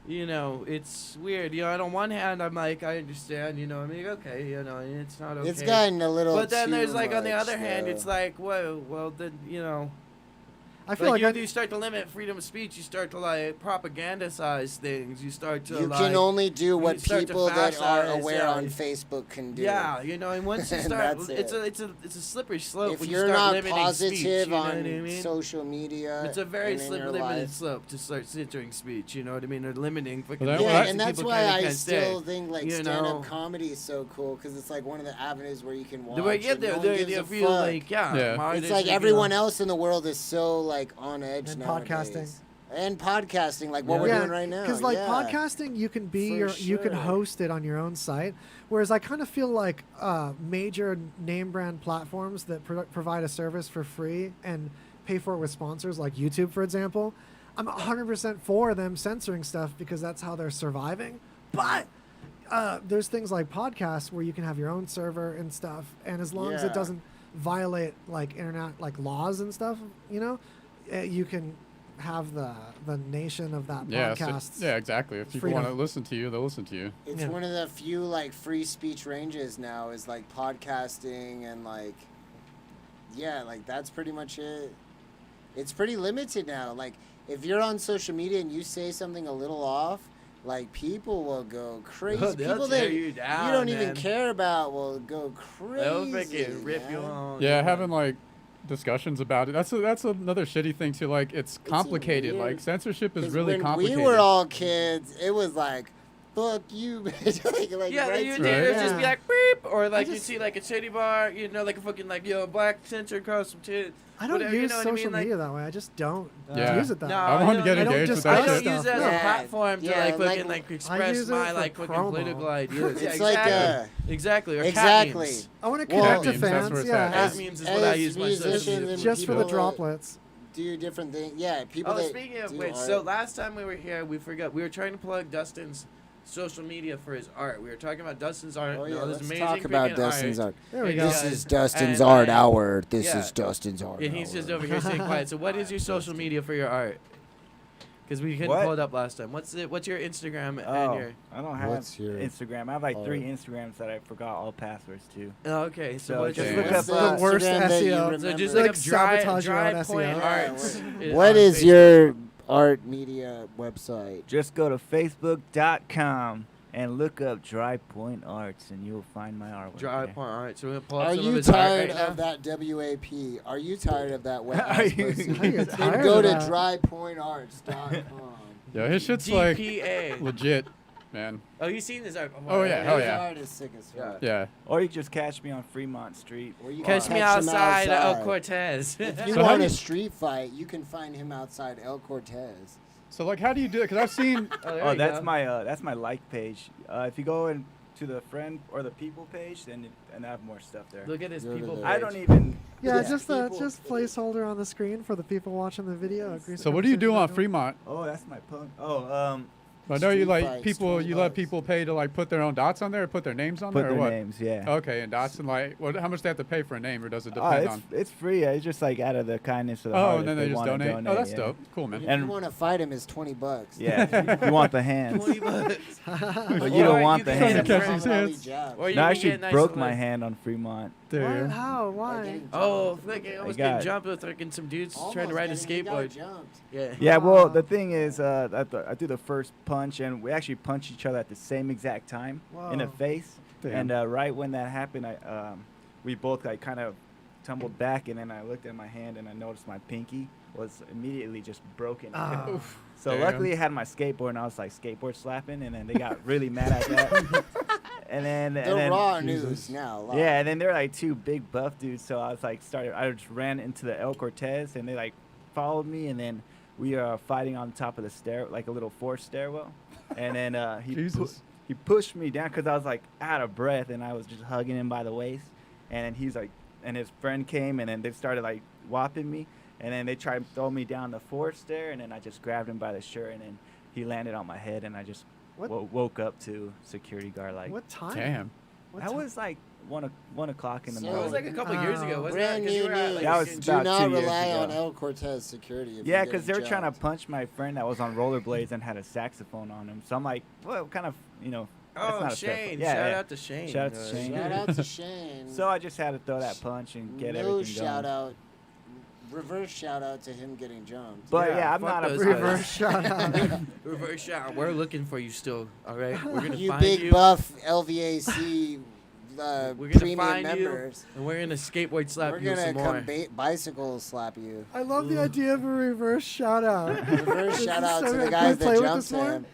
you know, it's weird. You know, on one hand, I'm like, I understand. You know, I mean, okay, you know, it's not okay. It's gotten a little. But then too there's like on the much, other hand, though. it's like, well, then you know. I feel like, you start to limit freedom of speech. You start to like propagandize things. You start to you like. can only do you what start to people that are fascize, aware yeah. on Facebook can do. Yeah, you know, and once you And start, that's it's it. a slippery slope. If when you're you start not limiting positive speech, you know on what I mean? social media, It's a very and in your limited life. slope to start censoring speech. You know what I mean? Or limiting fucking. Well, that- Yeah, well, and that that's people why can and I can't still say, think like you stand-up know? comedy is so cool because it's like one of the avenues where you can watch. The way and no one gives a feel fuck. like Yeah. It's like everyone else in the world is so like on edge And nowadays. podcasting. And podcasting, like what we're Yeah, doing right now. Because like yeah. podcasting, you can be For you can sure. host it on your own site. Whereas I kind of feel like major name brand platforms that provide a service for free and pay for it with sponsors, like YouTube, for example, I'm 100% for them censoring stuff because that's how they're surviving. But there's things like podcasts where you can have your own server and stuff, and as long as it doesn't violate like internet like laws and stuff, you know, you can have the nation of that podcast. Yeah, exactly. If people want to listen to you, they'll listen to you. It's one of the few like free speech ranges now is like podcasting and like like that's pretty much it. It's pretty limited now. Like if you're on social media and you say something a little off, like people will go crazy. People that you don't even care about will go crazy. They'll freaking rip you on. Yeah, having like discussions about it. That's another shitty thing too. Like it's complicated. Like censorship is really when complicated. We were all kids. It was like, fuck you, bitch. like yeah, right you would just be like beep, or like you see like a titty bar, you know, like a fucking like black censor across some titties. I don't use social media that way. I just don't use it that way. I want to get engaged with that I don't shit. use it as a platform to like fucking like express my like fucking political ideas. It's exactly. Or exactly. cat memes. I want to connect to fans. Cat memes is what I use my social media for. Just for the droplets. Do different things. Yeah, people. Speaking of which, so last time we were here, we were trying to plug Dustin's social media for his art. We were talking about Dustin's art. Oh yeah, this let's amazing talk about Dustin's art. There we go. This is Dustin's art hour. This is Dustin's art. And he's just over here staying quiet. So what is your social media for your art? Because we couldn't pull it up last time. What's your Instagram and your? I don't have Instagram. I have like 3 Instagrams that I forgot all passwords to. Oh, okay. So just look up the worst SEO. So just like sabotage dry your own point SEO. arts. What is your art media website? Just go to facebook.com and look up Dry Point Arts, and you'll find my artwork. Dry there. Point Arts. So we're gonna pull up Are some you of his art tired right of now. that WAP? Are you tired of that wet ass pussy? tired Go of to that. drypointarts.com. Yo, his shit's DPA. like legit, man. Oh, you seen this art? Oh yeah, His art is sick as fuck. Yeah. Or you just catch me on Fremont Street. Or you Catch can me him outside El Cortez. If you want a street fight, you can find him outside El Cortez. So like, how do you do it? Because I've seen. That's my like page. If you go into the friend or the people page, then I have more stuff there. Look at his people page. I don't even. Yeah, just placeholder on the screen for the people watching the video. So what do you do on Fremont? Oh, that's my punk. I know you Street like fights, people. You let $20. people pay to like put their own dots on there, or put their names on Put there, or their what? names, yeah. Okay, and dots and like, how much do they have to pay for a name, or does it depend on? It's free. It's just like out of the kindness of the heart. And then if they just wanna donate. Oh, that's dope. Cool, man. If you want to fight him, it's $20. Yeah, if you want the hands. $20. But you don't want the can hands. Catch these hands. Or you No, I can actually get nice broke little- my hand on Fremont. What? How? Why? Oh, freaking! I was got getting jumped with freaking some dudes trying to ride a skateboard. Yeah. Yeah, well, the thing is, I do the first punch, and we actually punch each other at the same exact time in the Whoa. face. Damn. And right when that happened, we both like kind of tumbled back, and then I looked at my hand, and I noticed my pinky was immediately just broken. So Damn. luckily, I had my skateboard, and I was like skateboard slapping, and then they got really mad at that. And then They're raw news now. yeah, and then they're like 2 big buff dudes. So I was like, I just ran into the El Cortez, and they like followed me, and then we are fighting on top of the stair, like a little forced stairwell. And then he pushed me down because I was like out of breath, and I was just hugging him by the waist. And then he's like, and his friend came, and then they started like whopping me, and then they tried to throw me down the forced stair, and then I just grabbed him by the shirt, and then he landed on my head, and I just woke up to security guard like. What time? Damn. That was like 1 o'clock in the So- It morning. was like a couple years ago, wasn't Brand it? 'Cause you new were at, news. like, That was a- Do about not 2 years rely ago. on El Cortez security. If Yeah, you're because they were getting trying to jumped. punch my friend that was on rollerblades and had a saxophone on him. So I'm like, well, kind of, that's Oh, not a fair Shane! fight. Yeah, Shout yeah. out to Shane. Shout out to Shane. Shout out to Shane. So I just had to throw that punch and get no everything shout going. out. Reverse shout out to him getting jumped. But Yeah, I'm fuck not a those Reverse shout out. Reverse shout. We're looking for you still. All right, we're gonna You find big you. buff LVAC We're gonna premium find members. you, and we're gonna skateboard slap We're you gonna some more. come bicycle slap you. I love the idea of a reverse shout out. Reverse shout out to the guys that jumped him.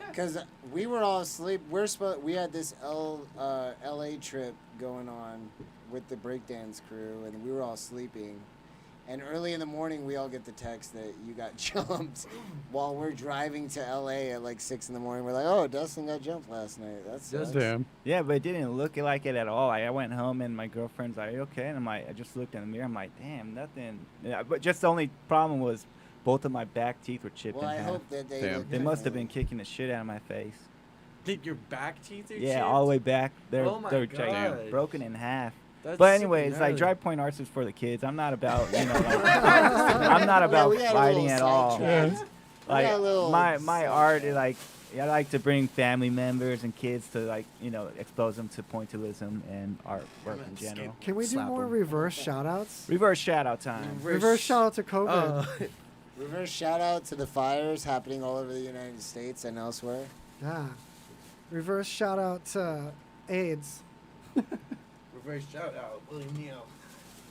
Because we were all asleep. We had this LA trip going on with the breakdance crew, and we were all sleeping. And early in the morning, we all get the text that you got jumped while we're driving to LA at like 6 in the morning. We're like, oh, Dustin got jumped last night. That's Damn. Yeah, but it didn't look like it at all. I went home and my girlfriend's like, okay? And I just looked in the mirror. I'm like, damn, nothing. Yeah, but just the only problem was both of my back teeth were chipped Well, in I half. hope that they. Damn. look They must have different. been kicking the shit out of my face. Did your back teeth are Yeah, chipped? all the way back. They're Oh my they're God. broken in half. That's But super anyways, like gnarly. dry point arts is for the kids. I'm not about I'm not about we got a fighting little at all. sidetracked. Like got a little my art is like I like to bring family members and kids to like expose them to pointillism and artwork in general. Can we do Slap more 'em. reverse shout-outs? Reverse shout out time. Reverse shout-out to COVID. Reverse shout out to the fires happening all over the United States and elsewhere. Yeah. Reverse shout-out to AIDS. Reverse shout out, William Neal.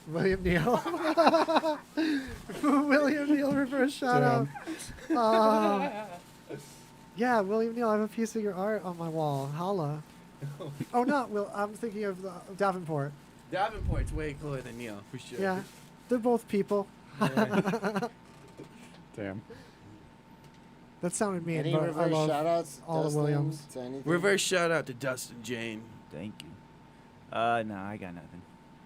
William Neal. William Neal, reverse shout-out. Yeah, William Neal, I have a piece of your art on my wall. Holla. Oh, no, I'm thinking of Davenport. Davenport's way cooler than Neal, for sure. Yeah, they're both people. Damn. That sounded mean, Any but I reverse love shout outs? all the Williams. To anything? Reverse shout out to Dustin Jane. Thank you. No, I got nothing.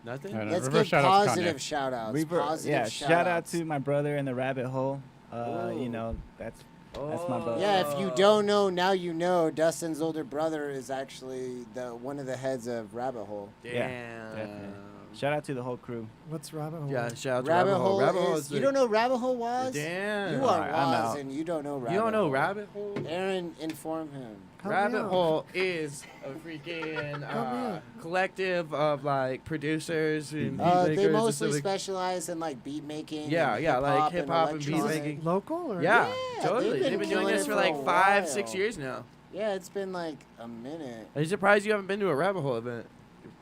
Nothing? I know. Let's Reverse give shout out to positive Kanye. shout outs. Yeah, shout out to my brother in the rabbit hole. That's my brother. Yeah, if you don't know, now you know. Dustin's older brother is actually one of the heads of Rabbit Hole. Damn. Yeah, definitely. Shout out to the whole crew. What's Rabbit Hole? Yeah, shout out to Rabbit Hole Rabbit Hole is. is You don't know Rabbit Hole was? Damn. You are Alright, I'm was out. and you don't know Rabbit You don't know Hole. Rabbit Hole? Aaron, inform him. Help me Rabbit out. Hole is a freaking collective of like producers and beat makers. They and mostly stuff like- specialize in like beat making. Yeah, and yeah, like hip hip-hop and beat electronic. making. Local? Or? Yeah, Yeah, totally. they've They've been been doing killing this it for for like a 5-6 while. years now. Yeah, it's been like a minute. I'm surprised you haven't been to a Rabbit Hole event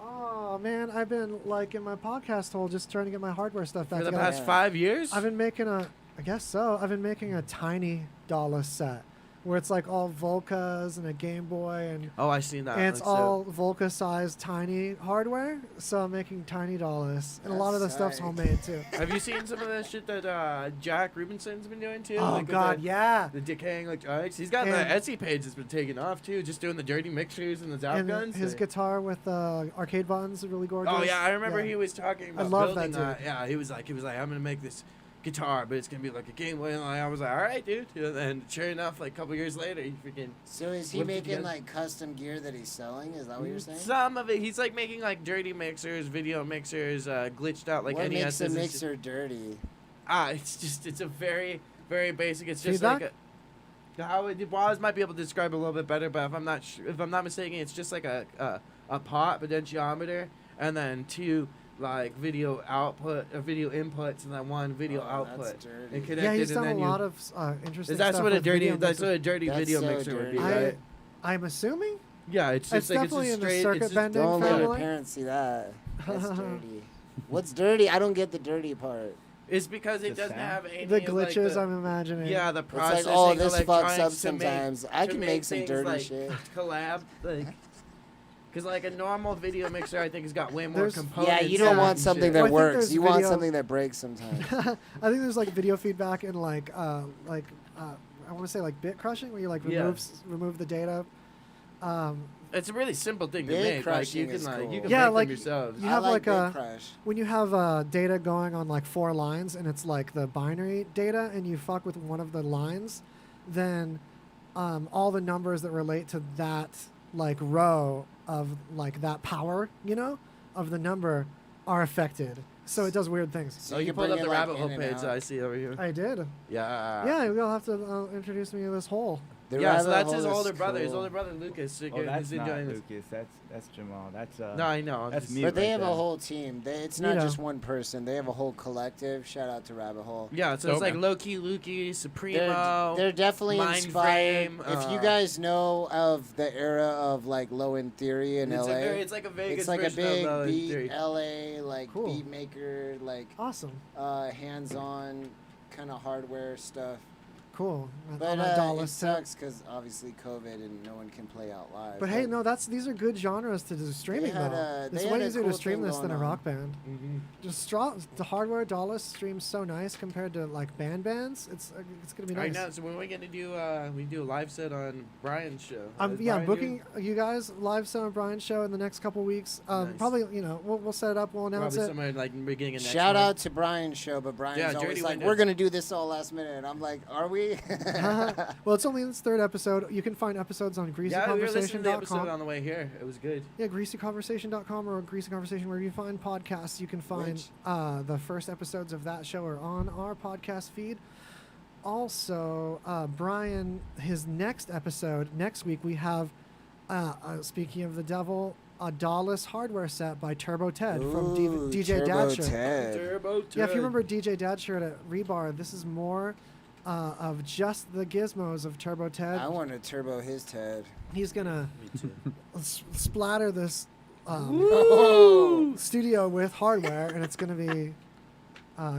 Oh, man, I've been like in my podcast hole just trying to get my hardware stuff back for the together. past 5 years. I've been making I guess so. I've been making a tiny Dallas set where it's like all Volcas and a Game Boy and Oh, I seen that. and it's Looks all Volca-sized tiny hardware. So I'm making tiny Dallas, and a lot of the That's stuff's tight. homemade too. Have you seen some of the shit that Jack Rubenson's been doing too? Oh Like, with God, the, yeah. The decaying electronics. He's got And- the Etsy page that's been taking off too, just doing the dirty mixtures and the zap And guns. his guitar with arcade buttons are really gorgeous. Oh yeah, I remember Yeah. he was talking I about love that building dude. Yeah, he was like, I'm gonna make this guitar, but it's gonna be like a Game Boy. And I was like, all right, dude. And sure enough, like a couple years later, he freaking. So is he whipped it making together. like custom gear that he's selling? Is that what you're saying? Some of it, he's like making like dirty mixers, video mixers, glitched out like what NESs. makes a and shit. mixer dirty? It's a very, very basic. It's just Feedback? like how Boz might be able to describe it a little bit better, but if I'm not mistaken, it's just like a pot potentiometer and then two like video inputs and then one video output. That's dirty. And connected, Yeah, he's and done a then lot of interesting That's stuff what a with dirty. video That's mixers. what a dirty That's video so mixer would be, dirty. right? I'm assuming Yeah, it's just it's like definitely it's in just the straight. circuit It's just, bending Don't let your family. parents see that. That's dirty. What's dirty? I don't get the dirty part. it's because it The doesn't sound? have any The of, like, glitches, the- I'm imagining. Yeah, the It's processing. like, oh, this fucks electronics up to sometimes. Make, I to can make some things, dirty like, shit. Collab, like, because like a normal video mixer, I think has got way more There's- components. Yeah, you don't and want shit. something Well, I that think works. there's You want video- something that breaks sometimes. I think there's like video feedback and like I want to say like bit crushing, where you like Yeah. remove the data. It's a really simple thing to Bit make. Like crushing you can is like you cool. can Yeah, make like, them yourselves. you I have like like Bit a Crush. when you have data going on like 4 lines and it's like the binary data and you fuck with one of the lines, then all the numbers that relate to that like row of like that power, of the number are affected. So it does weird things. So Oh, you can pulled bring up it, the like, rabbit hole in and page out. that I see over here. I did. Yeah. Yeah, you'll have to introduce me to this hole. The Yeah, so rabbit that's hole his is older brother. His cool. older brother Lucas. Oh, that's not doing this. Lucas. That's Jamal. That's No, I know. I'm that's just- me. But they right have there. a whole team. It's not know. just one person. They have a whole collective. Shout out to Rabbit Hole. Yeah, so Dope, it's like man. Loki, Lukey, Supremo. They're definitely Mind inspired. Frame, If you guys know of the era of like Low End Theory in it's LA, it's like a Vegas it's like a version of big Low End beat Theory. LA like Cool. beat maker, like Awesome. hands-on kind of hardware stuff. Cool. But On that it Dallas tip. sucks because obviously COVID and no one can play out live. But hey, no, these are good genres to do streaming had though. a- It's they way had a easier cool to stream thing this than a going rock on. band. Mm-hmm. Just the hardware Dallas streams so nice compared to like bands. It's gonna be I nice. know. So when are we gonna do? We do a live set on Brian's show. I'm Is I'm Brian booking you guys live set on Brian's show in the next couple weeks. Nice. Probably we'll set it up. We'll announce Probably it. somewhere like in the beginning of next Shout month. out to Brian's show, but Brian's Yeah, always Dirty like, Window. "We're gonna do this all last minute." And I'm like, "Are we? Really? Well, it's only its 3rd episode. You can find episodes on Yeah, we were listening to the episode greasyconversation.com. on the way here. It was good. Yeah, greasyconversation.com or Greasy Conversation, where you find podcasts. You can find the first episodes of that show are on our podcast feed. Also, Brian, his next episode, next week, we have, speaking of the devil, a Dawless hardware set by Turbo Ted from DJ Turbo Dadshirt. Ted. Turbo Ted. Yeah, if you remember DJ Dadshirt at Rebar, this is more of just the gizmos of Turbo Ted. I want to turbo his Ted. He's gonna splatter this studio with hardware, and it's gonna be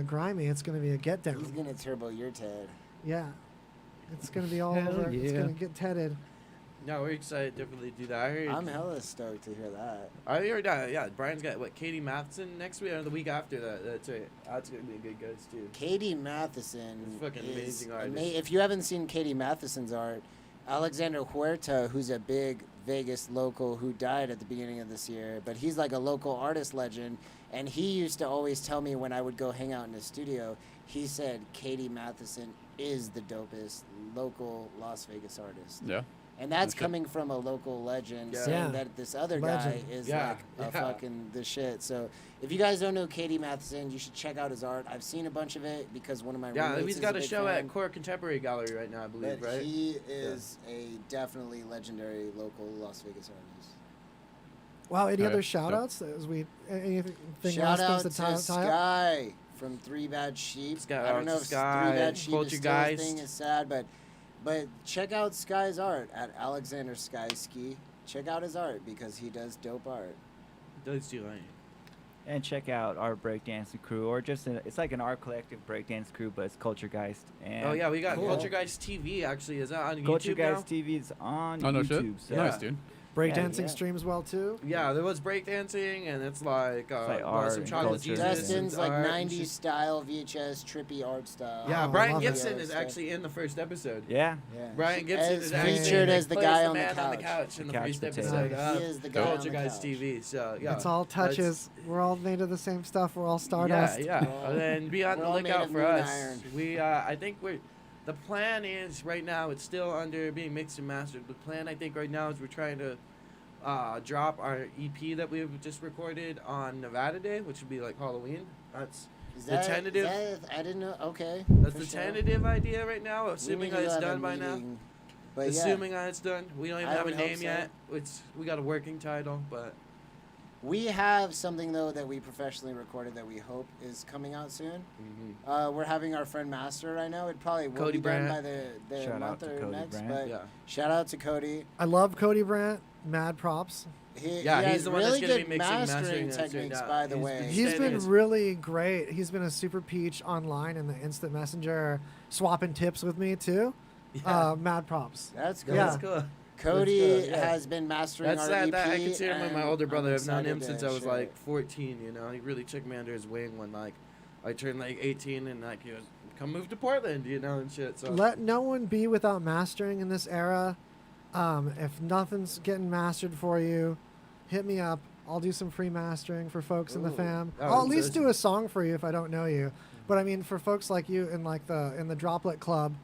grimy. It's gonna be a get down. He's gonna turbo your Ted. Yeah, it's gonna be all Hell over. It's yeah. gonna get tedded. No, we're excited to definitely do that. I heard. I'm hella stoked to hear that. I heard yeah, Brian's got what, Katie Matheson next week or the week after that. That's right. That's gonna be a good guest too. Katie Matheson Fucking is amazing artist. If you haven't seen Katie Matheson's art, Alexander Huerta, who's a big Vegas local who died at the beginning of this year, but he's like a local artist legend, and he used to always tell me when I would go hang out in his studio, he said Katie Matheson is the dopest local Las Vegas artist. Yeah. And that's coming from a local legend saying Yeah. that this other Legend. guy is Yeah, like a yeah. fucking the shit. So if you guys don't know Katie Matheson, you should check out his art. I've seen a bunch of it because one of my Yeah, roommates he's is got a a big show fan. at Core Contemporary Gallery right now, I believe, But right? he is a definitely legendary local Las Vegas artist. Wow, any Okay. other shout outs? Anything Shout out last to things to tie up? Sky from Three Bad Sheep. Sky- I don't know if Sky, Three Bad Sheep is still a Poltergeist. thing. It's sad, but check out Sky's art at Alexander Sky Ski. Check out his art because he does dope art. Those two, right? And check out our breakdancing crew, or just it's like an art collective breakdance crew, but it's Culturegeist. And Oh yeah, we got Cool. Poltergeist TV actually. Is that on YouTube Culturegeist now? TV is on Oh, no YouTube. shit? So Nice, dude. Breakdancing yeah. streams well too. Yeah, there was breakdancing, and it's like, like well, art some and chocolate culture. Jesus. Dustin's and like art and 90s shit. style VHS trippy art style. Yeah, Oh, Brian love it. Gibson is Yeah, actually in the first episode. Yeah. Yeah. Brian Gibson As is actually featured like, as the plays guy the on the man on the couch. couch in the Couch first potato. episode He of is the guy on the Poltergeist couch. TV. So yeah, It's all that's- touches. We're all made of the same stuff. We're all Yeah, stardust. yeah. We're all- And then be on we're the all made lookout of for moon us. iron. We, I think the plan is right now. It's still under being mixed and mastered. The plan, I think, right now is we're trying to drop our EP that we've just recorded on Nevada Day, which would be like Halloween. That's Is the that, tentative. I didn't know. Okay. That's for the sure. tentative idea right now. We Assuming need that to it's have a done by now. meeting, But Assuming that it's done. We don't even I have a would hope name so. yet. We got a working title, but we have something though that we professionally recorded that we hope is coming out soon. We're having our friend master right now. It probably will Cody be done Brandt. by the Shout out month to or Cody next. Brandt. But yeah. shout out to Cody. I love Cody Brandt. Mad props. Yeah, he he's has the one that's really gonna good be mixing and mastering mastering that shit, techniques, yeah. by the He's way. been- He's Same been as- really great. He's been a super peach online in the instant messenger, swapping tips with me too. Yeah. Mad props. That's good. Yeah. That's cool. Cody That's good, yeah. has been mastering That's our that, EP. that I consider him my and older brother. I'm I've known him excited since to I was share like it. 14. You know, he really took me under his wing when like I turned like 18 and like he was come move to Portland, you know, and shit. So Let no one be without mastering in this era. If nothing's getting mastered for you, hit me up. I'll do some free mastering for folks in the Ooh. fam. Oh, I'll at least so- do a song for you if I don't know you. But I mean, for folks like you in like in the Droplet Club,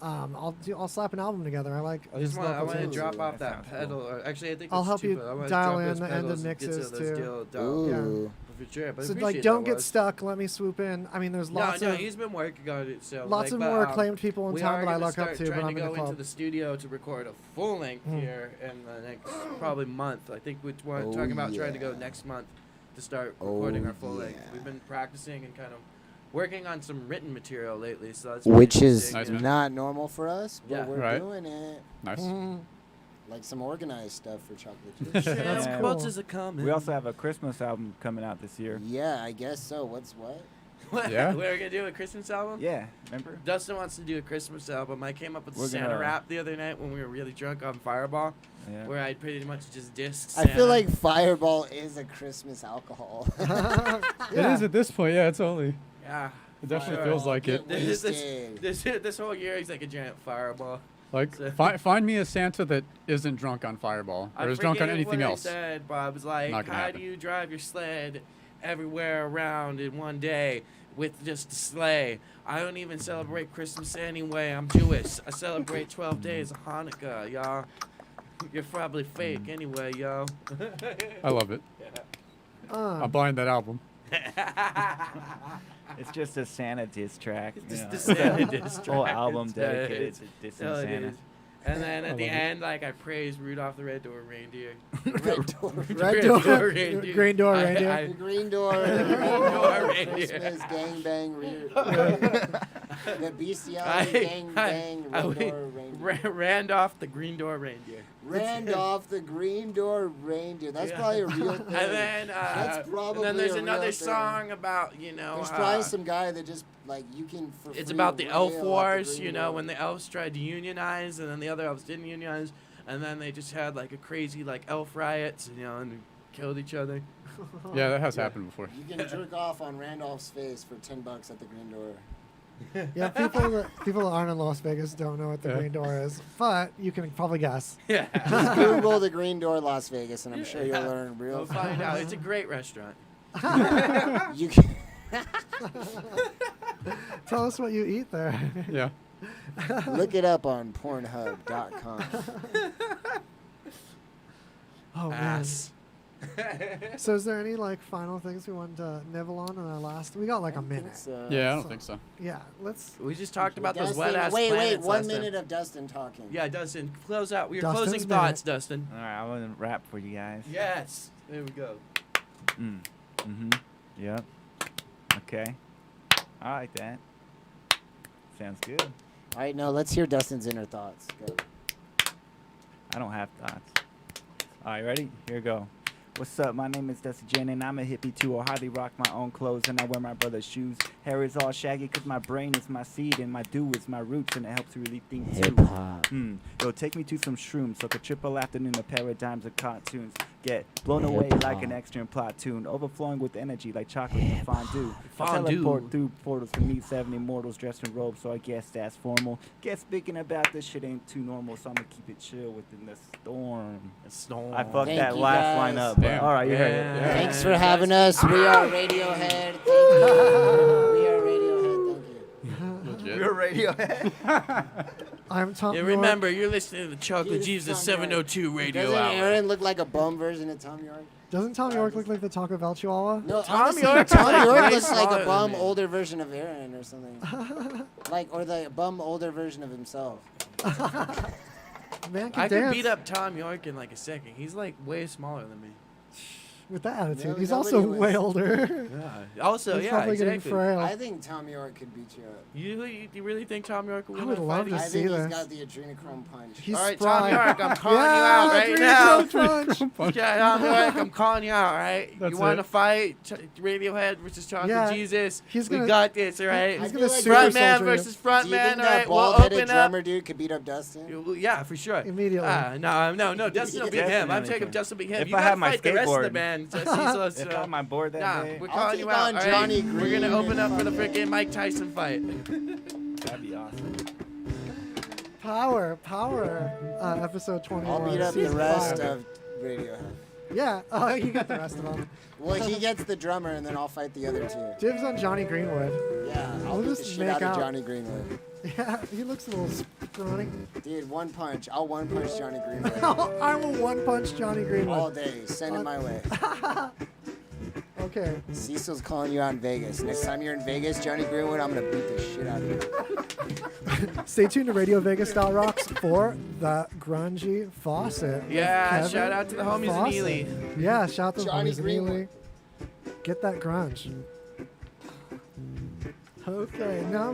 I'll slap an album together. I like. I just his want I local want to tunes. drop off That that sounds pedal. Or actually, I think I'll it's help you cheaper. I wanna dial drop in those the ended pedals and get mixes, to those too. deal down. Ooh. For sure, but I So like, appreciate don't that, get Wes. stuck. Let me swoop in. I mean, there's lots no, of he's been working on it. So lots like, of but, more acclaimed people in we town are that I gonna look up start to, but trying I'm to in go the into club. the studio to record a full length here in the next probably month. I think we're Oh, talking about trying to go yeah. next month to start recording Oh, our full length. yeah. We've been practicing and kind of working on some written material lately, so that's Which pretty is interesting, Nice, yeah. man. not normal for us, but Yeah. we're Right. doing it. Nice. Like some organized stuff for chocolate The chips. That's sham cool. buds are coming. We also have a Christmas album coming out this year. Yeah, I guess so. What's what? Yeah. We're gonna do a Christmas album. Yeah, remember? Dustin wants to do a Christmas album. I came up with We're a Santa gonna- rap the other night when we were really drunk on Fireball, Yeah. where I'd pretty much just dissed I Santa. feel like Fireball is a Christmas alcohol. It is at this point. Yeah, it's only. yeah. It definitely Sure. feels like it. Get This, wasted. this whole year he's like a giant fireball. Like, So- find me a Santa that isn't drunk on Fireball or is drunk on forget anything what else. I said, Bob was like, Not gonna how happen. do you drive your sled everywhere around in one day with just a sleigh. I don't even celebrate Christmas anyway. I'm Jewish. I celebrate 12 days of Hanukkah, y'all. You're probably fake anyway, yo. I love it. I'm buying that album. It's just a Santa diss track. Just the Santa diss track. Whole album It's dedicated to dissing it Santa. is. And then at the end, like, I praise Rudolph the Red-Door Reindeer. Red door. Red door. Reindeer. Green door reindeer. The green door. Christmas gang bang. The bestiality gang bang. Red door reindeer. Randolph the Green Door Reindeer. Randolph the Green Door Reindeer. That's probably a real thing. And then, That's probably and then there's a real another thing. song about, you know. There's probably some guy that just like you can. For It's free about the rail elf off the wars, Green you know, Door. when the elves tried to unionize and then the other elves didn't unionize, and then they just had like a crazy like elf riots, you know, and killed each other. Yeah, that has happened before. You can jerk off on Randolph's face for $10 at the Green Door. Yeah, people that aren't in Las Vegas don't know what the Green Door is, but you can probably guess. Yeah. Just Google the Green Door Las Vegas, and I'm sure you'll learn real We'll find out. It's a great restaurant. You can Tell us what you eat there. Yeah. look it up on Pornhub.com. Oh man. Ass. So is there any like final things we want to nibble on in our last? We got like a minute. Yeah, I don't think so. Yeah, let's. We just talked about those Dustin, wet ass wait, planets 1 last time. minute of Dustin talking. Yeah, Dustin, close out. Your Dustin's closing minute. thoughts, Dustin. All right, I want to rap for you guys. Yes. There we go. Yep. Okay. I like that. Sounds good. All right, now let's hear Dustin's inner thoughts. Go. I don't have thoughts. All right, ready? Here we go. What's up? My name is Dustin Jen, and I'm a hippie too. I hardly rock my own clothes, and I wear my brother's shoes. Hair is all shaggy because my brain is my seed, and my dew is my roots, and it helps really think too. Hip-hop. It'll take me to some shrooms, like a triple afternoon of paradigms of cartoons. Get blown away like an extra platoon, overflowing with energy like chocolate and fondue. I Fondue. teleport through portals to meet 7 immortals dressed in robes, so I guess that's formal. Guess speaking about this shit ain't too normal, so I'm gonna keep it chill within the storm. Storm. I fucked Thank that you, last guys. line up. But Damn. all right, you heard it. Yeah. Thanks for having us. We are Radiohead. Thank you. We are Radiohead. Thank you. Legit. You're Radiohead. I'm Tom. Yeah, York. remember, you're listening to the Chocolate Dude, Jesus Tom York. 702 radio Doesn't hour. Aaron look like a bum version of Tom York? Doesn't Tom York look like the Taco Bell Chihuahua? No, Tom honestly, York's Tom like York way looks like smaller a bum than me. older version of Aaron or something. Like, or the bum older version of himself. Man can I dance. could beat up Tom York in like a second. He's like way smaller than me. With that attitude. No, He's nobody also was. way older. Yeah. Also, He's yeah, probably exactly. getting frail. I think Tom York could beat you up. You really think Tom York will I win would that love fight? to I see think he's this. got the adrenochrome punch. He's All right, spry. Tom York, I'm calling Yeah, you out right now. Punch. Yeah, Tom York, I'm calling you out, all right? That's You want to it. fight Radiohead versus Chocolate Yeah, Jesus? he's We gonna- got this, all right? He's I gonna feel like super Front man soldier you. versus front Do you man, think all that right? We'll bald-headed open up. drummer dude could beat up Dustin? Yeah, for sure. Immediately. No, Dustin will beat him. I'm Definitely taking can. Dustin will beat him. If You I gotta had my fight the rest of the skateboard. band. So, If I'm on board that nah, day, we're I'll calling take you out. on all right? Johnny We're Green gonna open and up for the fucking- freaking Mike Tyson fight. that'd be awesome. Power. Episode 21. I'll beat up the Season rest 5. of Radiohead. Yeah. You got the rest of them. Well, he gets the drummer, and then I'll fight the other two. Dibs on Johnny Greenwood. Yeah, I'll We'll beat the just shit make out of out. Johnny Greenwood. Yeah, he looks a little scrawny. Dude, one punch. I'll one punch Johnny Greenwood. I will one punch Johnny All Greenwood. day. Send it my way. Okay. Cecil's calling you out in Vegas. Next time you're in Vegas, Johnny Greenwood, I'm gonna beat the shit out of you. Stay tuned to RadioVegas.rocks for the grungy faucet. with Yeah, Kevin shout out to the homies in Fawcett. Ely. Yeah, shout out to the Johnny homies in Greenwood. Ely. Get that grunge. Okay, now